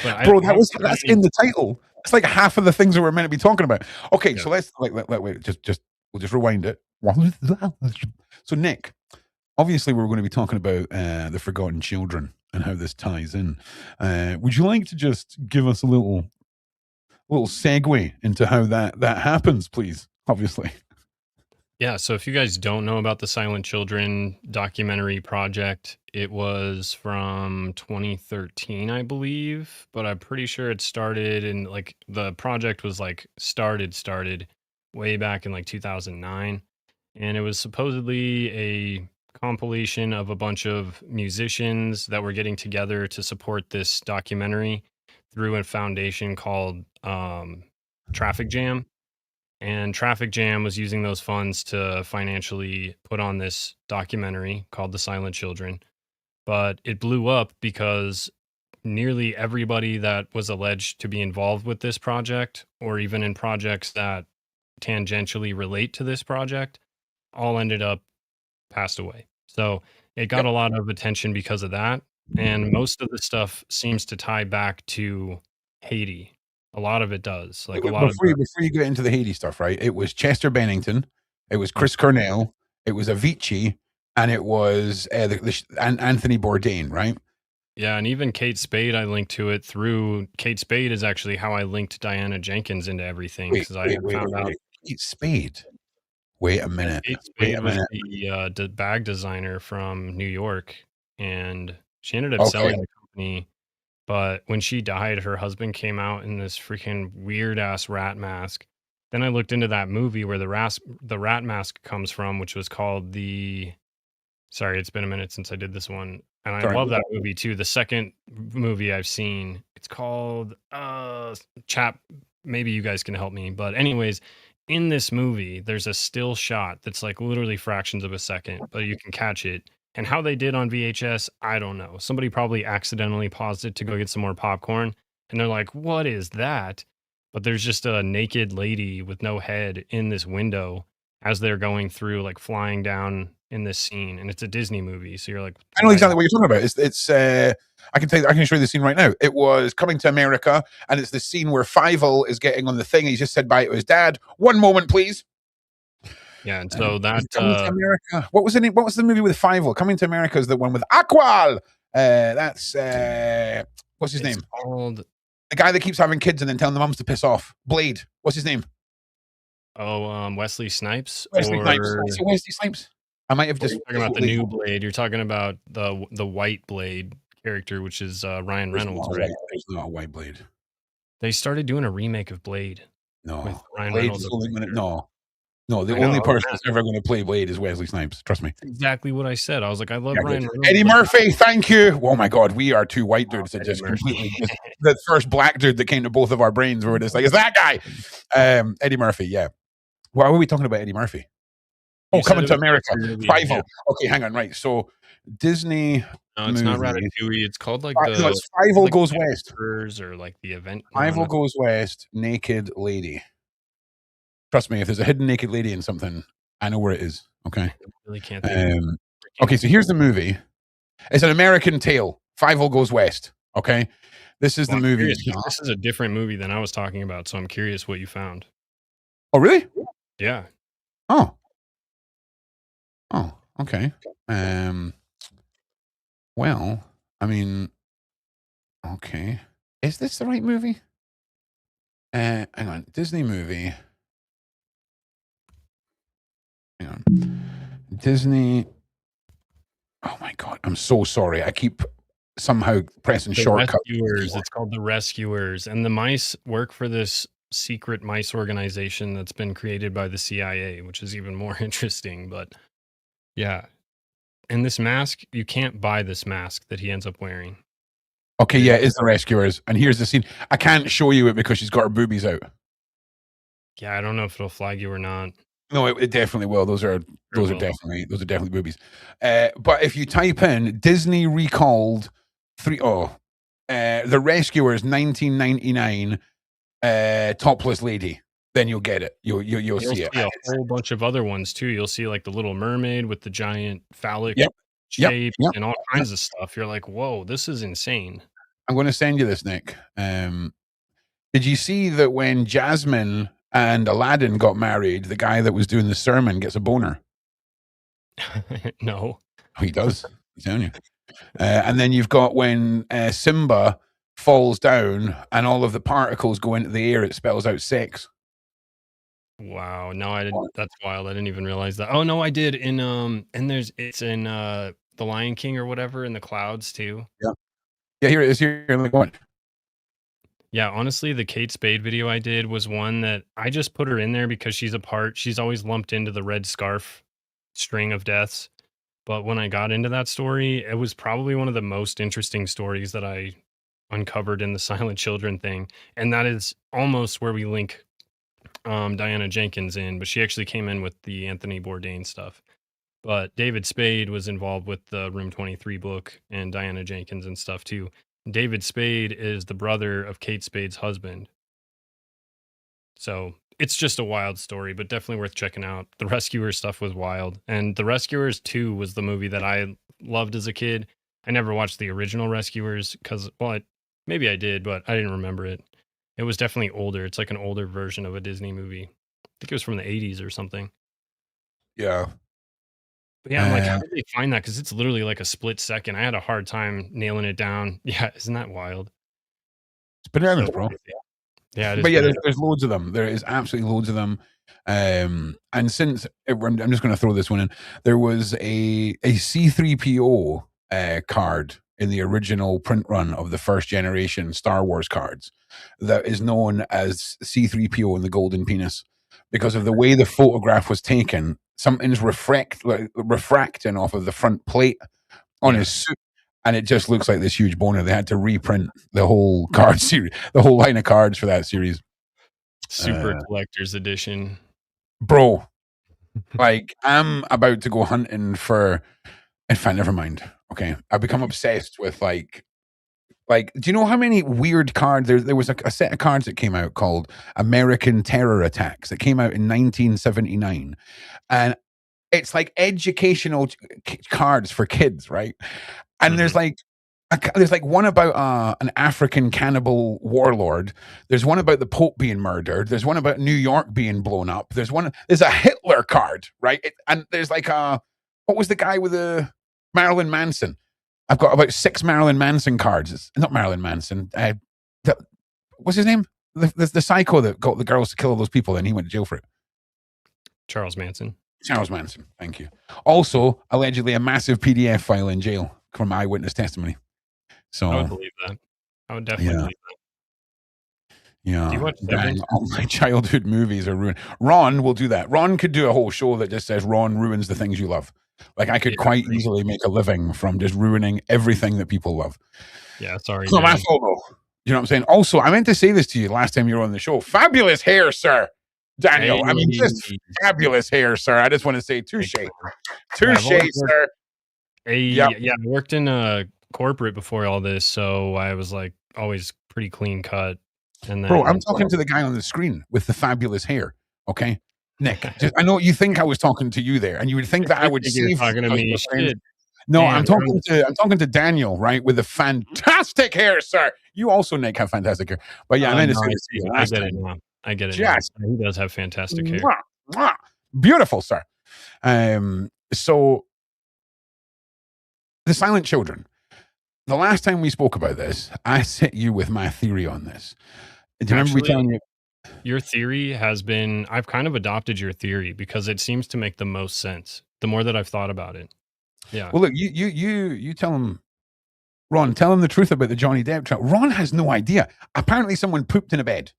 But bro, that's in the title. It's like half of the things that we're meant to be talking about. Okay, so let's wait, we'll just rewind it. So Nick, obviously we're going to be talking about the Forgotten Children and how this ties in. Would you like to just give us a little segue into how that happens, please? Obviously. Yeah, so if you guys don't know about the Silent Children documentary project, it was from 2013, I believe, but I'm pretty sure it started in the project was started way back in 2009, and it was supposedly a compilation of a bunch of musicians that were getting together to support this documentary through a foundation called Traffic Jam. And Traffic Jam was using those funds to financially put on this documentary called The Silent Children. But it blew up because nearly everybody that was alleged to be involved with this project, or even in projects that tangentially relate to this project, all ended up passed away. So it got a lot of attention because of that. And most of the stuff seems to tie back to Haiti. A lot of it does. Before you get into the Haiti stuff, right? It was Chester Bennington, it was Chris Cornell, it was Avicii, and it was Anthony Bourdain, right? Yeah, and even Kate Spade, I linked to it through. Kate Spade is actually how I linked Diana Jenkins into everything, because I found out. Kate Spade. Wait a minute. Kate Spade was the bag designer from New York, and she ended up selling the company But when she died, her husband came out in this freaking weird ass rat mask. Then I looked into that movie where the rat mask comes from, which was called the. Sorry, it's been a minute since I did this one, and I love that movie too. The second movie I've seen, it's called Chap. Maybe you guys can help me, but anyways, in this movie, there's a still shot that's like literally fractions of a second, but you can catch it. And how they did on VHS, I don't know. Somebody probably accidentally paused it to go get some more popcorn, and they're like, "What is that?" But there's just a naked lady with no head in this window as they're going through, like flying down in this scene, and it's a Disney movie. So you're like, I know exactly what you're talking about. It's I can show you the scene right now. It was Coming to America, and it's the scene where Fievel is getting on the thing. He just said bye to his dad. One moment, please. Yeah, and so that Coming to America. What was the name? What was the movie with Fievel? Coming to America is the one with Aqual. That's what's his name? Called the guy that keeps having kids and then telling the mums to piss off. Blade. What's his name? Wesley Snipes. Wesley Snipes. I might have just talking about the new Blade. You're talking about the white Blade character, which is Ryan Reynolds, right? There's not a white Blade. They started doing a remake of Blade. No, with Ryan Blade Reynolds. is no. The only person that's ever going to play Blade is Wesley Snipes. Trust me. That's exactly what I said. I was like, I love Ryan Reynolds. Eddie Murphy, thank you. Oh my God, we are two white dudes that just completely the first black dude that came to both of our brains. We were just like, it's that guy. Eddie Murphy, yeah. Why were we talking about Eddie Murphy? Oh, Coming to America. Fievel. Yeah. Okay, hang on. Right. So Disney. No, it's not Ratatouille. It's called like it's Fievel Goes West. Or like the event. Fievel Goes West, Naked Lady. Trust me, if there's a hidden naked lady in something, I know where it is. Okay. I really can't think okay, so here's the movie. It's an American tale. Fievel Goes West. Okay. This is the movie. This is a different movie than I was talking about, so I'm curious what you found. Oh, really? Yeah. Oh, okay. Well, I mean, okay. Is this the right movie? Hang on. Disney movie. Hang on. Disney. Oh my God. I'm so sorry. I keep somehow pressing shortcuts. It's called The Rescuers. And the mice work for this secret mice organization that's been created by the CIA, which is even more interesting. But yeah. And this mask, you can't buy this mask that he ends up wearing. Okay, yeah, it's The Rescuers. And here's the scene. I can't show you it because she's got her boobies out. Yeah, I don't know if it'll flag you or not. No, it definitely will. Those are definitely boobies. But if you type in Disney recalled The Rescuers 1999 topless lady, then you'll get it. You'll see it. A whole bunch of other ones too. You'll see like the Little Mermaid with the giant phallic shape and all kinds of stuff. You're like, whoa, this is insane. I'm going to send you this, Nick. Did you see that when Jasmine and Aladdin got married, the guy that was doing the sermon gets a boner? No. Oh, he does. I'm telling you. And then you've got when Simba falls down and all of the particles go into the air, it spells out sex. Wow. No, I didn't. That's wild. I didn't even realize that. Oh no, I did. In it's in The Lion King or whatever, in the clouds too. Yeah, here it is. Here, like what? Yeah, honestly, the Kate Spade video I did was one that I just put her in there because she's always lumped into the red scarf string of deaths. But when I got into that story, it was probably one of the most interesting stories that I uncovered in the Silent Children thing. And that is almost where we link Diana Jenkins in, but she actually came in with the Anthony Bourdain stuff. But David Spade was involved with the Room 23 book and Diana Jenkins and stuff too. David Spade is the brother of Kate Spade's husband. So it's just a wild story, but definitely worth checking out. The Rescuers stuff was wild. And The Rescuers 2 was the movie that I loved as a kid. I never watched the original Rescuers because, well, maybe I did, but I didn't remember it. It was definitely older. It's like an older version of a Disney movie. I think it was from the 80s or something. Yeah. But yeah, I'm like, how did they find that? Because it's literally like a split second. I had a hard time nailing it down. Yeah, isn't that wild? It's bananas, bro. Yeah, but yeah, there's loads of them. There is absolutely loads of them. And since I'm just going to throw this one in, there was a C3PO card in the original print run of the first generation Star Wars cards that is known as C-3PO and the Golden Penis. Because of the way the photograph was taken, something's refracting off of the front plate on his suit, and it just looks like this huge boner. They had to reprint the whole card series, the whole line of cards for that series. Super collector's edition. Bro, like, I'm about to go hunting for... In fact, never mind. Okay, I've become obsessed with, like, do you know how many weird cards? There was a set of cards that came out called American Terror Attacks that came out in 1979. And it's like educational cards for kids, right? And there's like one about an African cannibal warlord. There's one about the Pope being murdered. There's one about New York being blown up. There's a Hitler card, right? And there's like what was the guy with the Marilyn Manson? I've got about 6 Marilyn Manson cards. It's not Marilyn Manson. What's his name? The psycho that got the girls to kill all those people and he went to jail for it. Charles Manson. Charles Manson. Thank you. Also, allegedly a massive PDF file in jail from eyewitness testimony. So I would believe that. I would definitely believe that. Yeah. Do you watch Dang, all my childhood movies are ruined. Ron will do that. Ron could do a whole show that just says Ron ruins the things you love. Like, I could quite easily make a living from just ruining everything that people love. Yeah, sorry. It's not my fault, though. You know what I'm saying? Also, I meant to say this to you last time you were on the show. Fabulous hair, sir. Daniel. I mean, just fabulous hair, sir. I just want to say touche. Touche, sir. Yeah, I worked in a corporate before all this, so I was like always pretty clean cut. And then, bro, I'm talking to the guy on the screen with the fabulous hair. Okay, Nick. I know you think I was talking to you there, and you would think that I would save. Talking to me, shit. No, damn, I'm talking to Daniel, right, with the fantastic hair, sir. You also, Nick, have fantastic hair. But yeah, I meant to say this to you last time. I get it. Yes. He does have fantastic hair. Beautiful, sir. So the silent children. The last time we spoke about this, I sent you with my theory on this. Do you remember me telling you? Your theory has been, I've kind of adopted your theory because it seems to make the most sense the more that I've thought about it. Yeah. Well, look, you tell him, Ron, tell him the truth about the Johnny Depp trial. Ron has no idea. Apparently someone pooped in a bed.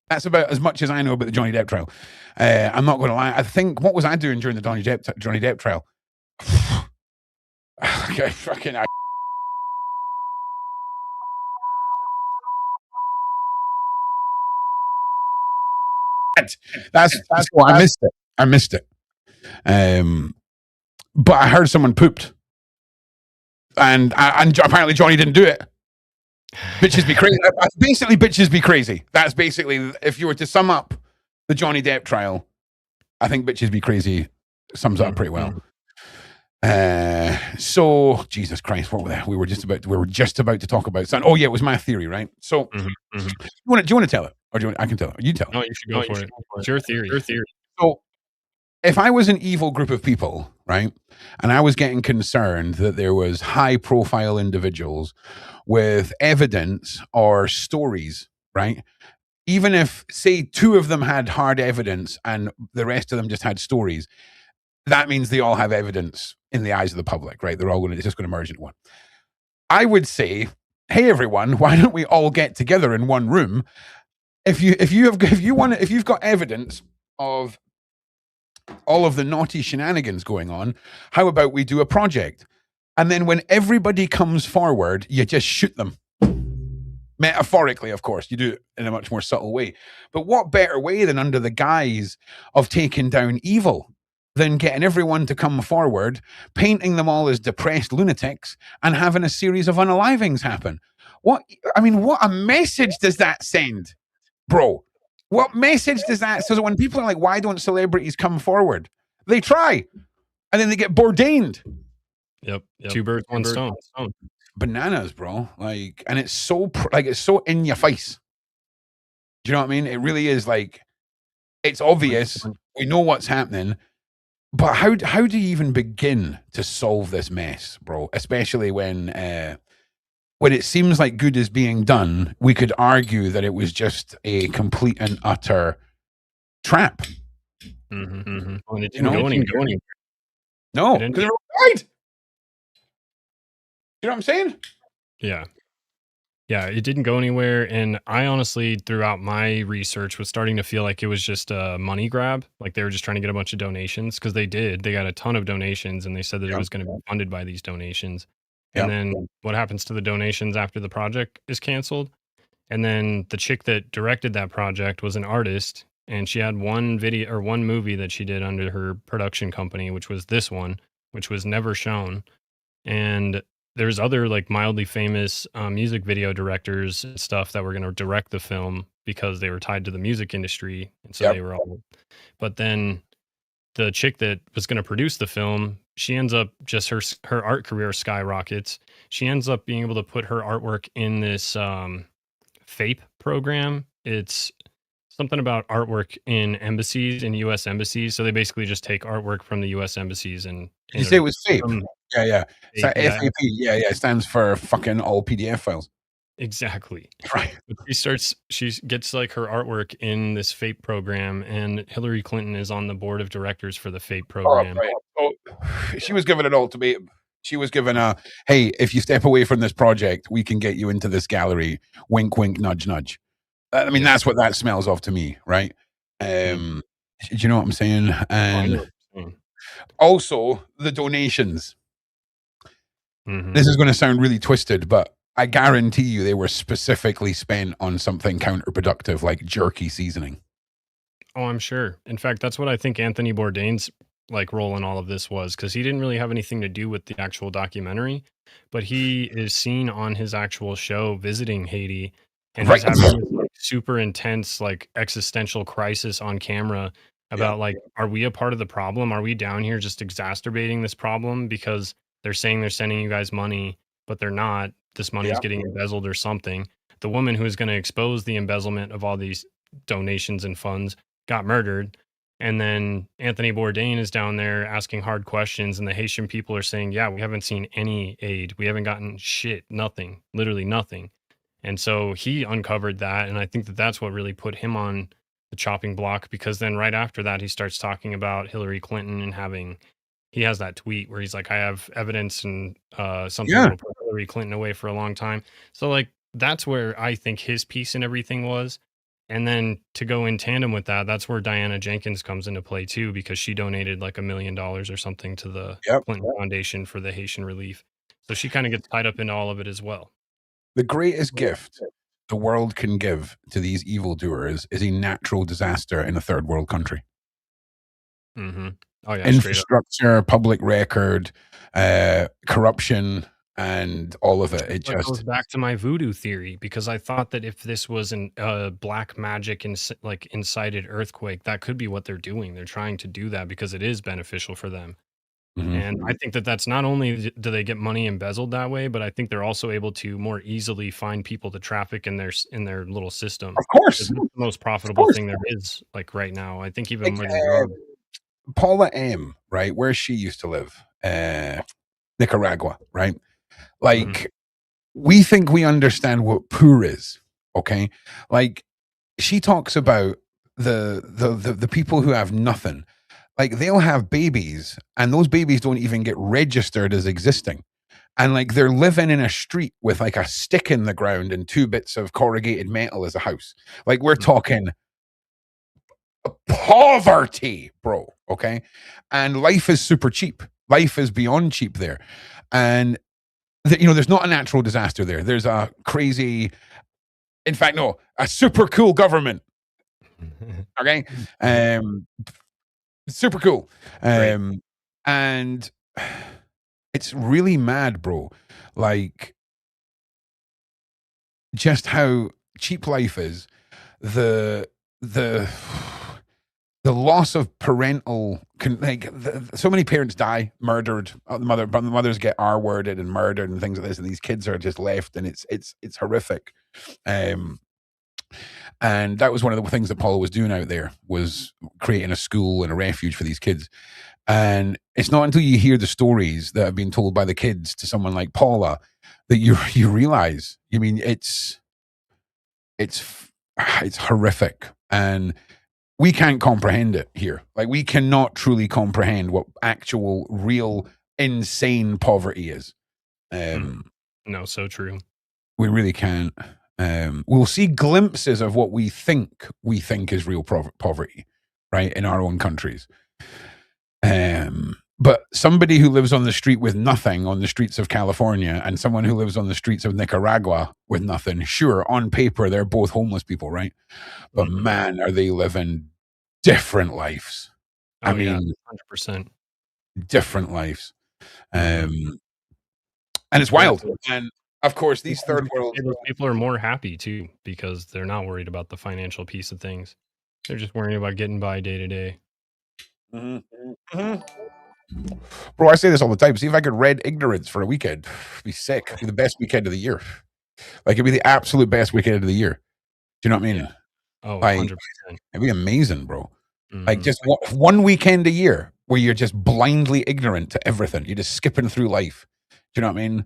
That's about as much as I know about the Johnny Depp trial. I'm not going to lie. I think, what was I doing during the Johnny Depp trial? Okay, fucking... That's what I missed it. I missed it. But I heard someone pooped. And apparently Johnny didn't do it. Bitches be crazy. Basically, bitches be crazy. That's basically, if you were to sum up the Johnny Depp trial, I think bitches be crazy sums it up pretty well. So Jesus Christ, what were that? We were just about to talk about something. Oh yeah, it was my theory, right? So do you want to tell it? Or I can tell it. You tell it. No, you should go for it. It's your theory. So if I was an evil group of people, right, and I was getting concerned that there was high profile individuals with evidence or stories, right, even if, say, 2 of them had hard evidence and the rest of them just had stories, that means they all have evidence in the eyes of the public, right? It's just going to merge into one. I would say, hey everyone, why don't we all get together in one room? If you've got evidence of all of the naughty shenanigans going on, how about we do a project? And then when everybody comes forward, you just shoot them. Metaphorically, of course, you do it in a much more subtle way. But what better way than under the guise of taking down evil than getting everyone to come forward, painting them all as depressed lunatics, and having a series of unalivings happen? What a message does that send? Bro, what message does that? So when people are like, why don't celebrities come forward? They try, and then they get bourdained. Yep. 2 birds, 1 stone. Bananas, bro. Like, and it's so in your face. Do you know what I mean? It really is. Like, it's obvious. We know what's happening, but how do you even begin to solve this mess, bro? Especially when it seems like good is being done, we could argue that it was just a complete and utter trap. And it didn't go anywhere. No, because they're all died. You know what I'm saying? Yeah. Yeah, it didn't go anywhere, and I honestly, throughout my research, was starting to feel like it was just a money grab, like they were just trying to get a bunch of donations because they did. They got a ton of donations, and they said that it Yep. was gonna be funded by these donations. And Yep. then what happens to the donations after the project is canceled? And then the chick that directed that project was an artist, and she had one video or one movie that she did under her production company, which was this one, which was never shown. And there's other like mildly famous music video directors and stuff that were going to direct the film because they were tied to the music industry, and so Yep. they were all. But then the chick that was going to produce the film, she ends up just her art career skyrockets. She ends up being able to put her artwork in this FAPE program. It's something about artwork in embassies, in U.S. embassies. So they basically just take artwork from the U.S. embassies and Did you say it was FAPE? Yeah, yeah. So FAPE, yeah. FAP, yeah, it stands for fucking all PDF files. Exactly. Right. But she gets like her artwork in this FAPE program, and Hillary Clinton is on the board of directors for the FAPE program. Right. Oh, she was given an ultimatum. She was given a, hey, if you step away from this project, we can get you into this gallery. Wink, wink, nudge, nudge. I mean, that's what that smells of to me, right? Do you know what I'm saying? And also the donations. This is going to sound really twisted, but I guarantee you they were specifically spent on something counterproductive like jerky seasoning. Oh, I'm sure. In fact, that's what I think Anthony Bourdain's like role in all of this was, because he didn't really have anything to do with the actual documentary, but he is seen on his actual show visiting Haiti, and he's having this like, super intense like existential crisis on camera about like, are we a part of the problem? Are we down here just exacerbating this problem because they're saying they're sending you guys money, but they're not? This money is getting embezzled or something. The woman who is going to expose the embezzlement of all these donations and funds got murdered. And then Anthony Bourdain is down there asking hard questions, and the Haitian people are saying, yeah, we haven't seen any aid. We haven't gotten shit, nothing, literally nothing. And so he uncovered that. And I think that that's what really put him on the chopping block, because then right after that, he starts talking about Hillary Clinton and he has that tweet where he's like, I have evidence and something that'll put Hillary Clinton away for a long time. So like, that's where I think his piece and everything was. And then to go in tandem with that, that's where Diana Jenkins comes into play too, because she donated like $1 million or something to the Clinton Foundation for the Haitian relief. So she kind of gets tied up into all of it as well. The greatest gift the world can give to these evildoers is a natural disaster in a third world country. Oh yeah, infrastructure, public record, corruption, and all of it. It just goes back to my voodoo theory, because I thought that if this was a black magic and like incited earthquake, that could be what they're doing. They're trying to do that because it is beneficial for them. And I think that that's not only do they get money embezzled that way, but I think they're also able to more easily find people to traffic in their little system. Of course, it's the most profitable thing there is. Like right now, I think even more than Paula M, right, where she used to live, Nicaragua, right? Like, we think we understand what poor is, okay? Like, she talks about the people who have nothing. Like, they'll have babies, and those babies don't even get registered as existing. And like, they're living in a street with like a stick in the ground and 2 bits of corrugated metal as a house. Like, we're talking poverty, bro. Okay. And life is super cheap. Life is beyond cheap there. And there's not a natural disaster there. There's a crazy, in fact, no, a super cool government. Okay. Super cool. And it's really mad, bro. Like, just how cheap life is. The loss of parental, so many parents die, murdered. The mothers get R-worded and murdered and things like this, and these kids are just left, and it's horrific. And that was one of the things that Paula was doing out there, was creating a school and a refuge for these kids. And it's not until you hear the stories that have been told by the kids to someone like Paula that you realize. I mean, it's horrific, and we can't comprehend it here. Like, we cannot truly comprehend what actual, real, insane poverty is. No, so true. We really can't. We'll see glimpses of what we think is real poverty, right, in our own countries. But somebody who lives on the street with nothing on the streets of California and someone who lives on the streets of Nicaragua with nothing, sure, on paper, they're both homeless people, right? But man, are they living different lives. I mean, 100%. Different lives. And it's wild. And of course, these third world people are more happy too because they're not worried about the financial piece of things. They're just worrying about getting by day to day. Bro, I say this all the time. See if I could read ignorance for a weekend. It'd be sick. It'd be the best weekend of the year. Like, it'd be the absolute best weekend of the year. Do you know what I mean? Yeah. Oh, like, 100%. It'd be amazing, bro. Like, just one weekend a year where you're just blindly ignorant to everything. You're just skipping through life. Do you know what I mean?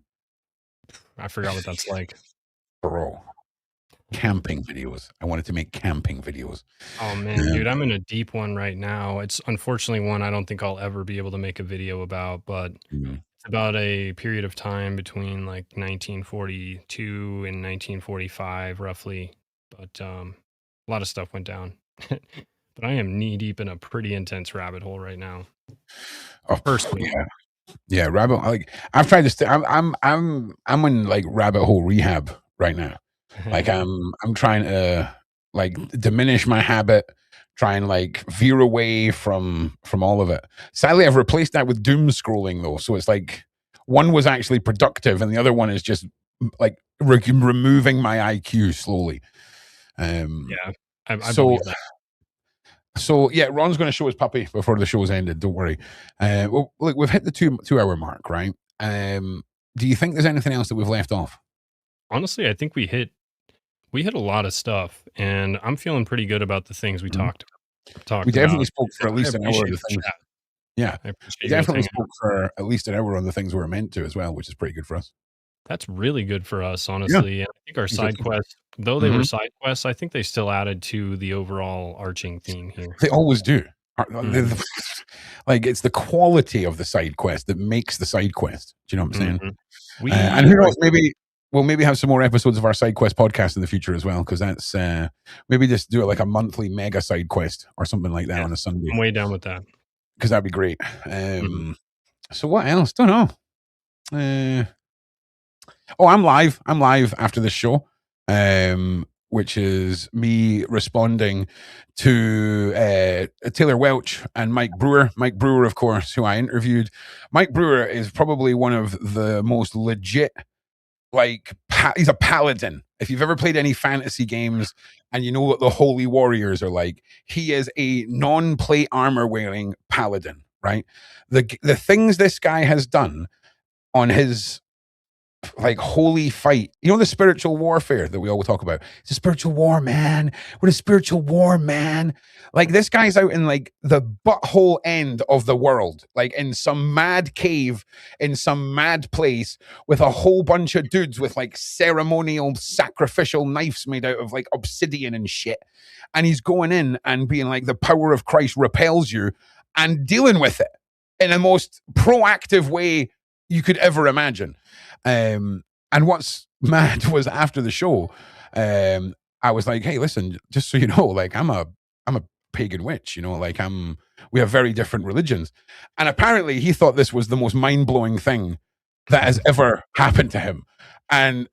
I forgot what that's like. Bro. Camping videos. I wanted to make camping videos. Oh man, dude, I'm in a deep one right now. It's unfortunately one I don't think I'll ever be able to make a video about, but it's about a period of time between like 1942 and 1945 roughly. But a lot of stuff went down. But I am knee deep in a pretty intense rabbit hole right now. Oh, personally. Yeah, rabbit. Like, I've tried to stay. I'm in like rabbit hole rehab right now. Like, I'm trying to like diminish my habit, try and like veer away from all of it. Sadly, I've replaced that with doom scrolling though, so it's like one was actually productive, and the other one is just like removing my IQ slowly. Yeah, I believe that. So yeah, Ron's going to show his puppy before the show's ended. Don't worry. Well, look, we've hit the 2-hour mark, right? Do you think there's anything else that we've left off? Honestly, I think we hit a lot of stuff, and I'm feeling pretty good about the things we talked about. We definitely spoke for at least an hour of the things. Chat. Yeah, we definitely spoke for at least an hour on the things we were meant to as well, which is pretty good for us. That's really good for us, honestly. And I think our side quests, though they were side quests, I think they still added to the overall arching theme here. They always do. Like, it's the quality of the side quest that makes the side quest. Do you know what I'm saying? And who knows, maybe we'll have some more episodes of our side quest podcast in the future as well, because that's maybe just do it like a monthly mega side quest or something like that on a Sunday. I'm way down with that. Because that'd be great. So what else? Don't know. I'm live. I'm live after this show, which is me responding to Taylor Welch and Mike Brewer. Mike Brewer, of course, who I interviewed. Mike Brewer is probably one of the most legit, like, he's a paladin. If you've ever played any fantasy games and you know what the Holy Warriors are like, he is a non-plate armor wearing paladin, right? The things this guy has done on his like holy fight, you know, the spiritual warfare that we all talk about. It's a spiritual war, man. We're a spiritual war, man. Like, this guy's out in like the butthole end of the world, like in some mad cave in some mad place with a whole bunch of dudes with like ceremonial sacrificial knives made out of like obsidian and shit. And he's going in and being like, the power of Christ repels you, and dealing with it in the most proactive way you could ever imagine. And what's mad was after the show, I was like, hey, listen, just so you know, like, I'm a pagan witch, you know, like, we have very different religions. And apparently he thought this was the most mind-blowing thing that has ever happened to him. And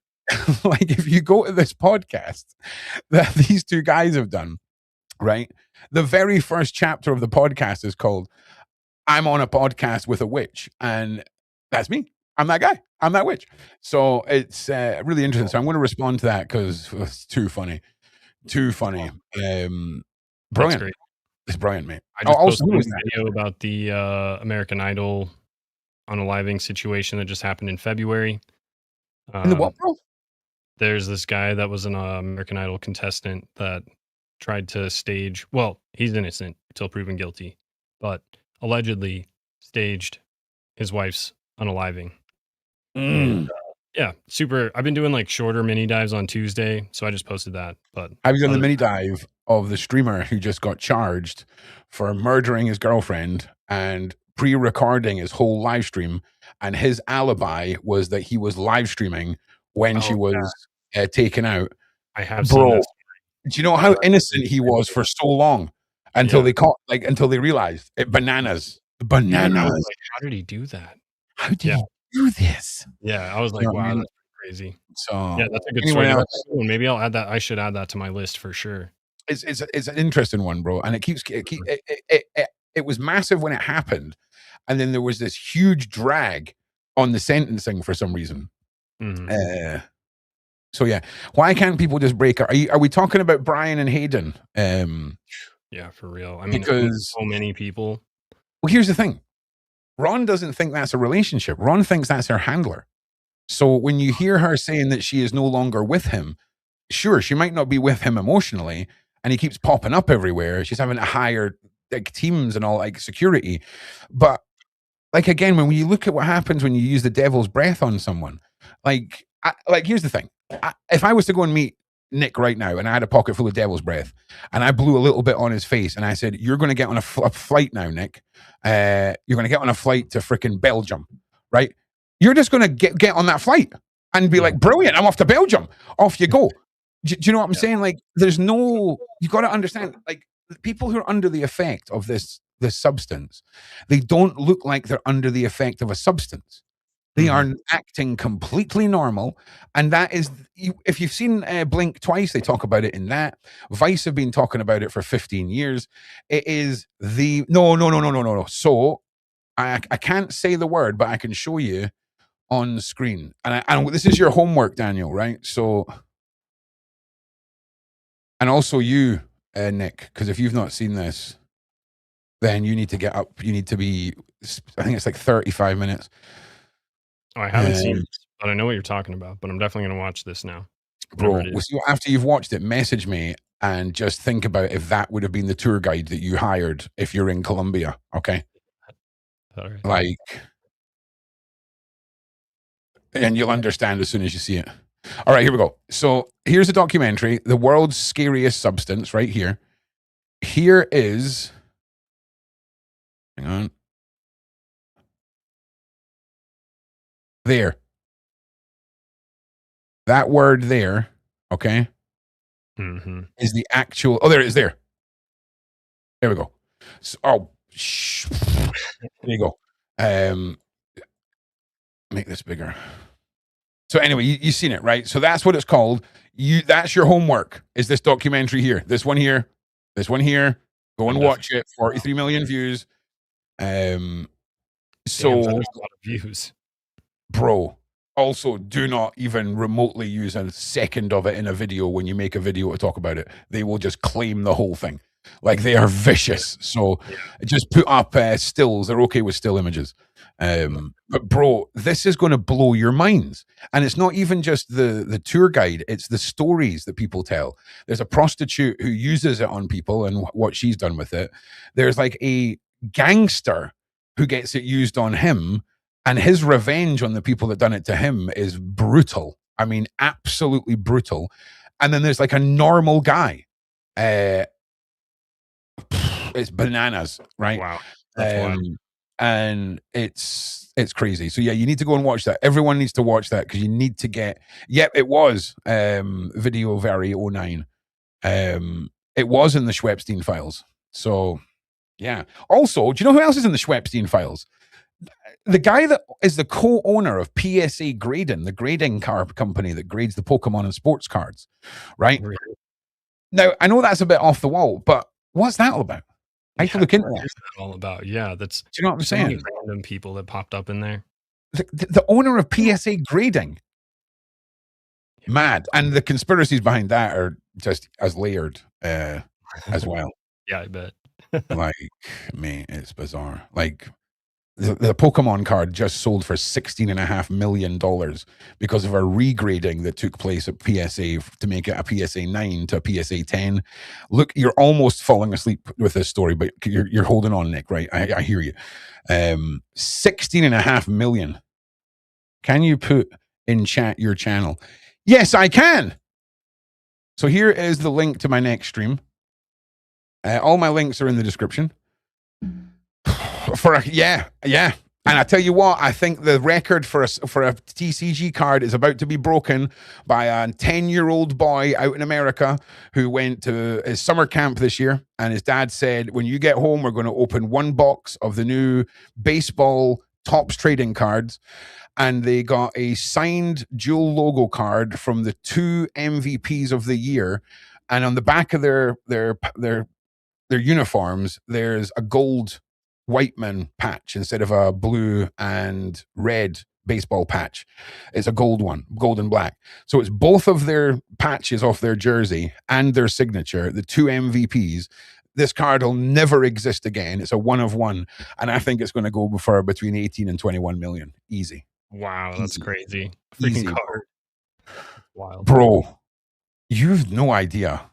like, if you go to this podcast that these two guys have done, right? The very first chapter of the podcast is called I'm on a podcast with a witch. And that's me. I'm that guy. I'm that witch. So it's really interesting. So I'm going to respond to that because it's too funny. Too funny. Brilliant. It's brilliant, mate. I just posted a video about the American Idol unaliving situation that just happened in February. In the what, bro? There's this guy that was an American Idol contestant that tried to stage, well, he's innocent until proven guilty, but allegedly staged his wife's unaliving. And, yeah, super. I've been doing like shorter mini dives on Tuesday, so I just posted that. But I've done the mini dive of the streamer who just got charged for murdering his girlfriend and pre-recording his whole live stream, and his alibi was that he was live streaming when she was taken out. I have seen Bro, this. do you know how innocent he was for so long until they caught, like, until they realized it? Bananas. Even I was Bananas. like, how did he do that? How did Yeah. he do this? Yeah, I was You like, know what I wow, mean? that's crazy. So Yeah, that's a good anyone story. else? That's a good one. Maybe I'll add that. I should add that to my list for sure. It's an interesting one, bro, and it was massive when it happened, and then there was this huge drag on the sentencing for some reason. Mhm. So yeah, why can't people just break up? Are we talking about Brian and Hayden? Yeah, for real. I mean, Because so many people. well, here's the thing. Ron doesn't think that's a relationship. Ron thinks that's her handler. So when you hear her saying that she is no longer with him, sure, she might not be with him emotionally, and he keeps popping up everywhere. She's having to hire like teams and all, like security. But like again, when you look at what happens when you use the devil's breath on someone, like here's the thing. If I was to go and meet Nick right now and I had a pocket full of devil's breath and I blew a little bit on his face and I said, "You're going to get on a flight now, Nick. You're going to get on a flight to freaking Belgium, right? You're just going to get on that flight and be like, brilliant, I'm off to Belgium. Off you go." Do you know what I'm saying? Like, there's no, you got to understand, like, people who are under the effect of this substance, they don't look like they're under the effect of a substance. They are acting completely normal, and that is, if you've seen Blink twice, they talk about it in that. Vice have been talking about it for 15 years. It is the no. So I can't say the word, but I can show you on screen, and this is your homework, Daniel, right? So, and also you, Nick, because if you've not seen this, then you need to get up. You need to be, I think it's like 35 minutes. Oh, I haven't seen it, but I know what you're talking about. But I'm definitely going to watch this now. Bro, after you've watched it, message me and just think about if that would have been the tour guide that you hired if you're in Colombia, okay? All right. Like, and you'll understand as soon as you see it. All right, here we go. So here's a documentary, The World's Scariest Substance, right here. Here is, hang on. There. That word there, okay, is the actual, oh, there it is, there. There we go. So, there you go. Make this bigger. So anyway, you've seen it, right? So that's what it's called. That's your homework, is this documentary here. This one here. This one here. Go and watch it. 43 million views. So Damn, that's a lot of views. Bro, also do not even remotely use a second of it in a video when you make a video to talk about it. They will just claim the whole thing. Like, they are vicious. So just put up stills. They're okay with still images. But bro, this is going to blow your minds. And it's not even just the tour guide. It's the stories that people tell. There's a prostitute who uses it on people and what she's done with it. There's like a gangster who gets it used on him, and his revenge on the people that done it to him is brutal. I mean, absolutely brutal. And then there's like a normal guy. It's bananas, right? Wow. That's and it's crazy. So yeah, you need to go and watch that. Everyone needs to watch that, because you need to get, it was Video Very 09. It was in the Schwepstein files. So yeah. Also, do you know who else is in the Schwepstein files? The guy that is the co-owner of PSA Grading, the grading card company that grades the Pokemon and sports cards, right? Really? Now, I know that's a bit off the wall, but what's that all about? I have to look into that. What's that all about? Yeah, that's. Do you know what I'm saying? Random people that popped up in there. The owner of PSA Grading. Mad. And the conspiracies behind that are just as layered as well. Yeah, I bet. Like, mate, it's bizarre. Like, the Pokemon card just sold for $16.5 million because of a regrading that took place at PSA to make it a PSA 9 to a PSA 10. Look, you're almost falling asleep with this story, but you're holding on, Nick, right? I hear you. $16.5 million. Can you put in chat your channel? Yes, I can. So here is the link to my next stream. All my links are in the description. Yeah. And I tell you what, I think the record for a TCG card is about to be broken by a 10-year-old boy out in America who went to his summer camp this year. And his dad said, when you get home, we're going to open one box of the new baseball Topps trading cards. And they got a signed dual logo card from the 2 MVPs of the year. And on the back of their uniforms, there's a gold Whiteman patch instead of a blue and red baseball patch. It's a gold one, gold and black. So it's both of their patches off their jersey and their signature, the 2 MVPs. This card will never exist again. It's a one of one. And I think it's going to go for between 18 and 21 million. Easy. Wow, that's crazy. Freaking Easy, card. Wild. Bro, you've no idea.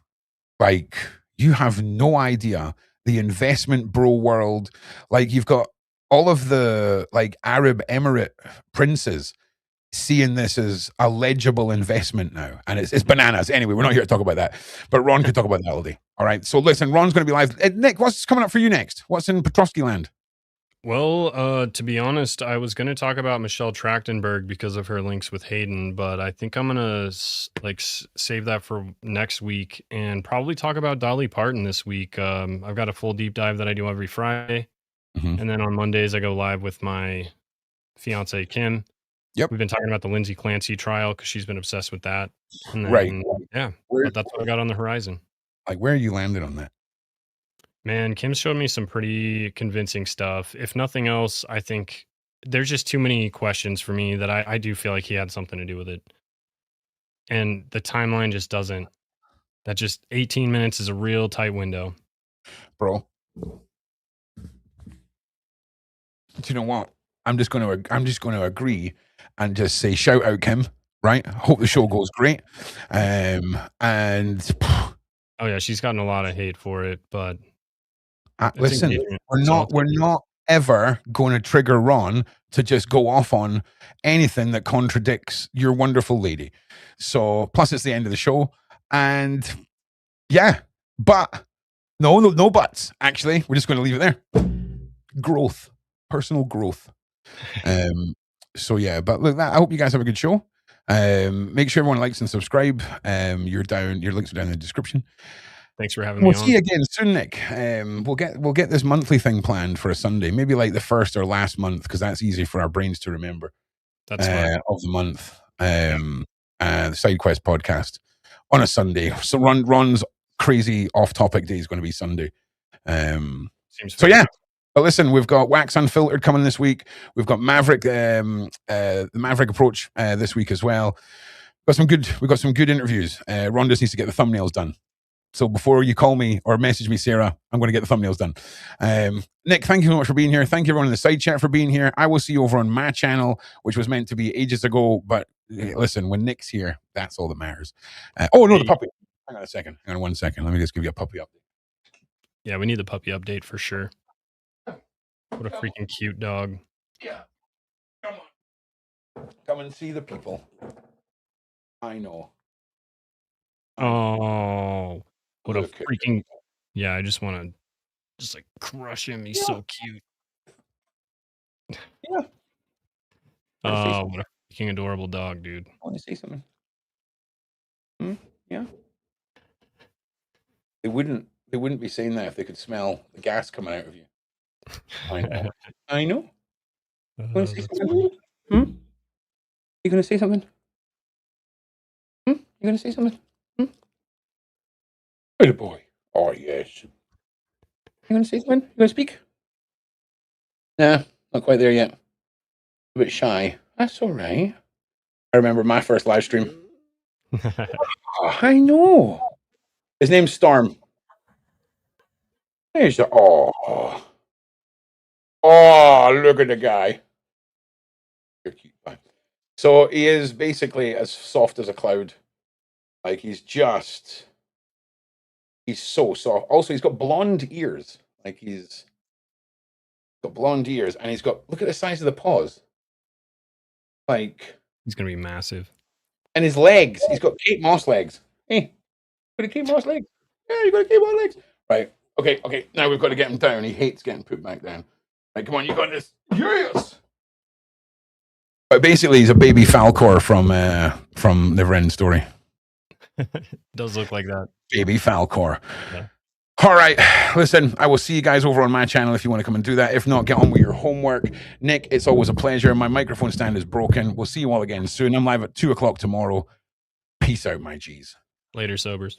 Like, you have no idea the investment bro world. Like, you've got all of the like Arab Emirate princes seeing this as a legible investment now, and it's bananas. Anyway, we're not here to talk about that, but Ron could talk about that all day. All right, so listen, Ron's going to be live. Nick, what's coming up for you next? What's in Petrovsky land? Well, to be honest, I was going to talk about Michelle Trachtenberg because of her links with Hayden, but I think I'm going to save that for next week and probably talk about Dolly Parton this week. I've got a full deep dive that I do every Friday. And then on Mondays, I go live with my fiance, Kim. Yep. We've been talking about the Lindsay Clancy trial because she's been obsessed with that. And then, Right. Yeah, but that's what I got on the horizon. Like, where are you landed on that? Man, Kim showed me some pretty convincing stuff. If nothing else, I think there's just too many questions for me that I do feel like he had something to do with it. And the timeline just doesn't. That just 18 minutes is a real tight window. Bro. Do you know what? I'm just going to agree and just say shout out Kim, right? Hope the show goes great. And oh yeah, she's gotten a lot of hate for it, but listen, we're not ever going to trigger Ron to just go off on anything that contradicts your wonderful lady. So plus it's the end of the show, and yeah, but no buts. Actually, we're just going to leave it there. Growth, personal growth. So yeah, but look, I hope you guys have a good show. Make sure everyone likes and subscribe. Your links are down in the description. Thanks for having me on. We'll see you again soon, Nick. We'll get this monthly thing planned for a Sunday, maybe like the first or last month, because that's easy for our brains to remember. That's fine. Of the month. The Side Quest podcast on a Sunday. So Ron's crazy off-topic day is going to be Sunday. Seems so yeah. But listen, we've got Wax Unfiltered coming this week. We've got Maverick, the Maverick approach this week as well. We've got some good interviews. Ron just needs to get the thumbnails done. So before you call me or message me, Sarah, I'm going to get the thumbnails done. Nick, thank you so much for being here. Thank you everyone in the side chat for being here. I will see you over on my channel, which was meant to be ages ago. But listen, when Nick's here, that's all that matters. The puppy. Hang on a second. Hang on 1 second. Let me just give you a puppy update. Yeah, we need the puppy update for sure. What a freaking cute dog. Yeah. Come on. Come and see the people. I know. Oh, what a freaking... Yeah, I just want to just like crush him. He's so cute. Yeah. Oh, what a freaking adorable dog, dude. I want to say something. Yeah. They wouldn't be saying that if they could smell the gas coming out of you. I know. You want to say something? You going to say something? You going to say something? Good boy. Oh, yes. You going to say something? You going to speak? Nah, not quite there yet. A bit shy. That's all right. I remember my first live stream. I know. His name's Storm. There's the... Oh, look at the guy. You're cute. So he is basically as soft as a cloud. Like, he's so soft. Also, he's got blonde ears. Like, he's got blonde ears, and look at the size of the paws. Like, he's gonna be massive. And his legs. He's got Kate Moss legs. Hey, got a Kate Moss legs. Yeah, you got a Kate Moss legs. Right. Okay. Now we've got to get him down. He hates getting put back down. Right, come on, you got this. Yes. But basically, he's a baby Falcor from Neverending Story. Does look like that. Baby Falcor. Yeah. All right, listen, I will see you guys over on my channel if you want to come and do that. If not, get on with your homework. Nick, it's always a pleasure. My microphone stand is broken. We'll see you all again soon. I'm live at 2 o'clock tomorrow. Peace out, my G's. Later, sobers.